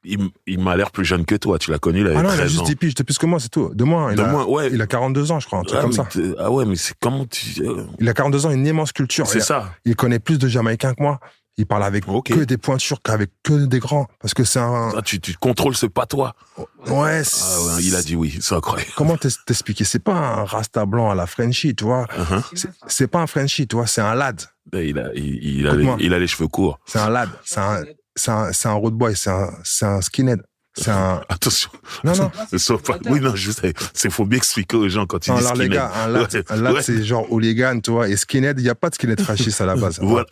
S1: Il m'a l'air plus jeune que toi, tu l'as connu, il avait 13 ans.
S4: Il a juste 10 piges de plus que moi, c'est tout. Il a 42 ans, je crois, un truc comme ça.
S1: Mais c'est comment tu...
S4: Il a 42 ans, une immense culture.
S1: C'est ça.
S4: Il connaît plus de Jamaïcains que moi. Il parle avec que des pointures, qu'avec que des grands. Parce que c'est un...
S1: tu contrôles ce patois.
S4: Ouais.
S1: Il a dit oui, c'est incroyable.
S4: Comment t'expliquer? C'est pas un rasta blanc à la Frenchie, tu vois. C'est pas un Frenchie, tu vois, c'est un lad.
S1: Il a les cheveux courts.
S4: C'est un lad. C'est un road boy, c'est un skinhead.
S1: Attention.
S4: Non.
S1: Oui, non, je sais. Faut bien expliquer aux gens quand ils disent skinhead.
S4: Les gars, un lad, c'est genre hooligan, tu vois. Et skinhead, il n'y a pas de skinhead fasciste à la base.
S1: Non,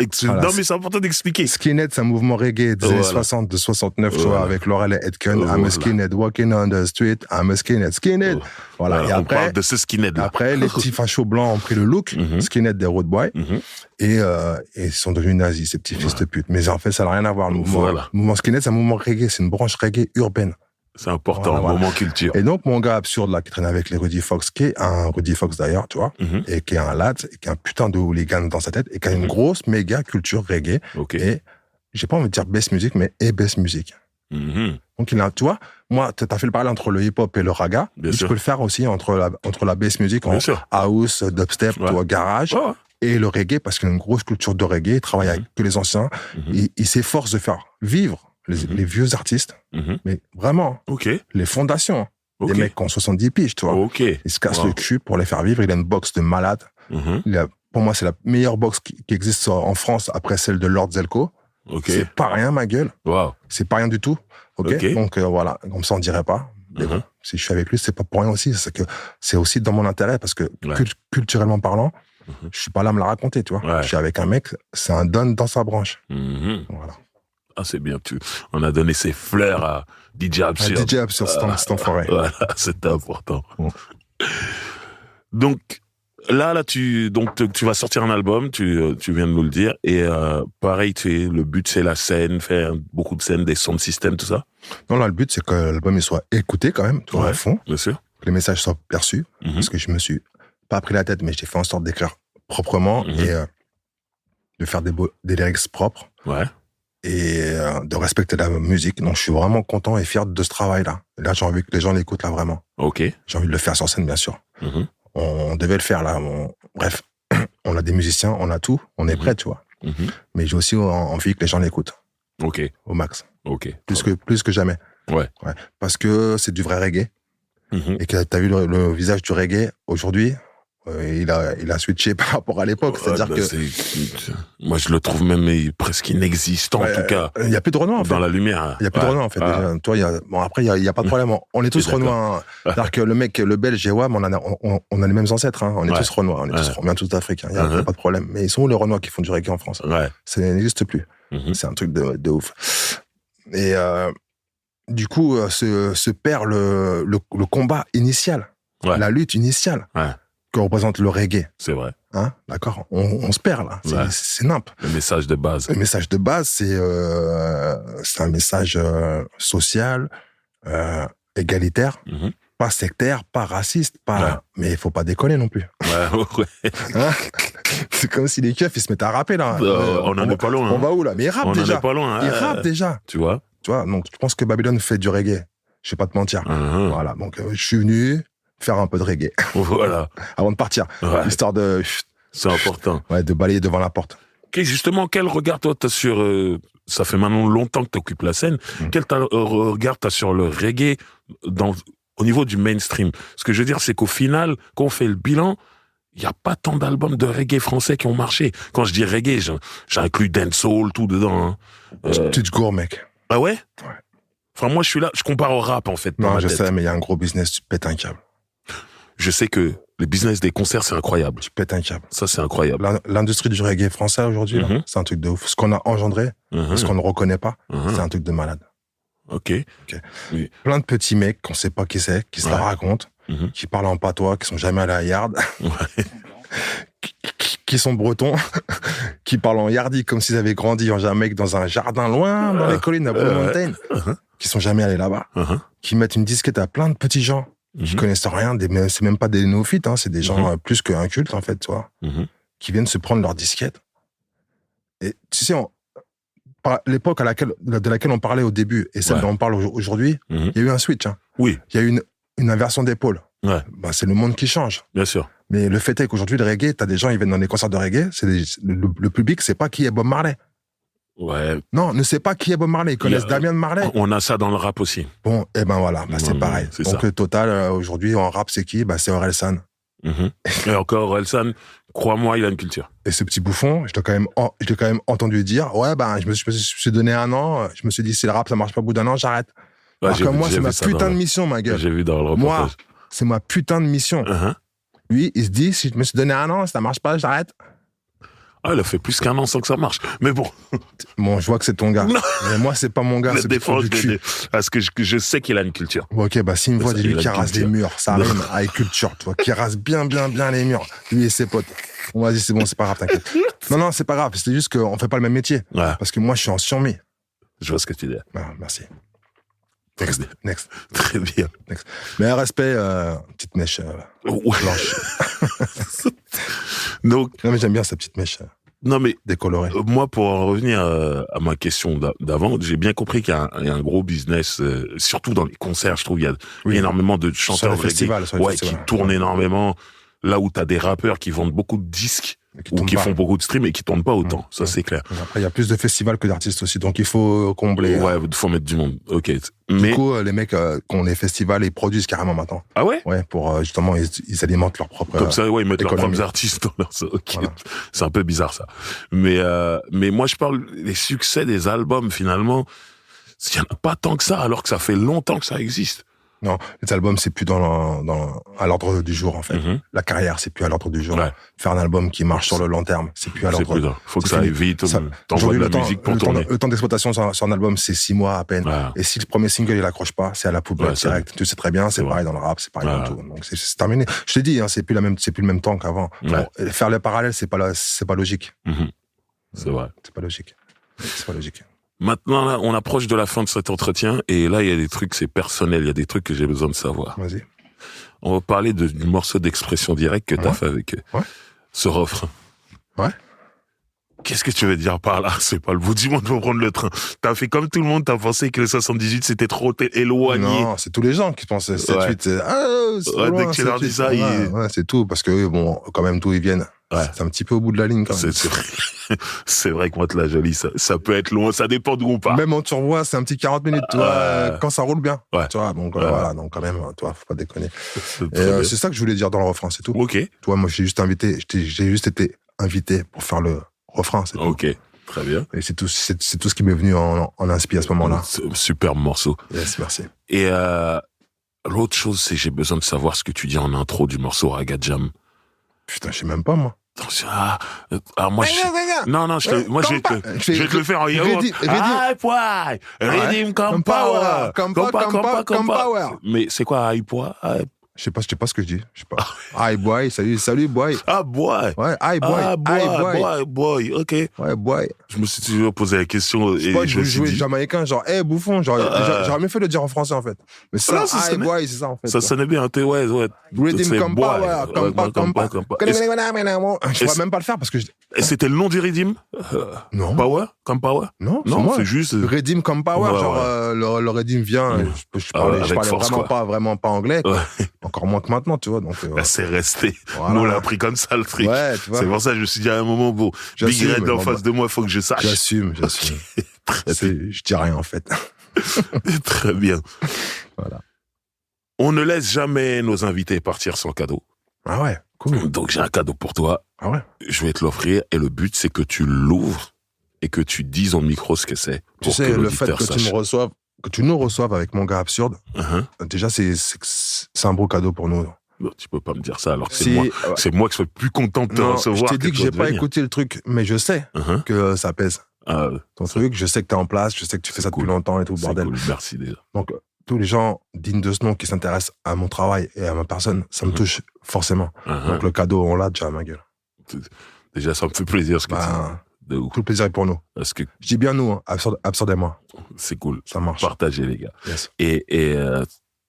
S1: mais c'est important d'expliquer.
S4: Skinhead, c'est un mouvement reggae des années 60, de 69, tu vois, avec Laurel et Edken. I'm a skinhead walking on the street. I'm a skinhead. Skinhead. Voilà. Et
S1: on
S4: après,
S1: parle de ce skinhead.
S4: Après, les petits fachos blancs ont pris le look, skinhead des road boys. Et ils sont devenus nazis, ces petits fils de pute. Mais en fait, ça n'a rien à voir. Le mouvement skinhead, c'est un mouvement reggae, c'est une branche reggae urbaine.
S1: C'est important, moment culture.
S4: Et donc, mon gars absurde, là, qui traîne avec les Rudy Fox, qui est un Rudy Fox d'ailleurs, tu vois, et qui est un lad, et qui est un putain de hooligan dans sa tête, et qui a une grosse, méga culture reggae. Et j'ai pas envie de dire bass music, mais bass music. Donc, tu vois, moi, t'as fait le parallèle entre le hip-hop et le raga. Je peux le faire aussi entre la bass music, en house, dubstep, tu vois, garage. Et le reggae, parce qu'il a une grosse culture de reggae, il travaille avec tous les anciens, il s'efforce de faire vivre les vieux artistes, mais vraiment, les fondations, des mecs qui ont 70 piges, tu vois. Ils se cassent le cul pour les faire vivre. Il a une box de malade. Pour moi, c'est la meilleure box qui existe en France après celle de Lord Zelko. C'est pas rien, ma gueule. C'est pas rien du tout. Donc voilà, comme ça on dirait pas. Mais bon, si je suis avec lui, c'est pas pour rien aussi. C'est aussi dans mon intérêt parce que culturellement parlant, je suis pas là à me la raconter, tu vois. Je suis avec un mec, c'est un don dans sa branche. Voilà.
S1: Ah, c'est bien, on a donné ses fleurs à DJ Absurde.
S4: DJ Absurde, c'est ton forêt.
S1: Voilà, c'était important. Donc, Là, tu vas sortir un album, tu viens de nous le dire, et pareil, le but c'est la scène, faire beaucoup de scènes, des sound systems, tout ça.
S4: Non, là, le but c'est que l'album il soit écouté quand même, tout à fond.
S1: Bien sûr.
S4: Que les messages soient perçus, parce que je me suis pas pris la tête, mais j'ai fait en sorte d'écrire proprement et de faire des lyrics propres.
S1: Ouais.
S4: Et de respecter la musique. Donc, je suis vraiment content et fier de ce travail-là. Et là, j'ai envie que les gens l'écoutent, là, vraiment.
S1: Ok.
S4: J'ai envie de le faire sur scène, bien sûr. On devait le faire, là. Bref, on a des musiciens, on a tout. On est prêts, tu vois. Mais j'ai aussi envie que les gens l'écoutent.
S1: Ok.
S4: Au max.
S1: Ok.
S4: Plus que jamais.
S1: Ouais.
S4: Parce que c'est du vrai reggae. Et que t'as vu le visage du reggae aujourd'hui, il a switché par rapport à l'époque. C'est-à-dire que
S1: moi, je le trouve même presque inexistant, en tout cas.
S4: Il y a plus de Renoir, en fait.
S1: Dans la lumière.
S4: Il y a plus de Renoir, en fait. Déjà. Toi, après, il y a pas de problème. On est tous Renoirs. C'est-à-dire que le mec, le Belge et WAM, on a les mêmes ancêtres. Hein. On est tous Renoirs. On vient tous d'Afrique. Il y a pas de problème. Mais ils sont où les Renoirs qui font du reggae en France? Ça n'existe plus. C'est un truc de ouf. Et du coup, se perd le combat initial, la lutte initiale que représente le reggae.
S1: C'est vrai.
S4: Hein, d'accord. On se perd là. C'est nimp.
S1: Le message de base.
S4: Le message de base, c'est un message social, égalitaire, pas sectaire, pas raciste, pas. Mais il faut pas déconner non plus. Hein, c'est comme si les keufs ils se mettaient à rapper là.
S1: On en est pas loin.
S4: On va où là? Mais ils rappent déjà.
S1: On en est pas loin.
S4: Ils rappent déjà.
S1: Tu vois.
S4: Donc je pense que Babylone fait du reggae. Je vais pas te mentir. Voilà. Donc je suis venu faire un peu de reggae.
S1: Voilà.
S4: Avant de partir. Histoire de.
S1: C'est important.
S4: De balayer devant la porte.
S1: Justement, quel regard toi t'as sur ça fait maintenant longtemps que t'occupes la scène. Quel regard t'as sur le reggae au niveau du mainstream? Ce que je veux dire, c'est qu'au final, quand on fait le bilan, il y a pas tant d'albums de reggae français qui ont marché. Quand je dis reggae, j'inclus dancehall, tout dedans.
S4: Tu te gourres, mec.
S1: Ah ouais? Enfin, moi, je suis là, je compare au rap, en fait.
S4: Non, je sais, mais il y a un gros business, tu pètes un câble.
S1: Je sais que le business des concerts, c'est incroyable.
S4: Tu pètes un câble.
S1: Ça, c'est incroyable.
S4: L'industrie du reggae français aujourd'hui, c'est un truc de ouf. Ce qu'on a engendré, ce qu'on ne reconnaît pas, c'est un truc de malade.
S1: Ok.
S4: Oui. Plein de petits mecs qu'on sait pas qui c'est, qui se la racontent, qui parlent en patois, qui sont jamais allés à Yard, qui sont bretons, qui parlent en yardi comme s'ils avaient grandi en Jamaïque dans un jardin loin dans les collines à Blue Mountain, qui sont jamais allés là-bas, qui mettent une disquette à plein de petits gens qui connaissent rien, c'est même pas des néophytes, c'est des gens plus qu'un culte en fait, tu vois, qui viennent se prendre leur disquette. Et tu sais, par l'époque de laquelle on parlait au début et celle dont on parle aujourd'hui, il y a eu un switch.
S1: Oui.
S4: Il y a eu une inversion d'épaule. C'est le monde qui change.
S1: Bien sûr.
S4: Mais le fait est qu'aujourd'hui, le reggae, t'as des gens, ils viennent dans les concerts de reggae, le public sait pas qui est Bob Marley.
S1: Ouais.
S4: Non, ne sait pas qui est Bob Marley. Ils connaissent Damian Marley.
S1: On a ça dans le rap aussi.
S4: Bon, et ben voilà, c'est pareil. Donc, total, aujourd'hui, en rap, c'est qui? C'est Orelsan.
S1: Et encore, Orelsan, crois-moi, il a une culture.
S4: Et ce petit bouffon, je l'ai quand même entendu dire, je me suis donné 1 an, je me suis dit, si le rap, ça marche pas au bout d'1 an, j'arrête. Alors que moi, c'est ma putain de mission, ma gueule.
S1: J'ai vu dans le reportage.
S4: Moi, c'est ma putain de mission. Lui, il se dit, si je me suis donné 1 an, ça marche pas, j'arrête.
S1: Ah, il a fait plus qu'1 an sans que ça marche. Mais bon.
S4: Bon, je vois que c'est ton gars. Non. Mais moi, c'est pas mon gars, c'est
S1: défense du cul. Parce que je sais qu'il a une culture.
S4: Ok, s'il me voit, dis-lui qu'il rase les murs. Ça rime avec culture, tu vois. Qu'il rase bien les murs. Lui et ses potes. On va dire, c'est bon, c'est pas grave, t'inquiète. Non, c'est pas grave. C'est juste qu'on fait pas le même métier. Parce que moi, je suis en surmis.
S1: Je vois ce que tu dis.
S4: Merci.
S1: Next. Très bien.
S4: Next. Mais respect, petite mèche blanche. Donc, non, mais j'aime bien sa petite mèche décolorée.
S1: Moi, pour en revenir à ma question d'avant, j'ai bien compris qu'il y a un gros business, surtout dans les concerts, je trouve, il y a énormément de chanteurs qui tournent énormément, là où tu as des rappeurs qui vendent beaucoup de disques, ou qui font beaucoup de streams et qui tournent pas autant. Ça, c'est clair.
S4: Après, il y a plus de festivals que d'artistes aussi, donc il faut combler.
S1: Ouais, il faut mettre du monde. Ok.
S4: Du coup, les mecs qui ont les festivals, ils produisent carrément maintenant.
S1: Ah ouais?
S4: Ouais, pour justement, ils alimentent leur propre.
S1: Comme ça, ils mettent leurs propres artistes dans leur. Ok. Voilà. C'est un peu bizarre, ça. Mais moi, je parle des succès des albums, finalement. Il y en a pas tant que ça, alors que ça fait longtemps que ça existe.
S4: Non, les albums, c'est plus à l'ordre du jour, en fait. La carrière, c'est plus à l'ordre du jour.
S1: Ouais.
S4: Faire un album qui marche sur le long terme, c'est plus à l'ordre du jour.
S1: Faut que ça aille vite. T'envoies de la musique pour tourner.
S4: Le temps d'exploitation sur un album, c'est 6 mois à peine.
S1: Ouais.
S4: Et si le premier single, il accroche pas, c'est à la poubelle direct. Tu sais très bien, c'est pareil dans le rap, c'est pareil dans tout. Donc, c'est terminé. Je t'ai dit, hein, c'est plus le même temps qu'avant.
S1: Ouais.
S4: Bon, faire le parallèle, c'est pas logique.
S1: C'est vrai.
S4: C'est pas logique. C'est pas logique.
S1: Maintenant, là, on approche de la fin de cet entretien, et là, il y a des trucs, c'est personnel, il y a des trucs que j'ai besoin de savoir.
S4: Vas-y.
S1: On va parler du morceau d'expression directe que t'as fait avec ce refrain.
S4: Ouais.
S1: Qu'est-ce que tu veux dire par là? C'est pas le bout du monde pour prendre le train. T'as fait comme tout le monde, t'as pensé que le 78 c'était trop éloigné.
S4: Non, c'est tous les gens qui pensent 7-8, c'est
S1: dès que tu leur dis ça,
S4: c'est tout, parce que bon, quand même, d'où ils viennent.
S1: Ouais.
S4: C'est un petit peu au bout de la ligne, quand même.
S1: C'est vrai que moi, la jolie, ça peut être loin, ça dépend d'où on part.
S4: Même en turbois, c'est un petit 40 minutes, tu vois, quand ça roule bien.
S1: Ouais.
S4: Tu vois, donc voilà, donc quand même, toi, faut pas déconner. C'est ça que je voulais dire dans le refrain, c'est tout.
S1: Ok.
S4: Toi, moi, j'ai juste été invité pour faire le refrain, c'est tout.
S1: Ok. Très bien.
S4: Et c'est tout ce qui m'est venu en inspi à ce moment-là.
S1: Superbe morceau.
S4: Yes, merci.
S1: Et l'autre chose, c'est j'ai besoin de savoir ce que tu dis en intro du morceau Raga Jam.
S4: Putain, je sais même pas, moi.
S1: Moi, non, je vais te le faire en yaourt. Redeem comme power. Comme power. Mais c'est quoi, high power?
S4: Je sais pas ce que je dis. Je sais pas. Hi boy, salut boy.
S1: Ah boy.
S4: Ouais, hi boy.
S1: Boy, ok.
S4: Ouais, boy.
S1: Je me suis toujours posé la question.
S4: Je sais pas, je jouais jamaïcain, genre, bouffon, genre, j'aurais mieux fait de le dire en français, en fait. Mais ça, hi boy, c'est ça, en fait.
S1: Ça sonnait bien, ouais.
S4: Redeem comme power, comme je pourrais même pas le faire parce que
S1: Et c'était le nom du Redeem?
S4: Non.
S1: Power? Comme power?
S4: Non,
S1: c'est juste.
S4: Redeem comme power, genre, le Redeem vient, je parlais vraiment pas anglais, quoi. Encore moins que maintenant, tu vois. Donc,
S1: c'est resté. Voilà. Nous, on l'a pris comme ça, le truc.
S4: Ouais, tu vois.
S1: C'est pour ça que je me suis dit à un moment, bon, Big Red en face de moi, il faut que je sache.
S4: J'assume. Je dis rien, en fait.
S1: Très bien.
S4: Voilà.
S1: On ne laisse jamais nos invités partir sans cadeau.
S4: Ah ouais, cool.
S1: Donc, j'ai un cadeau pour toi.
S4: Ah ouais.
S1: Je vais te l'offrir et le but, c'est que tu l'ouvres et que tu dises au micro ce que c'est.
S4: Tu sais, le fait que tu nous reçoives avec mon gars absurde, déjà, c'est un beau cadeau pour nous.
S1: Non, tu peux pas me dire ça alors que c'est moi qui suis plus content de te recevoir.
S4: Je t'ai dit que j'ai pas écouté le truc, mais je sais que ça pèse. Ton truc, je sais que t'es en place, je sais que tu fais ça depuis longtemps et tout, bordel.
S1: Cool, merci déjà.
S4: Donc, tous les gens dignes de ce nom qui s'intéressent à mon travail et à ma personne, ça me touche forcément. Donc, le cadeau, on l'a déjà à ma gueule.
S1: Déjà, ça me fait plaisir ce que tu dis.
S4: Tout le plaisir est pour nous.
S1: Parce que
S4: je dis bien nous, Absurde et moi.
S1: C'est cool.
S4: Ça marche.
S1: Partagez, les gars.
S4: Yes.
S1: Et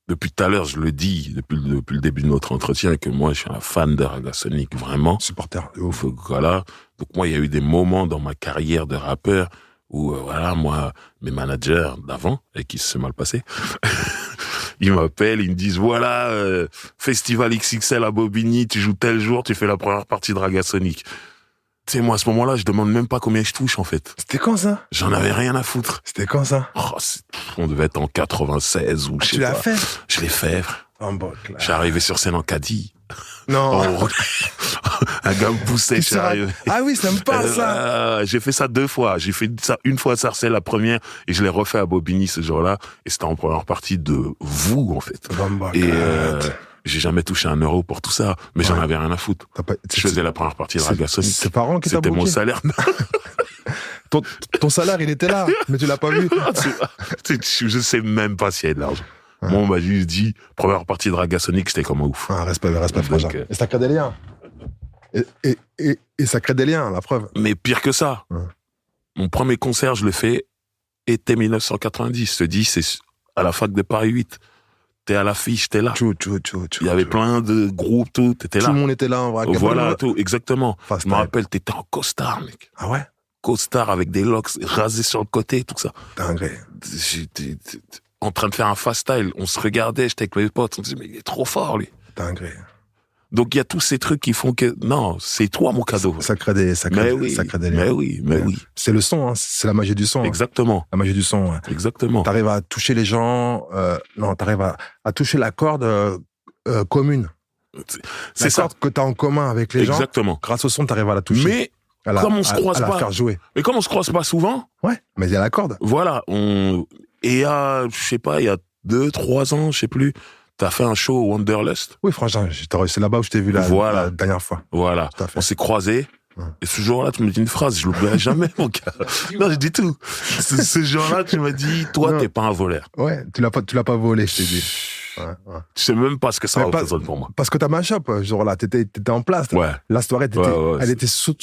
S1: depuis tout à l'heure, je le dis, depuis le début de notre entretien, que moi, je suis un fan de Raga Sonic, vraiment.
S4: Supporter, de ouf.
S1: Voilà. Donc moi, il y a eu des moments dans ma carrière de rappeur où, moi, mes managers d'avant, avec qui c'est mal passé, ils m'appellent, ils me disent, voilà, Festival XXL à Bobigny, tu joues tel jour, tu fais la première partie de Raga Sonic. Tu sais, moi, à ce moment-là, je demande même pas combien je touche, en fait.
S4: C'était quand, ça?
S1: J'en avais rien à foutre.
S4: C'était quand, ça?
S1: On devait être en 96 ou je sais pas.
S4: Tu l'as fait?
S1: Je l'ai fait, frère. Je suis arrivé sur scène en caddie.
S4: Non.
S1: Un gars me poussait, je suis arrivé.
S4: Ah oui, ça me parle, ça.
S1: J'ai fait ça 2 fois. J'ai fait ça une fois à Sarcelles, la première, et je l'ai refait à Bobigny ce jour-là. Et c'était en première partie de vous, en fait. Et j'ai jamais touché 1 euro pour tout ça, mais j'en avais rien à foutre. Je faisais la première partie de Raga Sonic.
S4: C'est parents qui t'a booké.
S1: C'était mon salaire.
S4: Ton salaire, il était là, mais tu l'as pas vu.
S1: Je sais même pas s'il y a de l'argent. Moi, on m'a juste dit, première partie de Raga Sonic, c'était comme un ouf.
S4: Respect, frangin. Et ça crée des liens. Et ça crée des liens, la preuve.
S1: Mais pire que ça. Mon premier concert, je l'ai fait été 1990. Je te dis, c'est à la fac de Paris 8. T'es à l'affiche, t'es là. Il y avait plein de groupes, tout, t'étais là.
S4: Tout le monde était là, en vrai.
S1: Voilà, tout, exactement. Je me rappelle, t'étais en costard, mec.
S4: Ah ouais?
S1: Costard avec des locks rasés sur le côté, tout ça.
S4: Dingue.
S1: J'étais en train de faire un fast style. On se regardait, j'étais avec mes potes. On se disait, mais il est trop fort, lui.
S4: Dingue.
S1: Donc, il y a tous ces trucs qui font que, non, c'est toi, mon cadeau.
S4: Ça crée des liens.
S1: Mais oui.
S4: C'est le son, c'est la magie du son.
S1: Exactement.
S4: La magie du son, ouais.
S1: Exactement.
S4: T'arrives à toucher les gens, t'arrives à toucher la corde commune.
S1: C'est ça.
S4: La corde que t'as en commun avec les gens.
S1: Exactement.
S4: Grâce au son, t'arrives à la toucher.
S1: Mais, comme on se croise pas.
S4: Faire jouer.
S1: Mais comme on se croise pas souvent.
S4: Ouais, mais il y a la corde.
S1: Voilà. Et il y a, je sais pas, il y a 2-3 ans, je sais plus. T'as fait un show au Wanderlust.
S4: Oui, franchement, c'est là-bas où je t'ai vu la dernière fois.
S1: Voilà. On s'est croisés. Et ce jour-là, tu me dis une phrase, je l'oublierai jamais, mon gars. Non, je dis tout. Ce jour-là, tu m'as dit, toi, t'es pas un voleur.
S4: Ouais, tu l'as pas volé, je t'ai dit. Ouais.
S1: Tu sais même pas ce que ça représente pour moi.
S4: Parce que t'as ma shop, ce jour-là, t'étais en place.
S1: Ouais.
S4: La soirée, elle était sous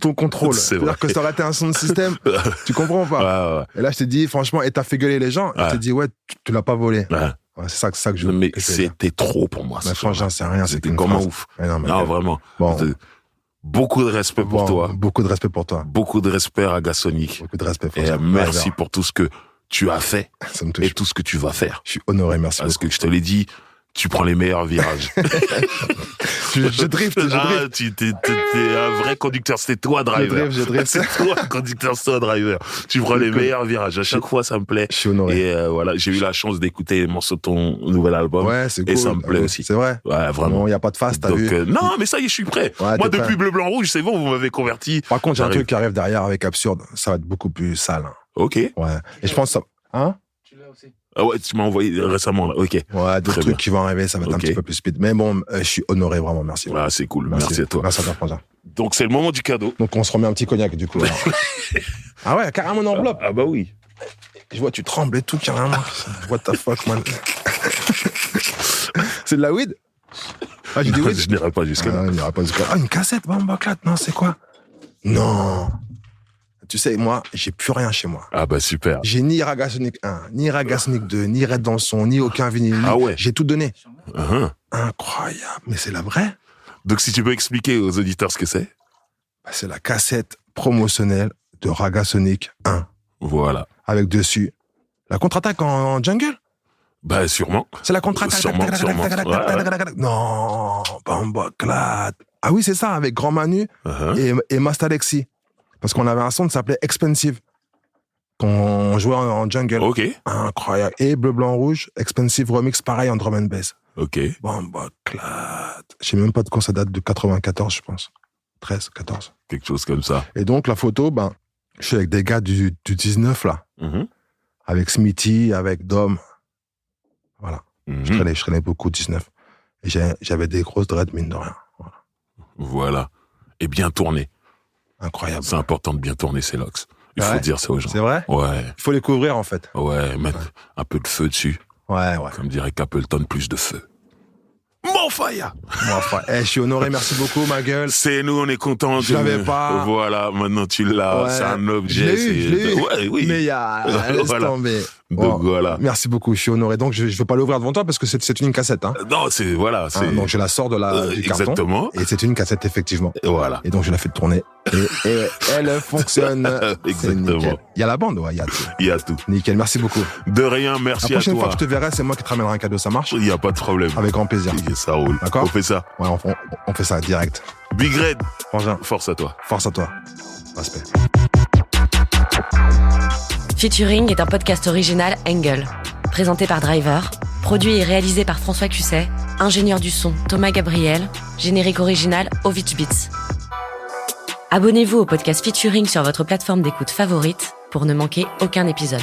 S4: ton contrôle. C'est-à-dire que ça aurait été un son de système, tu comprends pas.
S1: Ouais.
S4: Et là, je t'ai dit, franchement, et t'as fait gueuler les gens. Je t'ai dit, tu l'as pas volé. Ouais, c'est ça que je veux.
S1: Mais c'était trop pour moi.
S4: Mais franchement, c'est rien.
S1: C'était comment ouf.
S4: Non,
S1: vraiment.
S4: Bon.
S1: Beaucoup de respect pour toi.
S4: Beaucoup de respect pour toi.
S1: Beaucoup de respect à Ragasonic.
S4: Beaucoup de respect.
S1: Et merci pour tout ce que tu as fait.
S4: Ça me touche.
S1: Et tout ce que tu vas faire.
S4: Je suis honoré, merci.
S1: Parce que je te l'ai dit, tu prends les meilleurs virages.
S4: je drift.
S1: T'es un vrai conducteur, c'était toi, driver.
S4: Je drift.
S1: C'est toi, conducteur, c'est toi, driver. Tu prends les meilleurs virages. À chaque fois, ça me plaît.
S4: Je suis honoré.
S1: Et voilà, j'ai eu la chance d'écouter les morceaux de ton nouvel album.
S4: Ouais, c'est cool.
S1: Et ça me plaît aussi.
S4: C'est vrai.
S1: Ouais, vraiment.
S4: Il n'y a pas de face, t'as vu.
S1: Non, mais ça y est, je suis prêt.
S4: Ouais,
S1: moi, depuis Bleu, Blanc, Rouge, c'est bon, vous m'avez converti.
S4: Par contre, j'ai un truc qui arrive derrière avec Absurde. Ça va être beaucoup plus sale. Hein.
S1: Ok.
S4: Ouais. Et je pense ça. Hein?
S5: Tu l'as aussi.
S1: Ah ouais, tu m'as envoyé récemment, là. Ok.
S4: Ouais, d'autres trucs qui vont arriver, ça va être un petit peu plus speed. Mais bon, je suis honoré, vraiment, merci.
S1: Ah, c'est cool. Merci à toi.
S4: Merci à toi, François.
S1: Donc, c'est le moment du cadeau.
S4: Donc, on se remet un petit cognac, du coup. Ah ouais, carrément une enveloppe.
S1: Ah bah oui.
S4: Je vois, tu trembles et tout, carrément. What the fuck, man. C'est de la weed? Ah, j'ai dit weed?
S1: Je n'irai pas jusque-là.
S4: Ah, une cassette, Bambaclat. Non, c'est quoi? Non. Tu sais, moi, j'ai plus rien chez moi.
S1: Ah bah super.
S4: J'ai ni Ragasonic 1, ni Ragasonic 2, ni Red dans le son, ni aucun vinyle.
S1: Ah ouais.
S4: J'ai tout donné.
S1: Uh-huh.
S4: Incroyable. Mais c'est la vraie.
S1: Donc si tu peux expliquer aux auditeurs ce que c'est.
S4: Bah, c'est la cassette promotionnelle de Ragasonic 1.
S1: Voilà.
S4: Avec dessus la contre-attaque en jungle.
S1: Bah sûrement.
S4: C'est la contre-attaque.
S1: Sûrement.
S4: Non, Bambaclat. Ah oui, c'est ça, avec Grand Manu et Master Alexis. Parce qu'on avait un son qui s'appelait Expensive, qu'on jouait en jungle.
S1: Ok.
S4: Incroyable. Et Bleu, Blanc, Rouge, Expensive Remix, pareil, en drum and bass.
S1: Ok.
S4: Bambaclat. Je sais même pas de quand ça date, de 94, je pense. 13, 14.
S1: Quelque chose comme ça.
S4: Et donc, la photo, je suis avec des gars du 19, là. Avec Smithy, avec Dom. Voilà. Je traînais beaucoup 19. Et j'avais des grosses dreads, mine de rien.
S1: Voilà. Et bien tourné.
S4: Incroyable.
S1: C'est important de bien tourner ses locks. Il faut dire ça aux gens.
S4: C'est vrai?
S1: Ouais.
S4: Il faut les couvrir, en fait.
S1: Ouais, mettre un peu de feu dessus.
S4: Ouais.
S1: Comme dirait Capleton, plus de feu. Mon fire!
S4: Je suis honoré, merci beaucoup, ma gueule.
S1: C'est nous, on est contents.
S4: Je l'avais pas.
S1: Voilà, maintenant tu l'as. Ouais. C'est un objet.
S4: Je l'ai eu.
S1: Ouais, oui.
S4: Mais il y a... Laisse tomber.
S1: Donc voilà.
S4: Merci beaucoup, je suis honoré. Donc je vais pas l'ouvrir devant toi parce que c'est une cassette. Hein.
S1: Non, c'est voilà.
S4: Donc je la sors du carton.
S1: Exactement.
S4: Et c'est une cassette effectivement.
S1: Et voilà.
S4: Et donc je la fais tourner. Et elle fonctionne.
S1: Exactement.
S4: Il y a la bande, ouais, il y a tout.
S1: Il y a tout.
S4: Nickel, merci beaucoup.
S1: De rien, merci à toi.
S4: La prochaine fois que je te verrai, c'est moi qui te ramènerai un cadeau, ça marche?
S1: Il y a pas de problème.
S4: Avec grand plaisir.
S1: Ça roule.
S4: D'accord.
S1: On fait ça.
S4: Ouais, on fait ça direct.
S1: Big Red.
S4: Frangin.
S1: Force à toi.
S4: Force à toi. Respect.
S6: Featuring est un podcast original Angle, présenté par Driver, produit et réalisé par François Cusset, ingénieur du son Thomas Gabriel, générique original Ovich Beats. Abonnez-vous au podcast Featuring sur votre plateforme d'écoute favorite pour ne manquer aucun épisode.